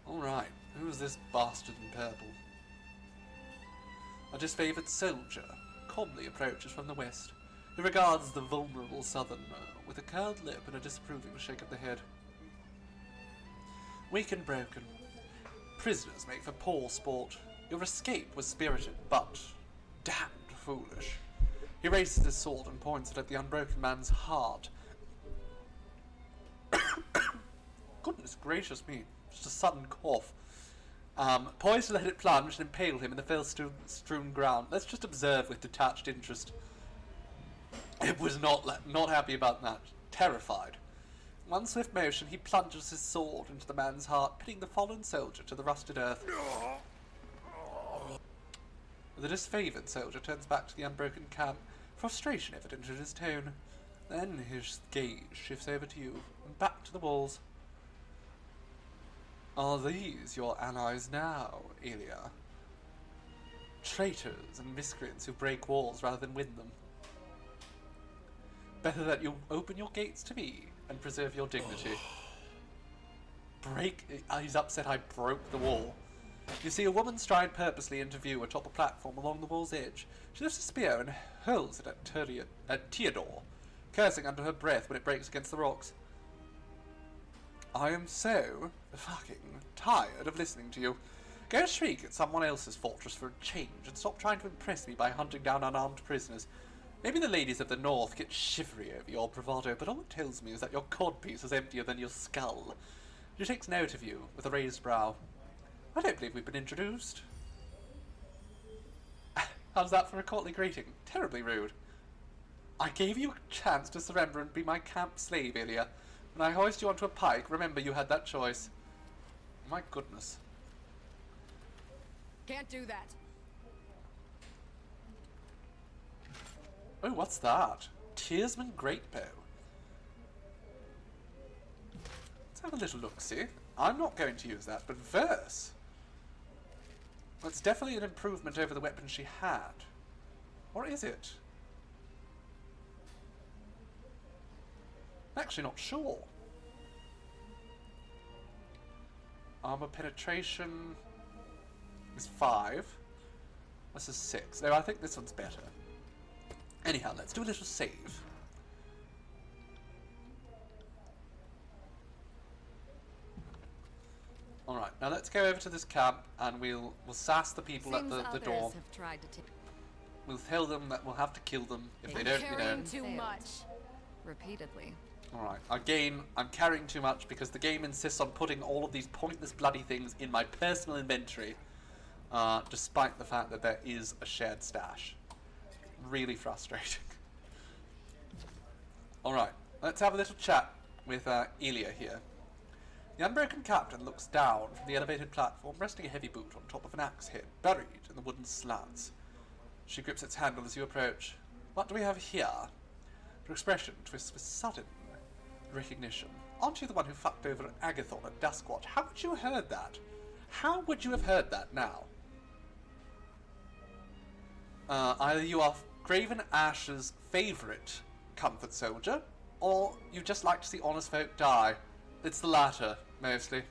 Alright, who's this bastard in purple? A disfavored soldier calmly approaches from the west. He regards the vulnerable southerner with a curled lip and a disapproving shake of the head. Weak and broken. Prisoners make for poor sport. Your escape was spirited, but damned foolish. He raises his sword and points it at the unbroken man's heart. Goodness gracious me. Just a sudden cough. Poised to let it plunge and impale him in the fell-strewn ground. Let's just observe with detached interest. It was not happy about that. Terrified. One swift motion, he plunges his sword into the man's heart, pinning the fallen soldier to the rusted earth. The disfavored soldier turns back to the unbroken camp, frustration evident in his tone. Then his gaze shifts over to you, and back to the walls. Are these your allies now, Elia? Traitors and miscreants who break walls rather than win them. Better that you open your gates to me and preserve your dignity. He's upset I broke the wall. You see a woman stride purposely into view atop a platform along the wall's edge. She lifts a spear and hurls it at Theodore, cursing under her breath when it breaks against the rocks. I am so fucking tired of listening to you. Go shriek at someone else's fortress for a change and stop trying to impress me by hunting down unarmed prisoners. Maybe the ladies of the north get shivery over your bravado, but all it tells me is that your codpiece is emptier than your skull. She takes note of you with a raised brow. I don't believe we've been introduced. How's that for a courtly greeting? Terribly rude. I gave you a chance to surrender and be my camp slave, Ilya. When I hoist you onto a pike, remember you had that choice. My goodness. Can't do that. Oh, what's that? Tearsman Greatbow. Let's have a little look-see. I'm not going to use that, but verse. That's definitely an improvement over the weapon she had. Or is it? I'm actually not sure. Armor penetration is 5. This is 6. No, I think this one's better. Anyhow, let's do a little save. Alright, now let's go over to this camp and we'll sass the people Seems at the others door. have tried to take We'll tell them that we'll have to kill them if they They're don't, carrying Too failed. much. repeatedly. Alright, again, I'm carrying too much because the game insists on putting all of these pointless bloody things in my personal inventory, despite the fact that there is a shared stash. Really frustrating. Alright, let's have a little chat with Elia here. The unbroken captain looks down from the elevated platform, resting a heavy boot on top of an axe head, buried in the wooden slats. She grips its handle as you approach. What do we have here? Her expression twists with sudden recognition. Aren't you the one who fucked over Agathon at Duskwatch? How would you have heard that? How would you have heard that now? Either you are Graven Ash's favourite comfort soldier, or you just like to see honest folk die. It's the latter, mostly.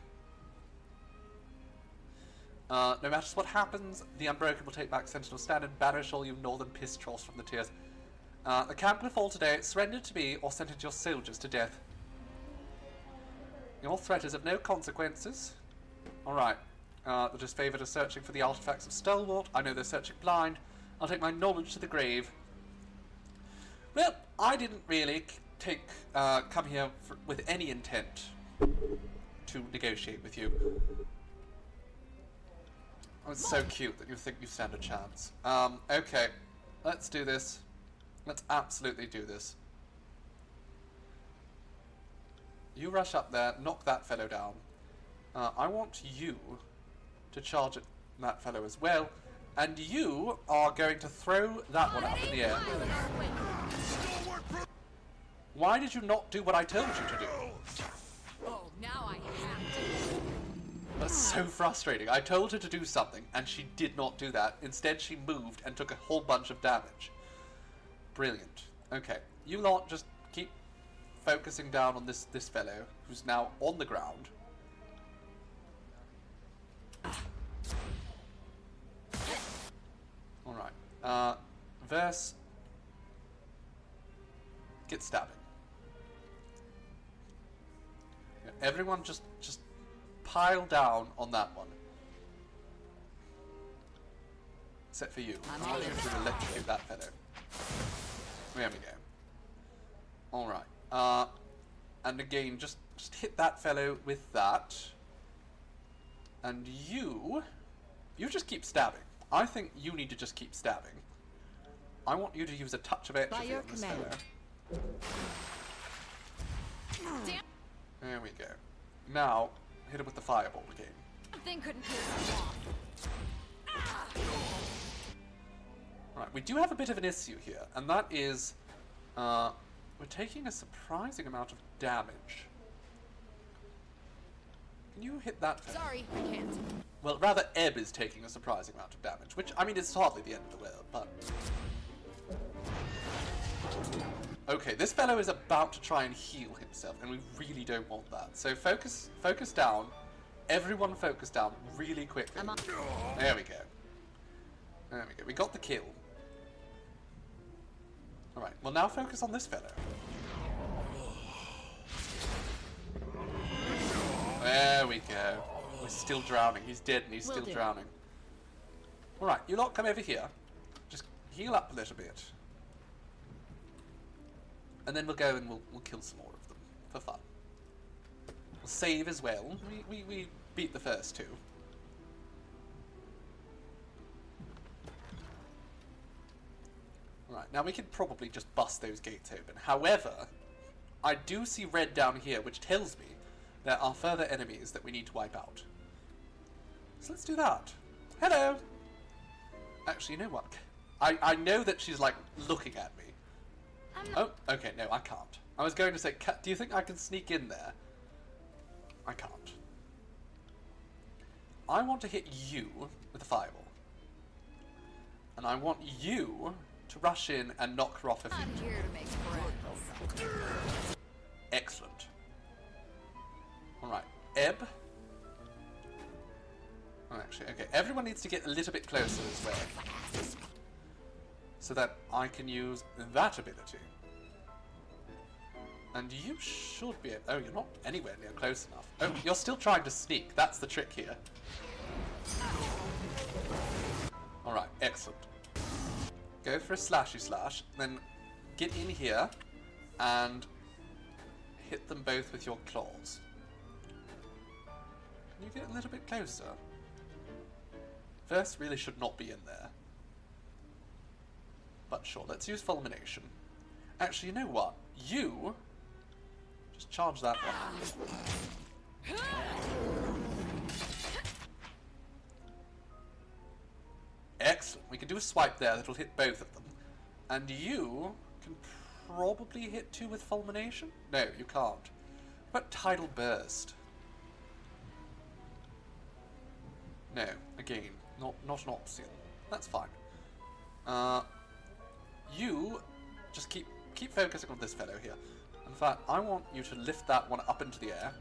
No matter what happens, the Unbroken will take back Sentinel Stand and banish all you northern piss trolls from the tiers. The camp will fall today. Surrender to me or sentence your soldiers to death. Your threat is of no consequences. Alright. The disfavored are searching for the artifacts of Stalwart. I know they're searching blind. I'll take my knowledge to the grave. Well, I didn't really come here with any intent to negotiate with you. Oh, it's so cute that you think you stand a chance. Okay. Let's do this. Let's absolutely do this. You rush up there, knock that fellow down. I want you to charge at that fellow as well. And you are going to throw that one up in the air. Why did you not do what I told you to do? Oh, now I have to. That's so frustrating. I told her to do something, and she did not do that. Instead, she moved and took a whole bunch of damage. Brilliant. Okay, you lot just keep focusing down on this fellow, who's now on the ground. Alright. Verse. Get stabbing. Yeah, everyone just pile down on that one. Except for you. I'm I want on you it. to electrocute that fellow. There we go. Alright. And again, just hit that fellow with that. And you just keep stabbing. I think you need to just keep stabbing. I want you to use a touch of extra By your on this command. fellow. Damn There we go. Now, hit him with the fireball again. thing couldn't piss me off. Right, we do have a bit of an issue here, and that is, we're taking a surprising amount of damage. Can you hit that fellow? Sorry, I can't. Well, rather, Ebb is taking a surprising amount of damage, which, I mean, it's hardly the end of the world, but... Okay, this fellow is about to try and heal himself, and we really don't want that. So focus down. Everyone focus down really quickly. I'm on. There we go. There we go. We got the kill. Alright, well now focus on this fellow. There we go. We're still drowning. He's dead and he's Will still do. drowning. Alright, you lot come over here. Just heal up a little bit. And then we'll go and we'll kill some more of them. For fun. We'll save as well. We beat the first two. Right, now we could probably just bust those gates open. However, I do see red down here, which tells me there are further enemies that we need to wipe out. So let's do that. Hello! Actually, you know what? I know that she's, like, looking at me. Oh, okay, no, I can't. I was going to say, do you think I can sneak in there? I can't. I want to hit you with a fireball. And I want you to rush in and knock her off her feet. I'm here to make friends. Excellent. Alright, Ebb. Oh, actually, okay. Everyone needs to get a little bit closer as well. So that I can use that ability. And you should be able... Oh, you're not anywhere near close enough. Oh, you're still trying to sneak. That's the trick here. Alright, excellent. Go for a slashy slash, then get in here and hit them both with your claws. Can you get a little bit closer? First really should not be in there. But sure, let's use fulmination. Actually, you know what? You... just charge that one. Excellent. We can do a swipe there that'll hit both of them. And you can probably hit 2 with fulmination? No, you can't. What about tidal burst? No, again, not an option. That's fine. You just keep focusing on this fellow here. In fact, I want you to lift that one up into the air.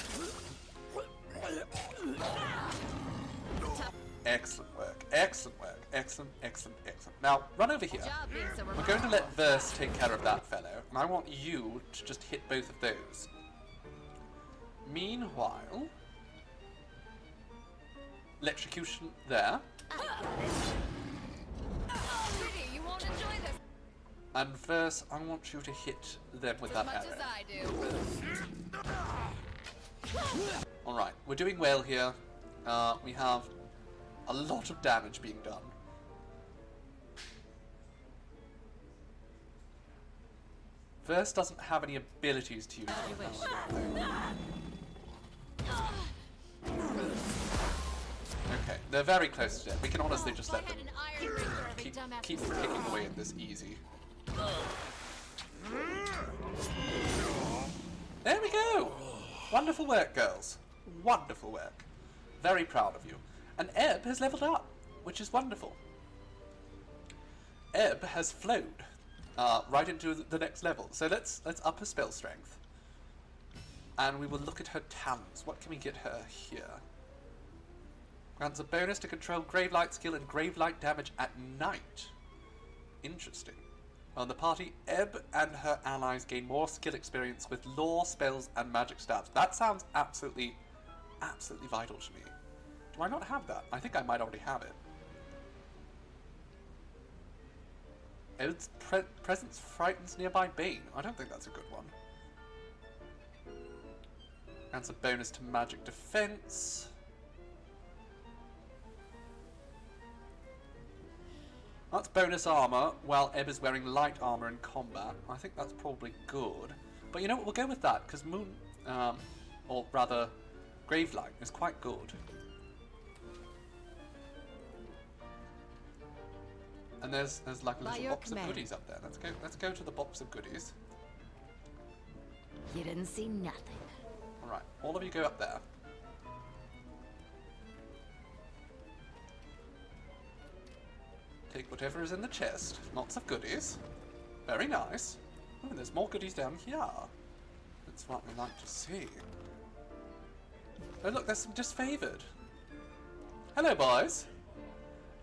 Excellent work. Excellent work. Excellent, excellent, excellent. Now, run over here. We're going to let Verse take care of that fellow, and I want you to just hit both of those. Meanwhile... electrocution there. You won't enjoy this And Verse, I want you to hit them with as that much arrow. as I do. Alright, we're doing well here. We have a lot of damage being done. Verse doesn't have any abilities to use. Okay, they're very close to death. We can honestly just let them keep picking away at this easy. There we go! Wonderful work, girls. Wonderful work. Very proud of you. And Ebb has leveled up, which is wonderful. Ebb has flowed right into the next level. So let's up her spell strength. And we will look at her talents. What can we get her here? Grants a bonus to control Gravelight skill and Gravelight damage at night. Interesting. On the party, Ebb and her allies gain more skill experience with lore, spells, and magic stabs. That sounds absolutely vital to me. Do I not have that? I think I might already have it. Ebb's presence frightens nearby Bane. I don't think that's a good one. Grants a bonus to magic defense. That's bonus armor, while Ebb is wearing light armor in combat. I think that's probably good. But you know what, we'll go with that, because Moon, or rather, Gravelight is quite good. And there's like a By little your box command. of goodies up there. Let's go to the box of goodies. You didn't see nothing. Alright, all of you go up there. Take whatever is in the chest. Lots of goodies. Very nice. Oh, and there's more goodies down here. That's what we like to see. Oh look, there's some disfavored. Hello, boys.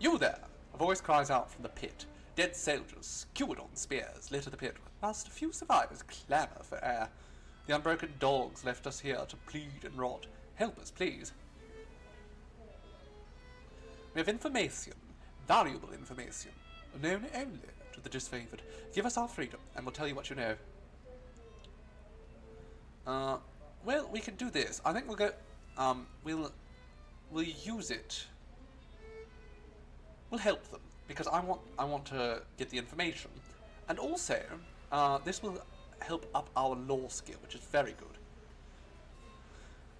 You there! A voice cries out from the pit. Dead soldiers, skewered on spears, litter the pit, whilst a few survivors clamour for air. The unbroken dogs left us here to plead and rot. Help us, please. We have information. Valuable information. Known only to the disfavored. Give us our freedom, and we'll tell you what you know. Well, we can do this. I think we'll go... we'll use it. We'll help them, because I want to get the information. And also, this will help up our lore skill, which is very good.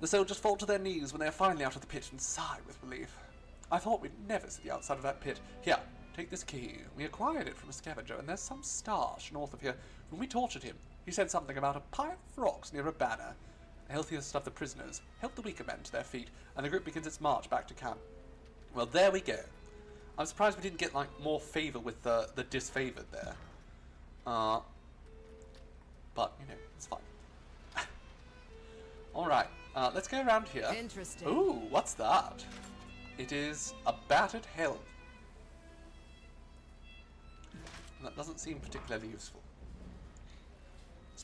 The soldiers fall to their knees when they are finally out of the pit and sigh with relief. I thought we'd never see the outside of that pit. Here, take this key. We acquired it from a scavenger, and there's some starch north of here. When we tortured him, he said something about a pile of rocks near a banner. The healthiest of the prisoners help the weaker men to their feet, and the group begins its march back to camp. Well, there we go. I'm surprised we didn't get, like, more favour with the disfavoured there. But, you know, it's fine. Alright, let's go around here. Interesting. Ooh, what's that? It is a battered helm. That doesn't seem particularly useful.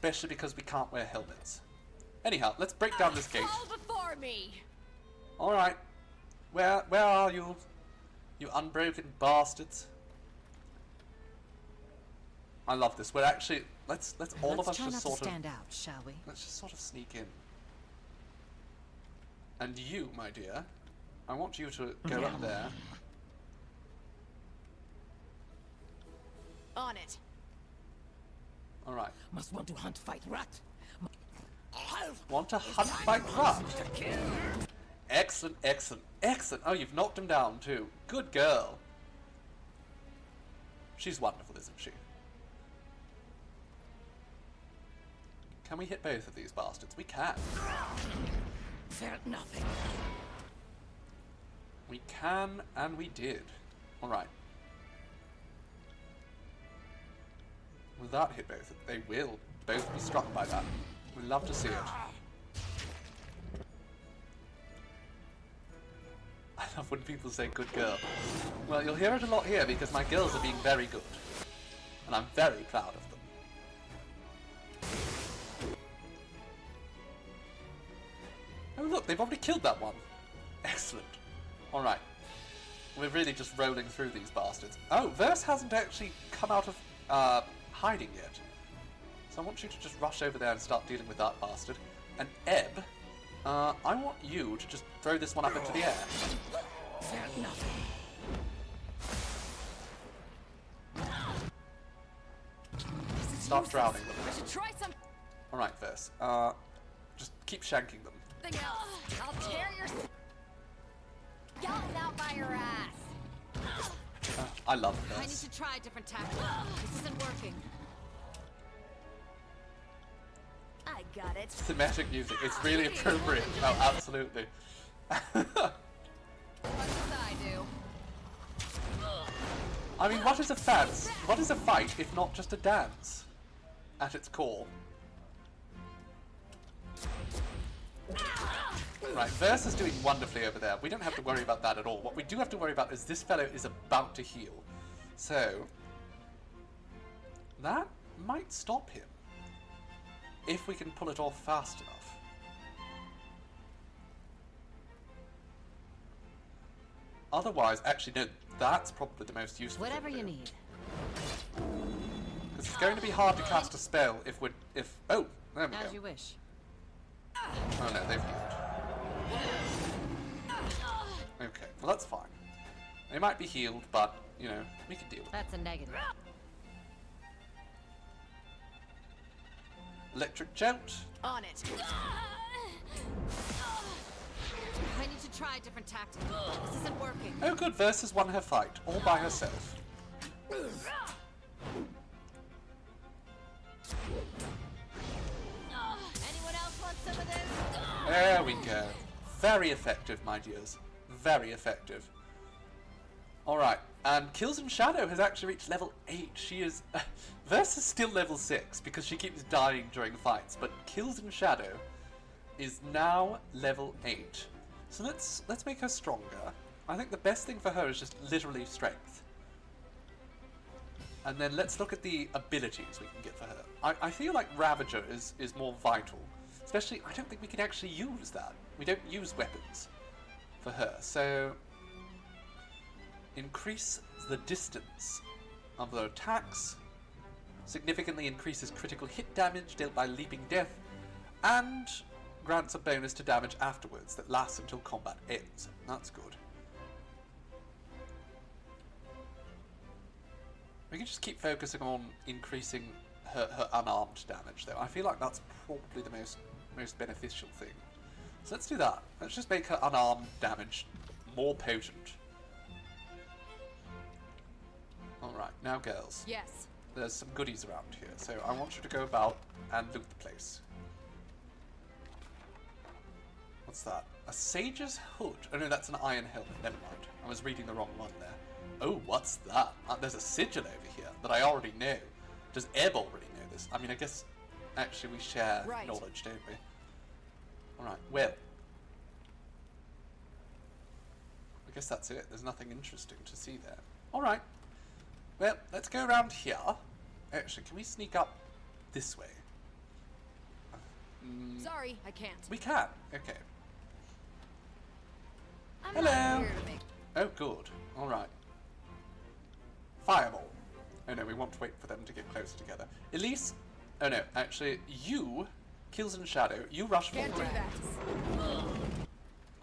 especially because we can't wear helmets. Anyhow, let's break down this gate. Fall before me. All right, where are you, you unbroken bastards? I love this. We're actually let's all of us try just not sort to of stand out, shall we? let's just sort of sneak in. And you, my dear, I want you to go up there. On it. All right. Must want to hunt, fight, rat. Want to hunt, fight, rat? Excellent, excellent, excellent. Oh, you've knocked him down too. Good girl. She's wonderful, isn't she? Can we hit both of these bastards? We can. Felt nothing. We can, and we did. Alright. Will that hit both? They will both be struck by that. We'd love to see it. I love when people say good girl. Well, you'll hear it a lot here because my girls are being very good. And I'm very proud of them. Oh look, they've already killed that one. Excellent. Alright. We're really just rolling through these bastards. Oh, Verse hasn't actually come out of hiding yet. So I want you to just rush over there and start dealing with that bastard. And Ebb, I want you to just throw this one up into the air. Felt nothing. Start drowning them. I should try something Alright, Verse. Just keep shanking them. else. I'll tear your skeleton out by your ass. I love I need Verse. to try a different tactic. This isn't working. I got it. Thematic music. It's really appropriate. Oh, absolutely. What does I do? I mean, what is a dance? What is a fight if not just a dance? At its core. Right, Verse is doing wonderfully over there. We don't have to worry about that at all. What we do have to worry about is this fellow is about to heal. So, that might stop him. If we can pull it off fast enough. Otherwise, actually, no, that's probably the most useful Whatever thing you to do. need. Because it's going to be hard to cast a spell if oh, there we As go. you wish. Oh no, they've healed. Okay, well that's fine. They might be healed, but, you know, we can deal with it. That's a negative. Electric Jolt. On it. I need to try a different tactic. This isn't working. Oh good, Versus won her fight, all by herself. Anyone else want some of this? There we go. Very effective, my dears. Very effective. Alright, and Kills in Shadow has actually reached level 8. She is... Verse is still level 6 because she keeps dying during fights, but Kills in Shadow is now level 8. So let's make her stronger. I think the best thing for her is just literally strength. And then let's look at the abilities we can get for her. I feel like Ravager is more vital. Especially, I don't think we can actually use that. We don't use weapons for her, so... Increase the distance of their attacks. Significantly increases critical hit damage dealt by Leaping Death. And grants a bonus to damage afterwards that lasts until combat ends. That's good. We can just keep focusing on increasing her unarmed damage, though. I feel like that's probably the most beneficial thing. So let's do that. Let's just make her unarmed damage more potent. Alright, now girls. Yes. There's some goodies around here, so I want you to go about and loot the place. What's that? A sage's hood. Oh no, that's an iron helmet. Never mind. I was reading the wrong one there. Oh, what's that? There's a sigil over here that I already know. Does Ebb already know this? I mean, I guess actually we share Right. knowledge, don't we? Alright, well. I guess that's it. There's nothing interesting to see there. Alright. Well, let's go around here. Actually, can we sneak up this way? Sorry, I can't. We can. Okay. I'm Hello. not here to make. Oh, good. All right. Fireball. Oh no, we want to wait for them to get closer together. Elise. Oh no, actually, you, Kills in Shadow, you rush Can't forward. do that.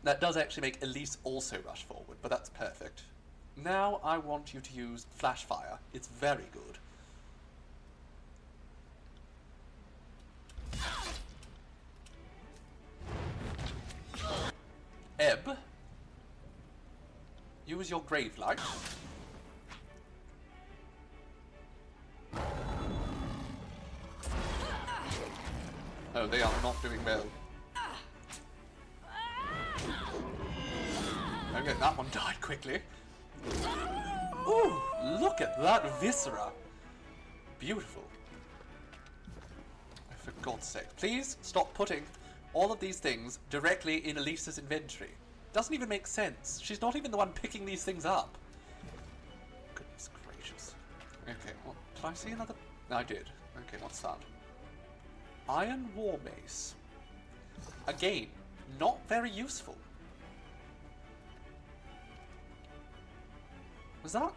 That does actually make Elise also rush forward, but that's perfect. Now I want you to use Flash Fire. It's very good. Ebb. Use your Grave Light. Oh, they are not doing well. Okay, that one died quickly. Ooh, look at that viscera. Beautiful. Oh, for God's sake. Please stop putting all of these things directly in Elisa's inventory. Doesn't even make sense. She's not even the one picking these things up. Goodness gracious. Okay, well, did I see another? I did. Okay, what's that? Iron War Mace. Again, not very useful. Was that?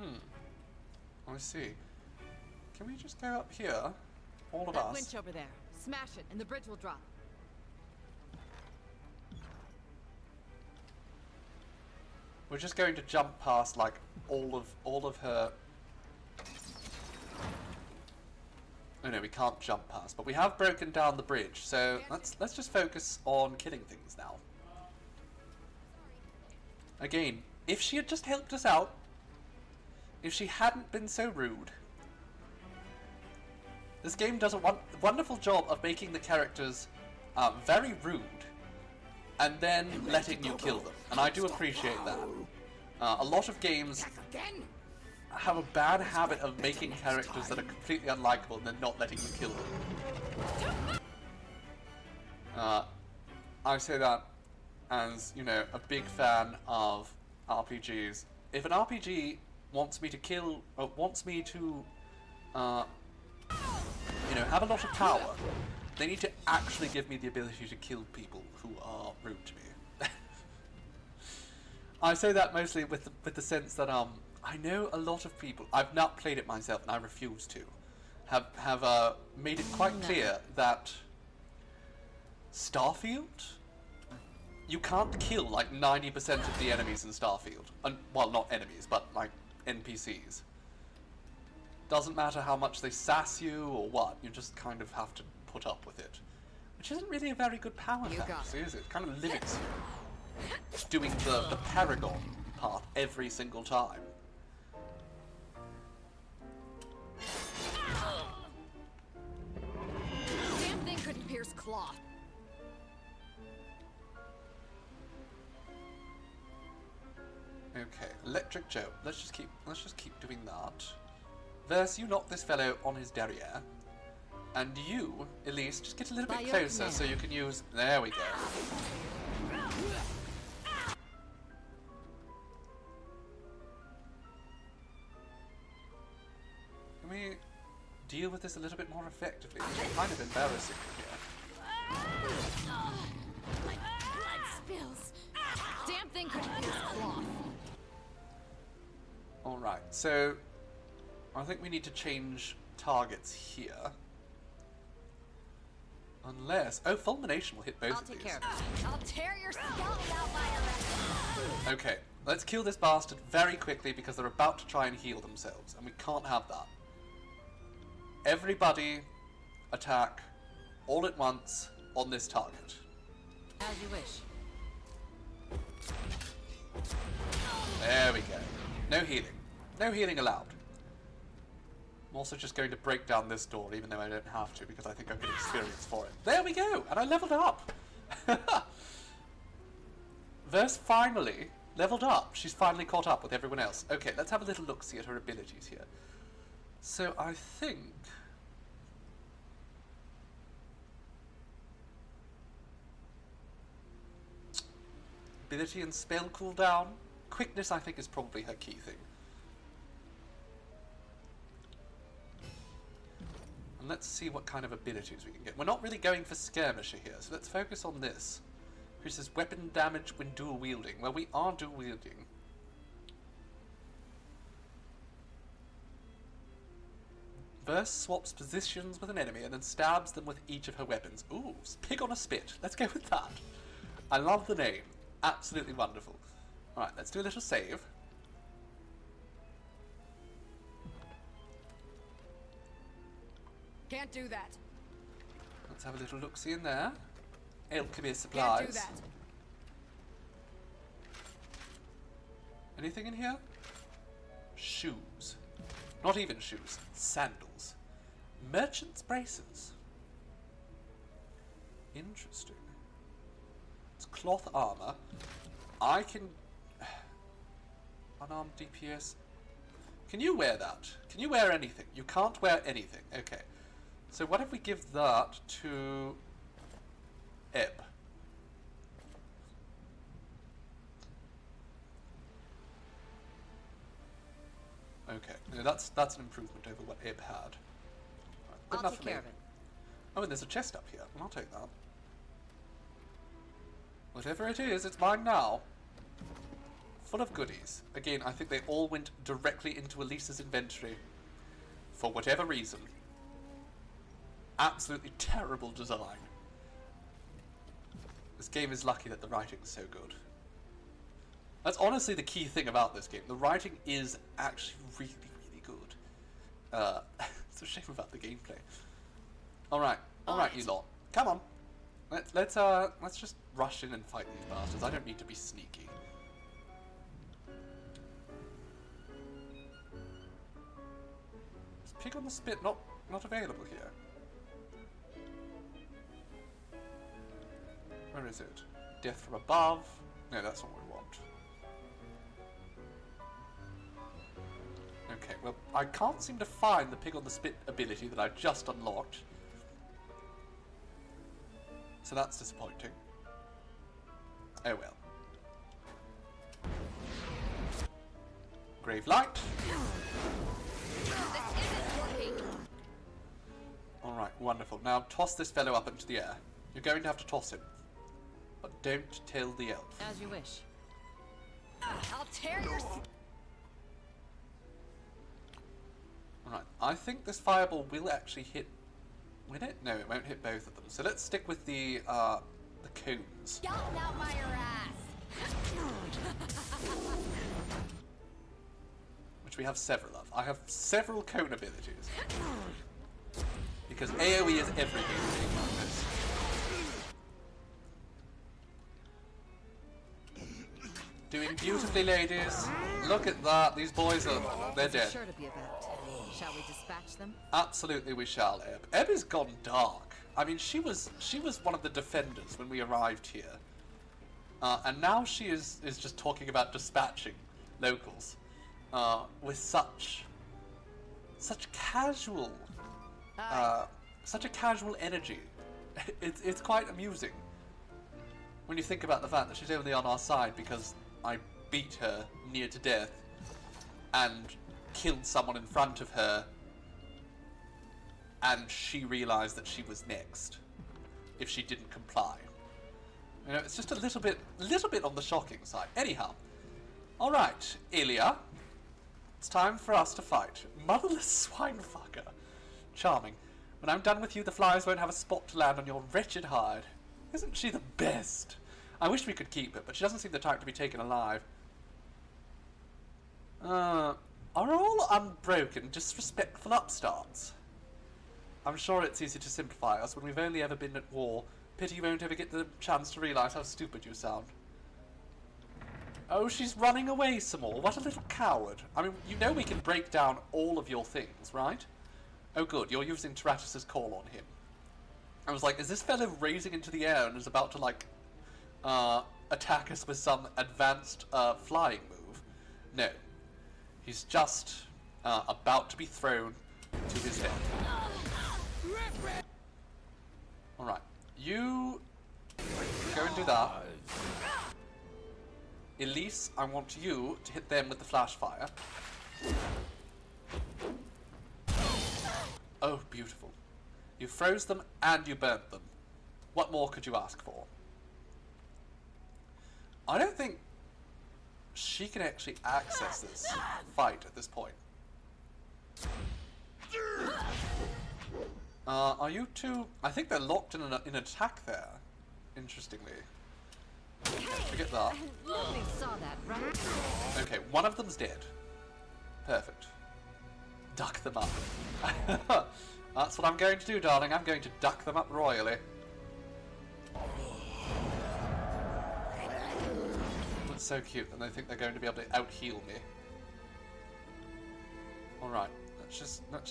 I see. Can we just go up here? All of That us. winch over there. Smash it, and the bridge will drop. We're just going to jump past like all of her. Oh no, we can't jump past, but we have broken down the bridge. So let's just focus on killing things now. Again, if she had just helped us out, if she hadn't been so rude. This game does a wonderful job of making the characters very rude and then letting you kill them, and I do appreciate that. A lot of games have a bad habit of making characters that are completely unlikable and then not letting you kill them. I say that as, you know, a big fan of RPGs. If an RPG wants me to kill, or wants me to, you know, have a lot of power, they need to actually give me the ability to kill people who are rude to me. I say that mostly with the sense that I know a lot of people. I've not played it myself, and I refuse to. Have made it quite clear that Starfield, you can't kill like 90% of the enemies in Starfield. And, well, not enemies, but like NPCs. Doesn't matter how much they sass you or what, you just kind of have to put up with it. Which isn't really a very good power fantasy, is it? It kind of limits you doing the Paragon part every single time. Damn thing couldn't pierce cloth. Okay, Electric Joe. Let's just keep doing that. Verse, you knock this fellow on his derriere. And you, Elise, just get a little bit closer so you can use... There we go. Can we deal with this a little bit more effectively? It's kind of embarrassing here. My blood spills. Damn thing couldn't pierce cloth. Alright, so... I think we need to change targets here. Unless... Oh, Fulmination will hit both of these. I'll take care of it. I'll tear your skull out by a Okay, let's kill this bastard very quickly because they're about to try and heal themselves, and we can't have that. Everybody attack all at once on this target. As you wish. There we go. No healing. No healing allowed. I'm also just going to break down this door, even though I don't have to, because I think I've got experience for it. There we go! And I leveled up! Verse finally leveled up. She's finally caught up with everyone else. Okay, let's have a little look-see at her abilities here. So I think... ability and spell cooldown. Quickness, I think, is probably her key thing. And let's see what kind of abilities we can get. We're not really going for skirmisher here, so let's focus on this. Who says weapon damage when dual wielding? Well, we are dual wielding. Burst swaps positions with an enemy and then stabs them with each of her weapons. Ooh, pig on a spit. Let's go with that. I love the name. Absolutely wonderful. Alright, let's do a little save. Can't do that. Let's have a little look-see in there. Alchemy supplies. Can't do that. Anything in here? Shoes. Not even shoes. Sandals. Merchant's braces. Interesting. It's cloth armor. I can... Unarmed DPS. Can you wear that? Can you wear anything? You can't wear anything. Okay. So what if we give that to... Ebb? Okay, no, that's an improvement over what Ebb had. Right, good I'll enough take for me. care of it. Oh, and there's a chest up here. I'll take that. Whatever it is, it's mine now. Full of goodies. Again, I think they all went directly into Elisa's inventory. For whatever reason. Absolutely terrible design. This game is lucky that the writing is so good. That's honestly the key thing about this game. The writing is actually really, really good. It's a shame about the gameplay. Alright, you lot. Come on. Let's just rush in and fight these bastards. I don't need to be sneaky. Is pig on the spit not available here? Where is it? Death from above? No, that's not what we want. Okay, well, I can't seem to find the pig on the spit ability that I just unlocked. So that's disappointing. Oh well. Grave light. Alright, wonderful. Now toss this fellow up into the air. You're going to have to toss him. But don't tell the elf. As you wish. I'll tear your... Alright, I think this fireball will actually hit... Will it? No, it won't hit both of them. So let's stick with the cones. Gotten out by your ass. Which we have several of. I have several cone abilities. Because AoE is everything like this. Doing beautifully, ladies. Look at that. These boys they're dead. Sure to be about. Shall we dispatch them? Absolutely we shall, Ebb. Ebb has gone dark. I mean, she was one of the defenders when we arrived here. And now she is just talking about dispatching locals. With such casual such a casual energy. It's quite amusing. When you think about the fact that she's only on our side because I beat her near to death and killed someone in front of her, and she realised that she was next if she didn't comply. You know, it's just a little bit on the shocking side. Anyhow, all right, Ilya, it's time for us to fight. Motherless swine fucker. Charming. When I'm done with you, the flies won't have a spot to land on your wretched hide. Isn't she the best? I wish we could keep her, but she doesn't seem the type to be taken alive. Are all unbroken, disrespectful upstarts? I'm sure it's easy to simplify us when we've only ever been at war. Pity you won't ever get the chance to realise how stupid you sound. Oh, she's running away some more. What a little coward. I mean, you know we can break down all of your things, right? Oh good, you're using Tyranny's call on him. I was like, is this fellow raising into the air and is about to, like, attack us with some advanced flying move? No. He's just about to be thrown to his death. Alright, you go and do that. Elise, I want you to hit them with the flash fire. Oh, beautiful. You froze them and you burnt them. What more could you ask for? I don't think she can actually access this fight at this point. Are you two... I think they're locked in an attack there, interestingly. Forget that. Nobody saw that, right? Okay, one of them's dead. Perfect. Duck them up. That's what I'm going to do, darling. I'm going to duck them up royally. That's so cute, and they think they're going to be able to out-heal me. Alright, let's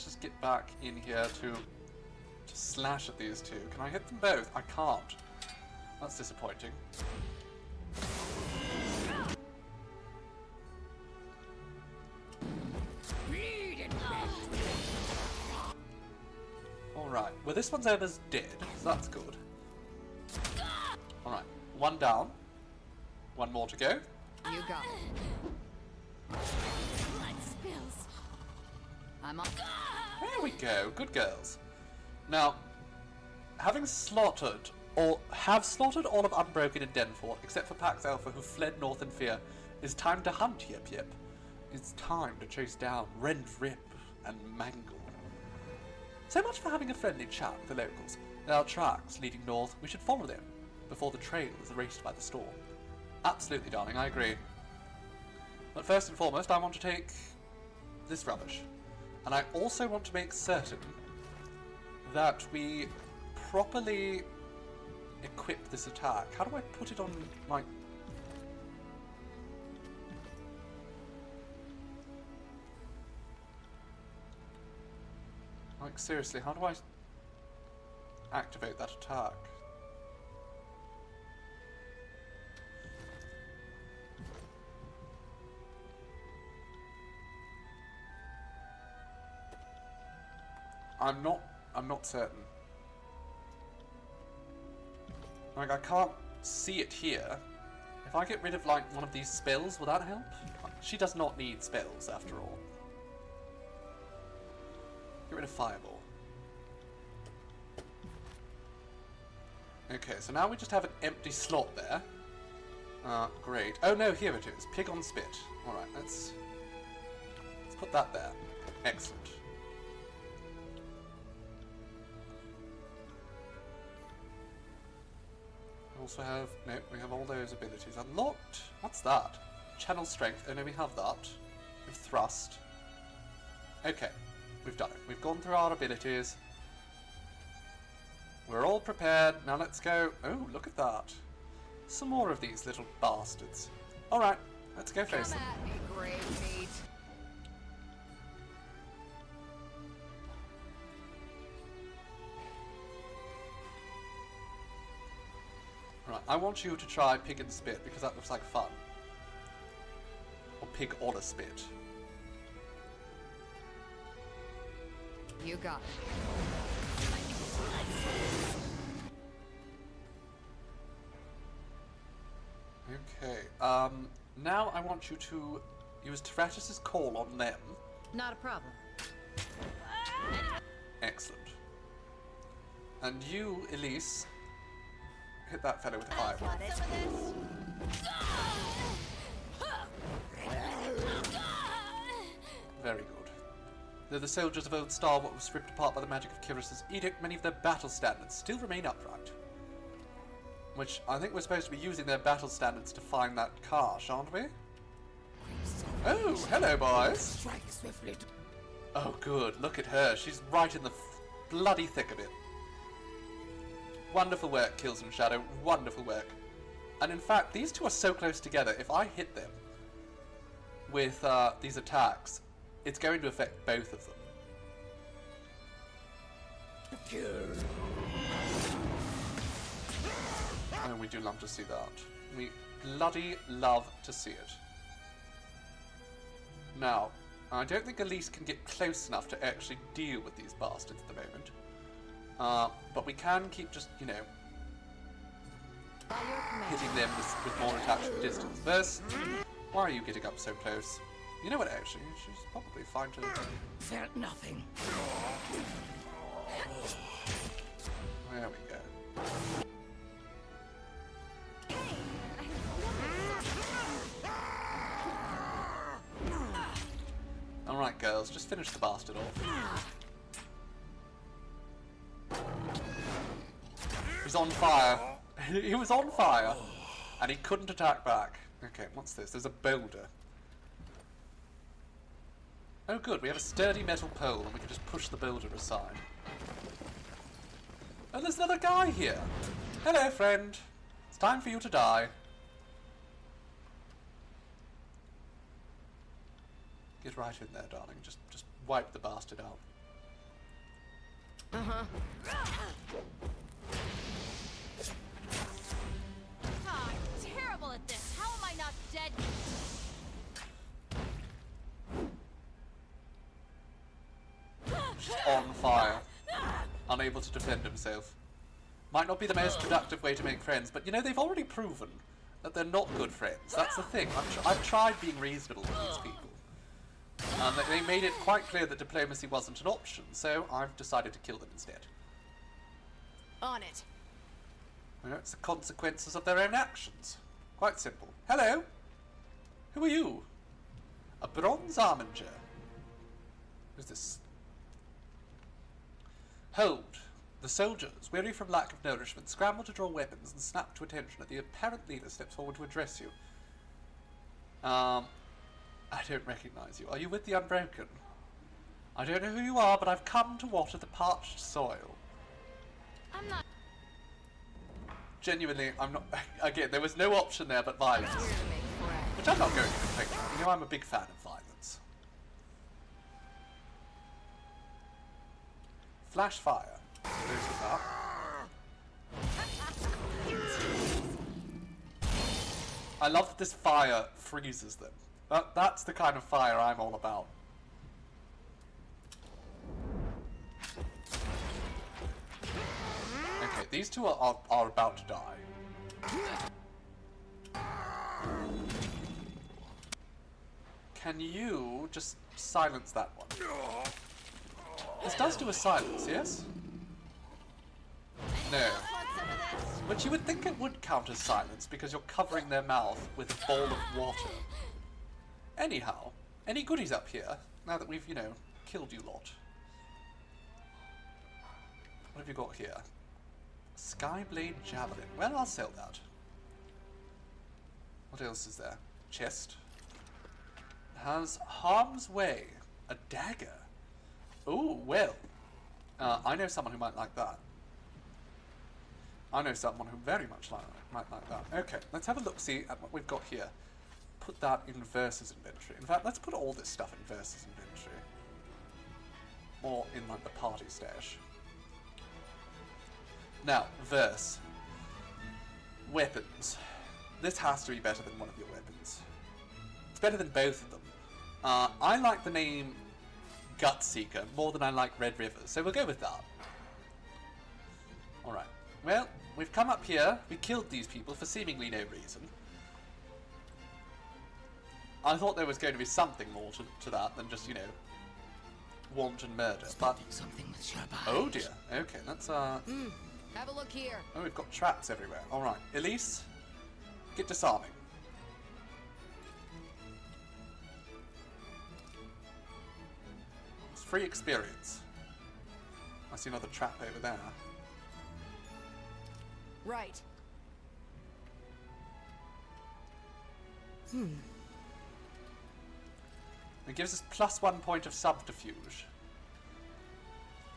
just get back in here to slash at these two. Can I hit them both? I can't. That's disappointing. Alright, well this one's almost dead, so that's good. Alright, one down. One more to go. You got it. Blood spills. I'm on. There we go, good girls. Now, having slaughtered, or have slaughtered all of Unbroken and Denfort, except for Pax Alpha who fled north in fear, it's time to hunt Yip Yip. It's time to chase down Rend, Rip, and Mangle. So much for having a friendly chat with the locals. There are tracks leading north, we should follow them, before the trail is erased by the storm. Absolutely, darling, I agree. But first and foremost, I want to take this rubbish. And I also want to make certain that we properly equip this attack. How do I put it on, like... Like, seriously, how do I activate that attack? I'm not certain. Like, I can't see it here. If I get rid of, like, one of these spells, will that help? She does not need spells, after all. Get rid of Fireball. Okay, so now we just have an empty slot there. Great. Oh no, here it is. Pig on Spit. Alright, let's put that there. Excellent. Also have, no, we have all those abilities unlocked. What's that? Channel Strength, oh no, we have that. We've Thrust. Okay, we've done it. We've gone through our abilities. We're all prepared, now let's go. Oh, look at that. Some more of these little bastards. Alright, let's go face them. Come at me, grave meat. Right, I want you to try Pig and Spit because that looks like fun. Or Pig on a Spit. You got it. Okay, now I want you to use Tyranny's call on them. Not a problem. Excellent. And you, Elise, hit that fellow with a fireball. Very good. Though the soldiers of Old Star were ripped apart by the magic of Kyros' edict, many of their battle standards still remain upright. Which, I think we're supposed to be using their battle standards to find that cache, aren't we? Oh, hello, boys! Strike swiftly. Oh, good. Look at her. She's right in the bloody thick of it. Wonderful work, Kills and Shadow. Wonderful work. And in fact, these two are so close together, if I hit them with these attacks, it's going to affect both of them. Kill. And we do love to see that. We bloody love to see it. Now, I don't think Elise can get close enough to actually deal with these bastards at the moment. But we can keep just, you know, hitting them with more attacks from distance. Verse, why are you getting up so close? You know what, actually, she's probably fine to... Felt nothing. There we go. Alright, girls, just finish the bastard off. He's on fire. He was on fire, and he couldn't attack back. Okay, what's this? There's a boulder. Oh good, we have a sturdy metal pole, and we can just push the boulder aside. Oh, there's another guy here! Hello, friend! It's time for you to die. Get right in there, darling. Just wipe the bastard out. Ah, I'm terrible at this. How am I not dead? Just on fire. Unable to defend himself. Might not be the most productive way to make friends, but you know, they've already proven that they're not good friends. That's the thing. I've tried being reasonable with these people. And they made it quite clear that diplomacy wasn't an option, so I've decided to kill them instead. On it. You know, it's the consequences of their own actions. Quite simple. Hello! Who are you? A bronze armiger. Who's this? Hold. The soldiers, weary from lack of nourishment, scramble to draw weapons and snap to attention as the apparent leader steps forward to address you. I don't recognize you. Are you with the Unbroken? I don't know who you are, but I've come to water the parched soil. I'm not Genuinely, I'm not... Again, there was no option there but violence. here to make friends. Which I'm not going to complain about. You know, I'm a big fan of violence. Flash fire. There's with that. I love that this fire freezes them. That's the kind of fire I'm all about. Okay, these two are about to die. Can you just silence that one? This does do a silence, yes? No. But you would think it would count as silence because you're covering their mouth with a bowl of water. Anyhow, any goodies up here, now that we've, you know, killed you lot? What have you got here? Skyblade Javelin. Well, I'll sell that. What else is there? Chest. It has Harm's Way. A dagger. Oh, well. I know someone who might like that. I know someone who very much might like that. Okay, let's have a look-see at what we've got here. Put that in versus inventory. In fact, let's put all this stuff in versus inventory. Or in, like, the party stash. Now, verse. Weapons. This has to be better than one of your weapons. It's better than both of them. I like the name Gutseeker more than I like Red River, so we'll go with that. Alright. Well, we've come up here, we killed these people for seemingly no reason. I thought there was going to be something more to that than just, you know, wanton murder, but... Something with sharp eyes. Oh dear. Okay, that's, Have a look here. Oh, we've got traps everywhere. Alright. Elise, get disarming. It's free experience. I see another trap over there. Right. It gives us +1 point of subterfuge.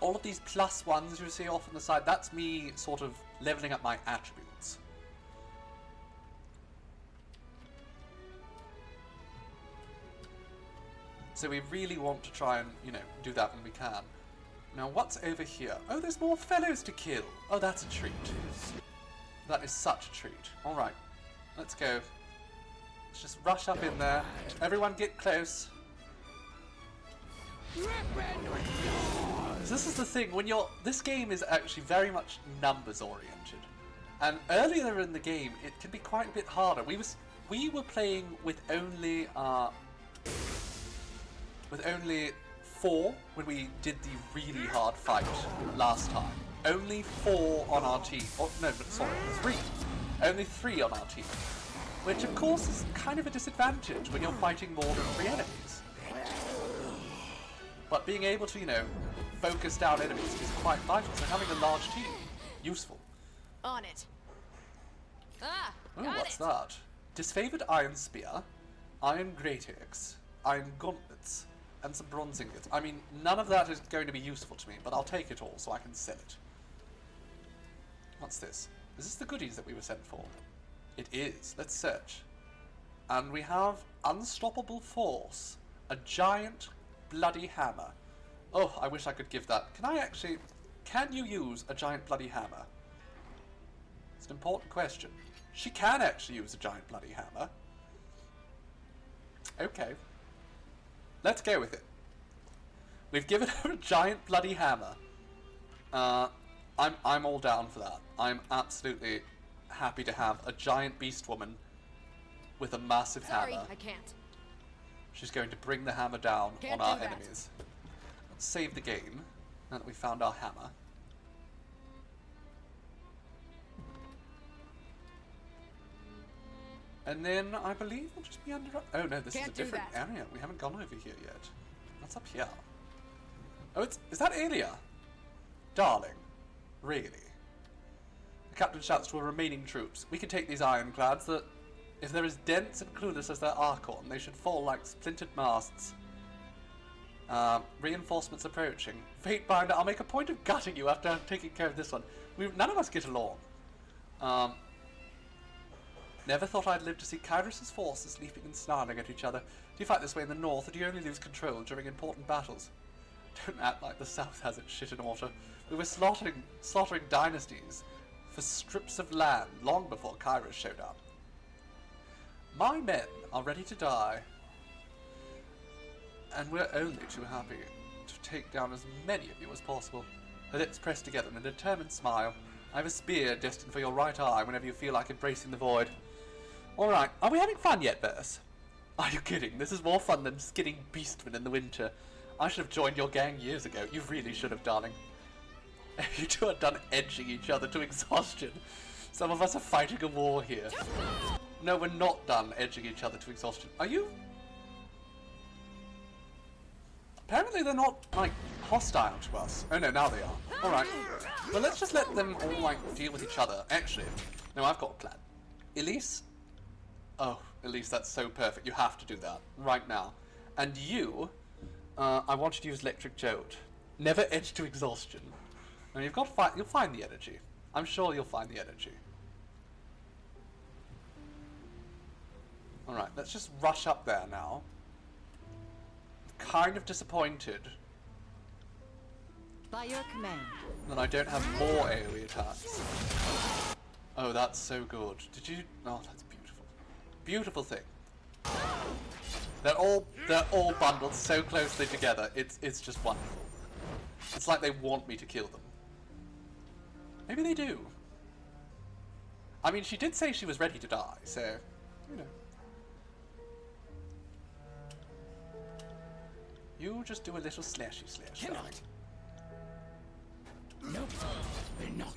All of these +1s you see off on the side, that's me sort of leveling up my attributes. So we really want to try and, you know, do that when we can. Now what's over here? Oh, there's more fellows to kill. Oh, that's a treat. That is such a treat. Alright, let's go. Let's just rush up in there. Everyone get close. This is the thing, when you're... This game is actually very much numbers oriented. And earlier in the game, it can be quite a bit harder. We were playing with only 4 when we did the really hard fight last time. Only 4 on our team. Oh, no, but sorry, 3. Only 3 on our team. Which, of course, is kind of a disadvantage when you're fighting more than 3 enemies. But being able to, you know, focus down enemies is quite vital, so having a large team, useful. On it. Ah, Oh, got what's it. that? Disfavored iron spear, iron great axe, iron gauntlets, and some bronze ingots. I mean, none of that is going to be useful to me, but I'll take it all so I can sell it. What's this? Is this the goodies that we were sent for? It is. Let's search. And we have unstoppable force, a giant bloody hammer. Oh, I wish I could give that. Can you use a giant bloody hammer? It's an important question. She can actually use a giant bloody hammer. Okay. Let's go with it. We've given her a giant bloody hammer. I'm all down for that. I'm absolutely happy to have a giant beast woman with a massive Sorry, hammer. I can't. She's going to bring the hammer down Can't on our do that. enemies. Let's save the game now that we found our hammer. And then I believe we'll just be under... Oh no, this Can't is a do different that. area. We haven't gone over here yet. What's up here? Oh, is that Aelia? Darling. Really? The captain shouts to our remaining troops. We can take these ironclads that, if they're as dense and clueless as their Archon, they should fall like splintered masts. Reinforcements approaching. Fatebinder, I'll make a point of gutting you after taking care of this one. None of us get along. Never thought I'd live to see Kyros' forces leaping and snarling at each other. Do you fight this way in the north, or do you only lose control during important battles? Don't act like the south has its shit in order. We were slaughtering dynasties for strips of land long before Kyros showed up. My men are ready to die, and we're only too happy to take down as many of you as possible. Her lips pressed together in a determined smile. I have a spear destined for your right eye whenever you feel like embracing the void. Alright, are we having fun yet, Verse? Are you kidding? This is more fun than skinning beastmen in the winter. I should have joined your gang years ago. You really should have, darling. You two are done edging each other to exhaustion. Some of us are fighting a war here. No, we're not done edging each other to exhaustion. Are you? Apparently they're not, like, hostile to us. Oh no, now they are. Alright. Well, let's just let them all, like, deal with each other. Actually, no, I've got a plan. Elise? Oh, Elise, that's so perfect. You have to do that. Right now. And you, I want you to use Electric Jolt. Never edge to exhaustion. Now, you'll find the energy. I'm sure you'll find the energy. Alright, let's just rush up there now. Kind of disappointed By your command. that I don't have more AoE attacks. Oh, that's so good. Did you? Oh, that's beautiful. Beautiful thing. They're all bundled so closely together. It's just wonderful. It's like they want me to kill them. Maybe they do. I mean, she did say she was ready to die, so you know. You just do a little slashy slash. Cannot. Nope. Will not.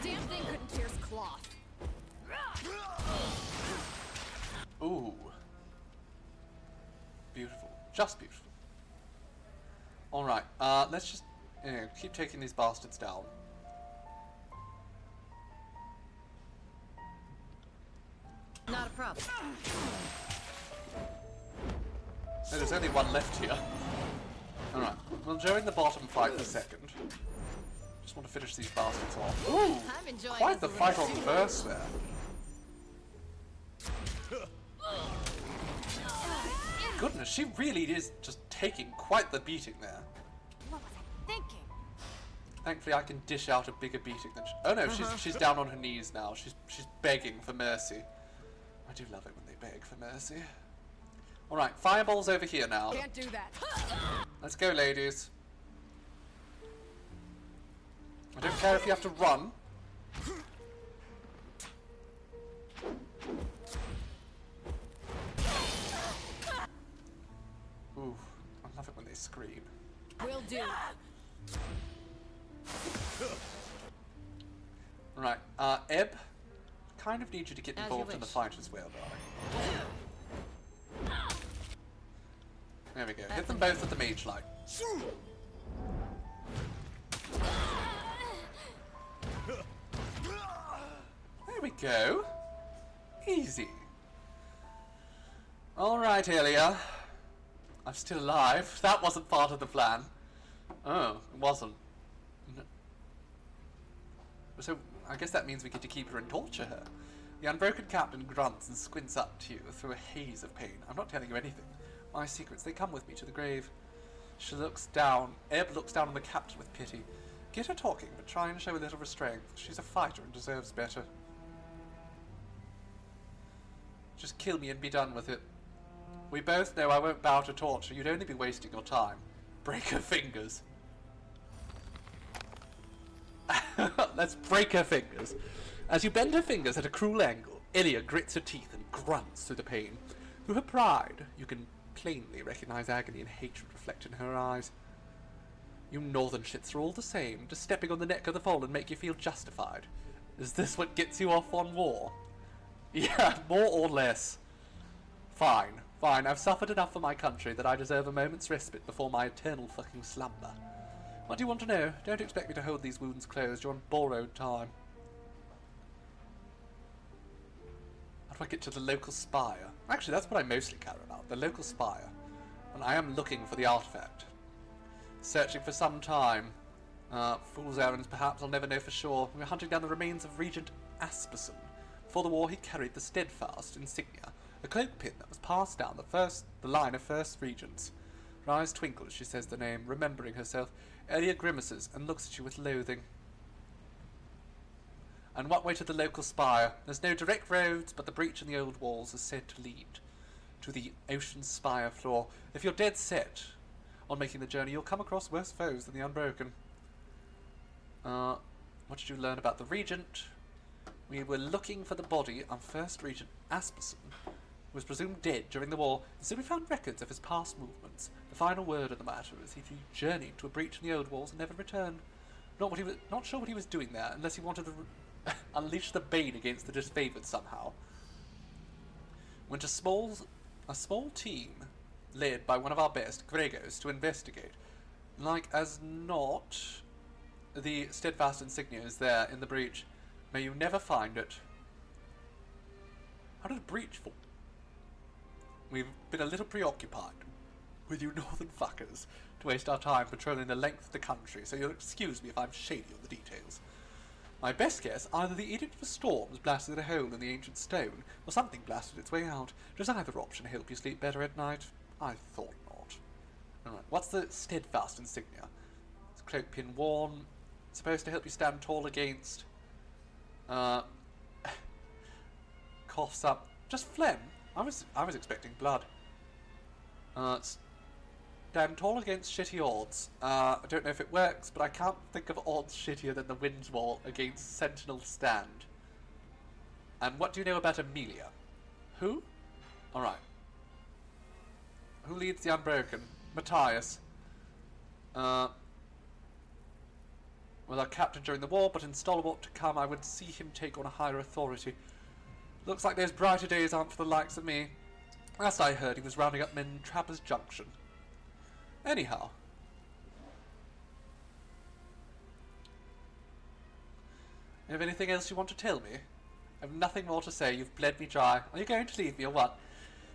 Damn thing couldn't pierce cloth. Ooh. Beautiful. Just beautiful. Alright, let's just keep taking these bastards down. Not a problem. No, there's only one left here. Alright, we'll join the bottom fight for a second. Just want to finish these bastards off. Ooh! I'm enjoying Quite the this a fight little on too. verse there. Goodness, she really is just taking quite the beating there. What was I thinking? Thankfully, I can dish out a bigger beating than oh no, she's down on her knees now. She's begging for mercy. I do love it when they beg for mercy. Alright, fireballs over here now. Can't do that. Let's go, ladies. I don't care if you have to run. Ooh, I love it when they scream. Will do. Right, Ebb, kind of need you to get As you involved in the wish. fight as well, darling. There we go. Hit them both with the mage light. There we go. Easy. Alright, Ilya. I'm still alive. That wasn't part of the plan. Oh, it wasn't. No. So, I guess that means we get to keep her and torture her. The unbroken captain grunts and squints up to you through a haze of pain. I'm not telling you anything. My secrets, they come with me to the grave. She looks down. Ebb looks down on the captain with pity. Get her talking, but try and show a little restraint. She's a fighter and deserves better. Just kill me and be done with it. We both know I won't bow to torture. You'd only be wasting your time. Break her fingers. Let's break her fingers. As you bend her fingers at a cruel angle, Ilya grits her teeth and grunts through the pain. Through her pride, you can plainly recognize agony and hatred reflected in her eyes. You northern shits are all the same. Does stepping on the neck of the fallen make you feel justified? Is this what gets you off on war? Yeah, more or less. Fine, fine. I've suffered enough for my country that I deserve a moment's respite before my eternal fucking slumber. What do you want to know? Don't expect me to hold these wounds closed. You're on borrowed time. How do I get to the local spire? Actually, that's what I mostly care about. The local spire. And I am looking for the artifact. Searching for some time. Fool's errands, perhaps. I'll never know for sure. We're hunting down the remains of Regent Asperson. Before the war, he carried the steadfast insignia, a cloak pin that was passed down the line of first regents. Her eyes twinkle as she says the name, remembering herself. Ilya grimaces and looks at you with loathing. And what way to the local spire? There's no direct roads, but the breach in the old walls is said to lead to the ocean spire floor. If you're dead set on making the journey, you'll come across worse foes than the Unbroken. What did you learn about the Regent? We were looking for the body of First Regent Asperson, who was presumed dead during the war, and so we found records of his past movements. The final word of the matter is he journeyed to a breach in the old walls and never returned. Not sure what he was doing there, unless he wanted to unleash the bane against the disfavored somehow. Went a small team, led by one of our best, Gregos, to investigate. Like as not, the steadfast insignia is there in the breach. May you never find it. How did it breach fall? We've been a little preoccupied with you northern fuckers to waste our time patrolling the length of the country, so you'll excuse me if I'm shady on the details. My best guess, either the Edict of Storms blasted a hole in the ancient stone, or something blasted its way out. Does either option help you sleep better at night? I thought not. Alright, what's the steadfast insignia? It's a cloak pin worn, supposed to help you stand tall against... coughs up. Just phlegm. I was expecting blood. Stand tall against shitty odds. I don't know if it works, but I can't think of odds shittier than the Wind's Wall against Sentinel Stand. And what do you know about Amelia? Who? Alright. Who leads the Unbroken? Matthias. Was our captain during the war, but in stalwart to come, I would see him take on a higher authority. Looks like those brighter days aren't for the likes of me. Last I heard, he was rounding up men in Trappers Junction. Anyhow. You have anything else you want to tell me? I have nothing more to say. You've bled me dry. Are you going to leave me or what?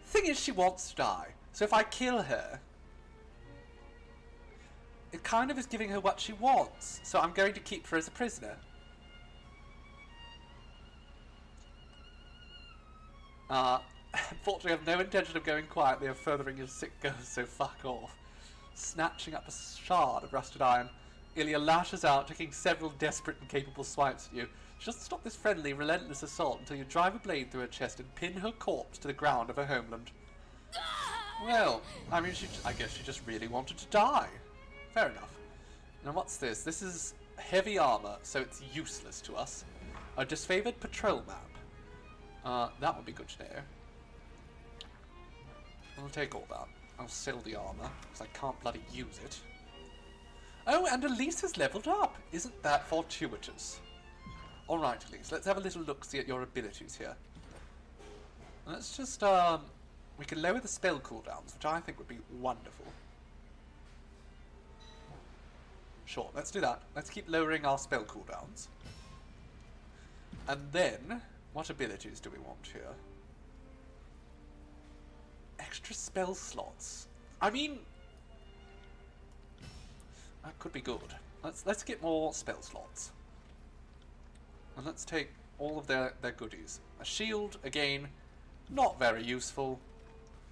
Thing is, she wants to die. So if I kill her, it kind of is giving her what she wants. So I'm going to keep her as a prisoner. Unfortunately, I have no intention of going quietly or furthering your sick ghost, so fuck off. Snatching up a shard of rusted iron, Ilya lashes out, taking several desperate and capable swipes at you. She doesn't stop this friendly, relentless assault until you drive a blade through her chest and pin her corpse to the ground of her homeland. Well, I mean, I guess she just really wanted to die. Fair enough. Now what's this? This is heavy armor, so it's useless to us. A disfavored patrol map. That would be good to know. I'll take all that. I'll sell the armor, because I can't bloody use it. Oh, and Elise has leveled up! Isn't that fortuitous? Alright, Elise, let's have a little look-see at your abilities here. Let's just, we can lower the spell cooldowns, which I think would be wonderful. Sure, let's do that. Let's keep lowering our spell cooldowns. And then, what abilities do we want here? Extra spell slots. I mean, that could be good. Let's get more spell slots. And let's take all of their goodies. A shield, again, not very useful.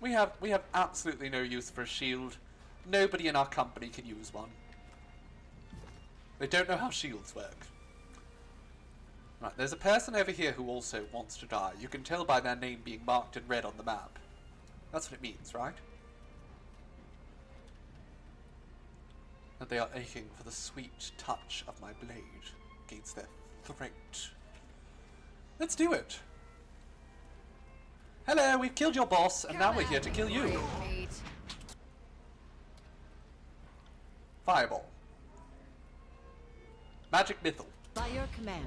We have absolutely no use for a shield. Nobody in our company can use one. They don't know how shields work. Right, there's a person over here who also wants to die. You can tell by their name being marked in red on the map. That's what it means, right? That they are aching for the sweet touch of my blade against their throat. Let's do it. Hello, we've killed your boss, and now we're here to kill you. Fireball. Magic missile. By your command.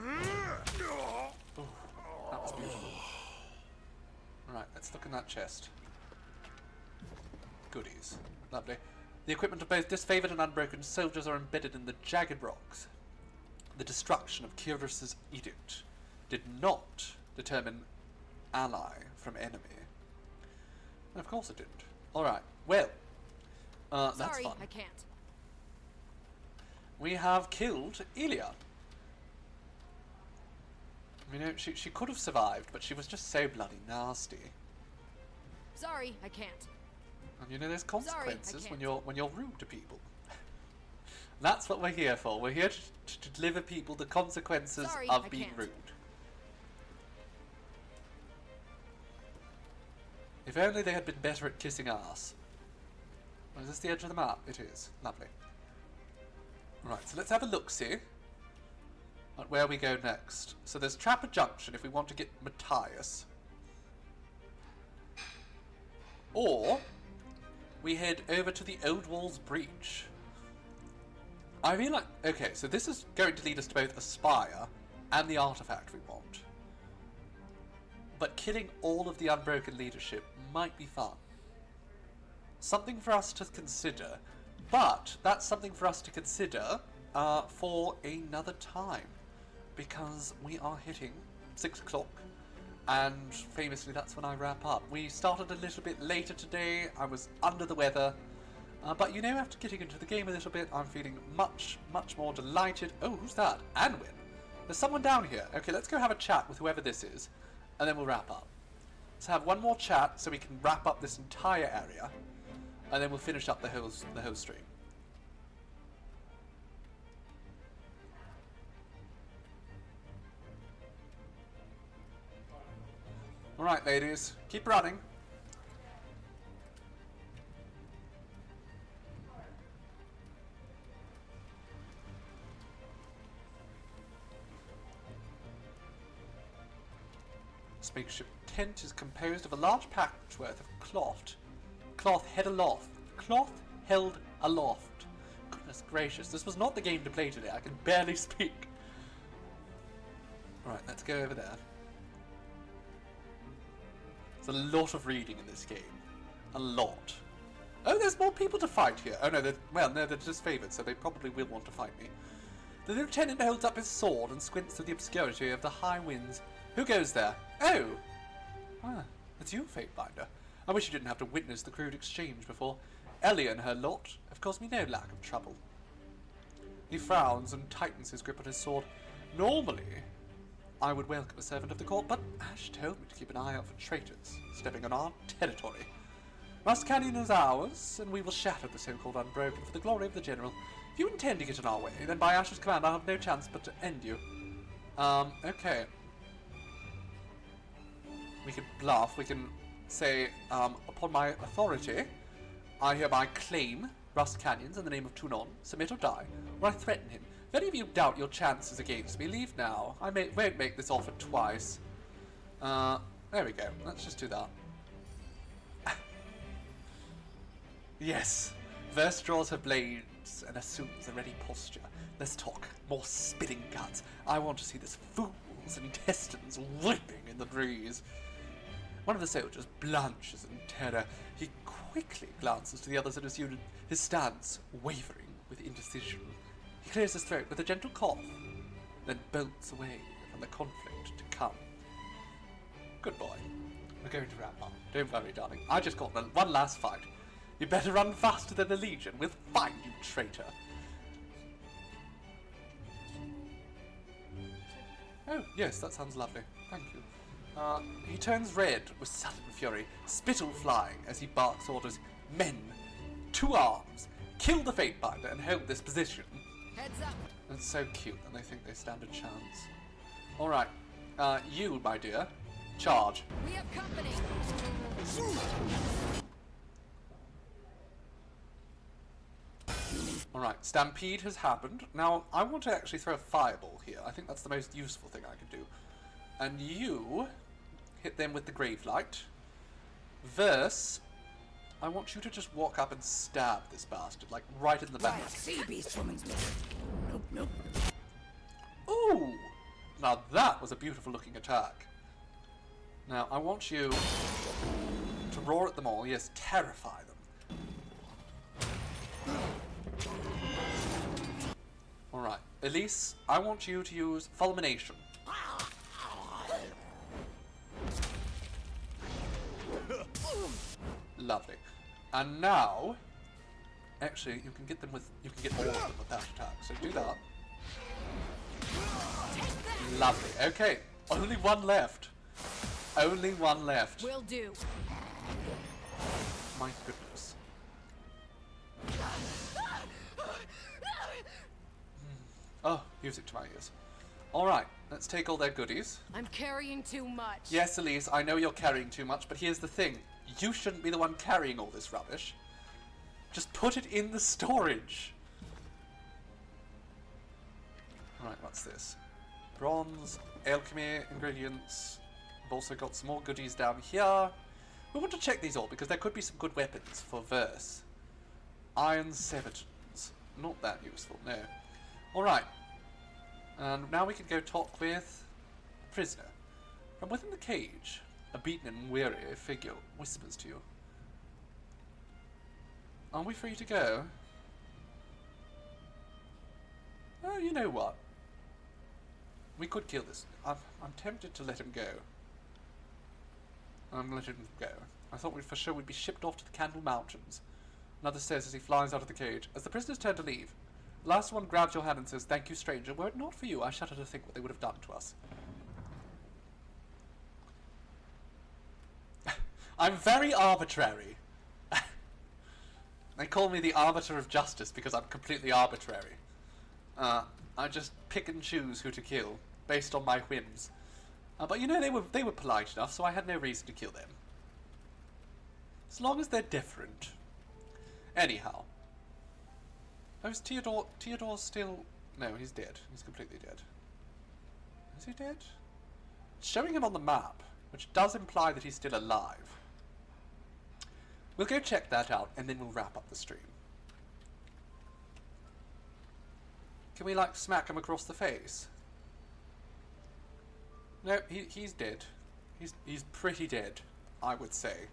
Ooh, that was beautiful. Alright, let's look in that chest. Goodies. Lovely. The equipment of both disfavored and unbroken soldiers are embedded in the jagged rocks. The destruction of Kyros' edict did not determine ally from enemy. Of course it didn't. Alright, well. That's Sorry, fun. I can't. We have killed Elia. You know, she could have survived, but she was just so bloody nasty. Sorry, I can't. And you know, there's consequences when can't. you're rude to people. That's what we're here for. We're here to deliver people the consequences Sorry, of I being can't. rude. If only they had been better at kissing ass. Is this the edge of the map? It is. Lovely. Right, so let's have a look-see at where we go next. So there's Trapper Junction if we want to get Matthias. Or we head over to the Old Walls Breach. I feel like... Okay, so this is going to lead us to both Aspire and the artifact we want. But killing all of the Unbroken leadership might be fun. Something for us to consider. But that's something for us to consider for another time. Because we are hitting 6 o'clock. And famously, that's when I wrap up. We started a little bit later today. I was under the weather. But you know, after getting into the game a little bit, I'm feeling much, much more delighted. Oh, who's that? Anwin. There's someone down here. Okay, let's go have a chat with whoever this is. And then we'll wrap up. Let's have one more chat so we can wrap up this entire area. And then we'll finish up the whole stream. Alright, ladies. Keep running. Spaceship tent is composed of a large patchwork of cloth held aloft. Cloth held aloft. Goodness gracious, this was not the game to play today. I can barely speak. Alright, let's go over there. There's a lot of reading in this game. A lot. Oh, there's more people to fight here. Oh no, they're disfavored, so they probably will want to fight me. The lieutenant holds up his sword and squints through the obscurity of the high winds. Who goes there? Oh! Ah, it's you, Fatebinder. I wish you didn't have to witness the crude exchange before. Ellie and her lot have caused me no lack of trouble. He frowns and tightens his grip on his sword. Normally, I would welcome a servant of the court, but Ash told me to keep an eye out for traitors stepping on our territory. Must Canyon is ours, and we will shatter the so-called Unbroken for the glory of the General. If you intend to get in our way, then by Ash's command I'll have no chance but to end you. Okay. We can bluff, we can say, upon my authority, I hereby claim Rust Canyons in the name of Tunon. Submit or die, or I threaten him. If any of you doubt your chances against me, leave now. I won't make this offer twice. There we go. Let's just do that. Yes. Verse draws her blades and assumes a ready posture. Let's talk. More spitting guts. I want to see this fool's intestines whipping in the breeze. One of the soldiers blanches in terror. He quickly glances to the others and assumes his stance, wavering with indecision. He clears his throat with a gentle cough, then bolts away from the conflict to come. Good boy. We're going to wrap up. Don't worry, darling. I just got one last fight. You better run faster than the Legion. We'll find you, traitor. Oh, yes, that sounds lovely. Thank you. He turns red with sudden fury, spittle flying as he barks orders. Men, 2 arms, kill the Fatebinder and hold this position. Heads up. It's so cute, and they think they stand a chance. Alright, you, my dear, charge. We have company. Alright, Stampede has happened. Now, I want to actually throw a fireball here. I think that's the most useful thing I can do. And you hit them with the Grave Light. Verse, I want you to just walk up and stab this bastard, like right in the back. Right, sea beast woman's missing. Nope, nope. Ooh! Now that was a beautiful looking attack. Now, I want you to roar at them all. Yes, terrify them. Alright, Elise, I want you to use Fulmination. Lovely. And now, actually, you can get all of them with that attack. So do that. Lovely. Okay, only one left. Only one left. Will do. My goodness. Oh, music to my ears. Alright, let's take all their goodies. I'm carrying too much. Yes, Elise, I know you're carrying too much, but here's the thing. You shouldn't be the one carrying all this rubbish. Just put it in the storage. Alright, what's this? Bronze, alchemy, ingredients. We've also got some more goodies down here. We want to check these all because there could be some good weapons for Verse. Iron Severtons. Not that useful, no. Alright. And now we can go talk with a prisoner. From within the cage, a beaten and weary figure whispers to you. Are we free to go? Oh, you know what? We could kill this. I'm tempted to let him go. I'm letting him go. I thought for sure we'd be shipped off to the Candle Mountains. Another says as he flies out of the cage. As the prisoners turn to leave, the last one grabs your hand and says, "Thank you, stranger. Were it not for you, I shudder to think what they would have done to us." I'm very arbitrary. They call me the Arbiter of Justice because I'm completely arbitrary. I just pick and choose who to kill based on my whims. But you know, they were polite enough, so I had no reason to kill them. As long as they're different. Anyhow. Oh, is Theodore still... No, he's dead. He's completely dead. Is he dead? It's showing him on the map, which does imply that he's still alive. We'll go check that out, and then we'll wrap up the stream. Can we, like, smack him across the face? No, he's dead. He's pretty dead, I would say.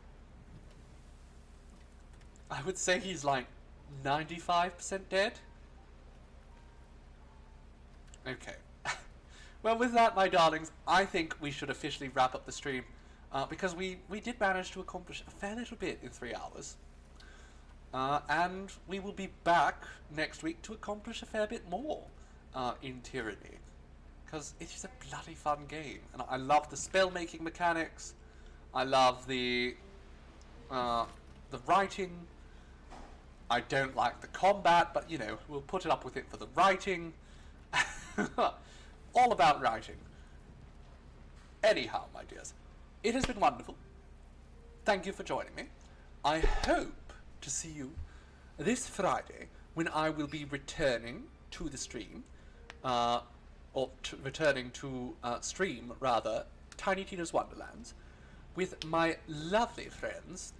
I would say he's, like, 95% dead? Okay. Well, with that, my darlings, I think we should officially wrap up the stream. Because we did manage to accomplish a fair little bit in 3 hours. And we will be back next week to accomplish a fair bit more in Tyranny. Because it is a bloody fun game. And I love the spell-making mechanics. I love the writing. I don't like the combat, but, you know, we'll put it up with it for the writing. All about writing. Anyhow, my dears, it has been wonderful. Thank you for joining me. I hope to see you this Friday when I will be returning to the stream, returning to stream rather, Tiny Tina's Wonderlands, with my lovely friends,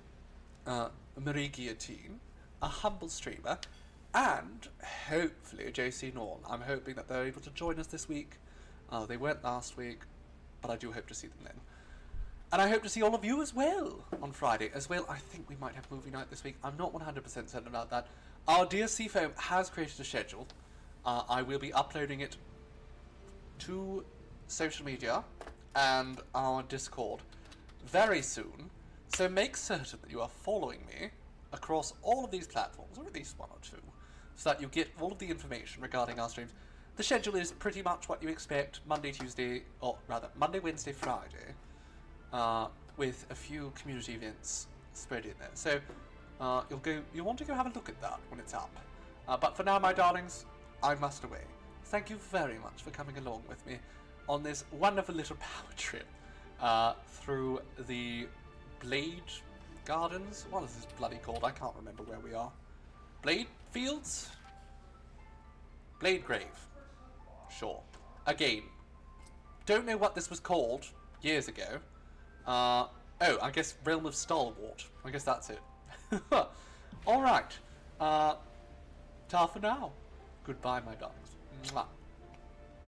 Marie Guillotine, a humble streamer, and hopefully JC Norn. I'm hoping that they're able to join us this week. They weren't last week, but I do hope to see them then. And I hope to see all of you as well on Friday as well. I think we might have movie night this week. I'm not 100% certain about that. Our dear Seafoam has created a schedule. I will be uploading it to social media and our Discord very soon. So make certain that you are following me across all of these platforms, or at least one or two, so that you get all of the information regarding our streams. The schedule is pretty much what you expect: Monday, Tuesday, or rather Monday, Wednesday, Friday, with a few community events spread in there. So you'll want to go have a look at that when it's up. But for now, my darlings, I must away. Thank you very much for coming along with me on this wonderful little power trip through the Blade Gardens. What is this bloody called? I can't remember where we are. Blade Fields? Blade Grave. Sure. Again, don't know what this was called years ago. Oh, I guess Realm of Stalwart. I guess that's it. Alright. Ta for now. Goodbye, my darlings. Mwah.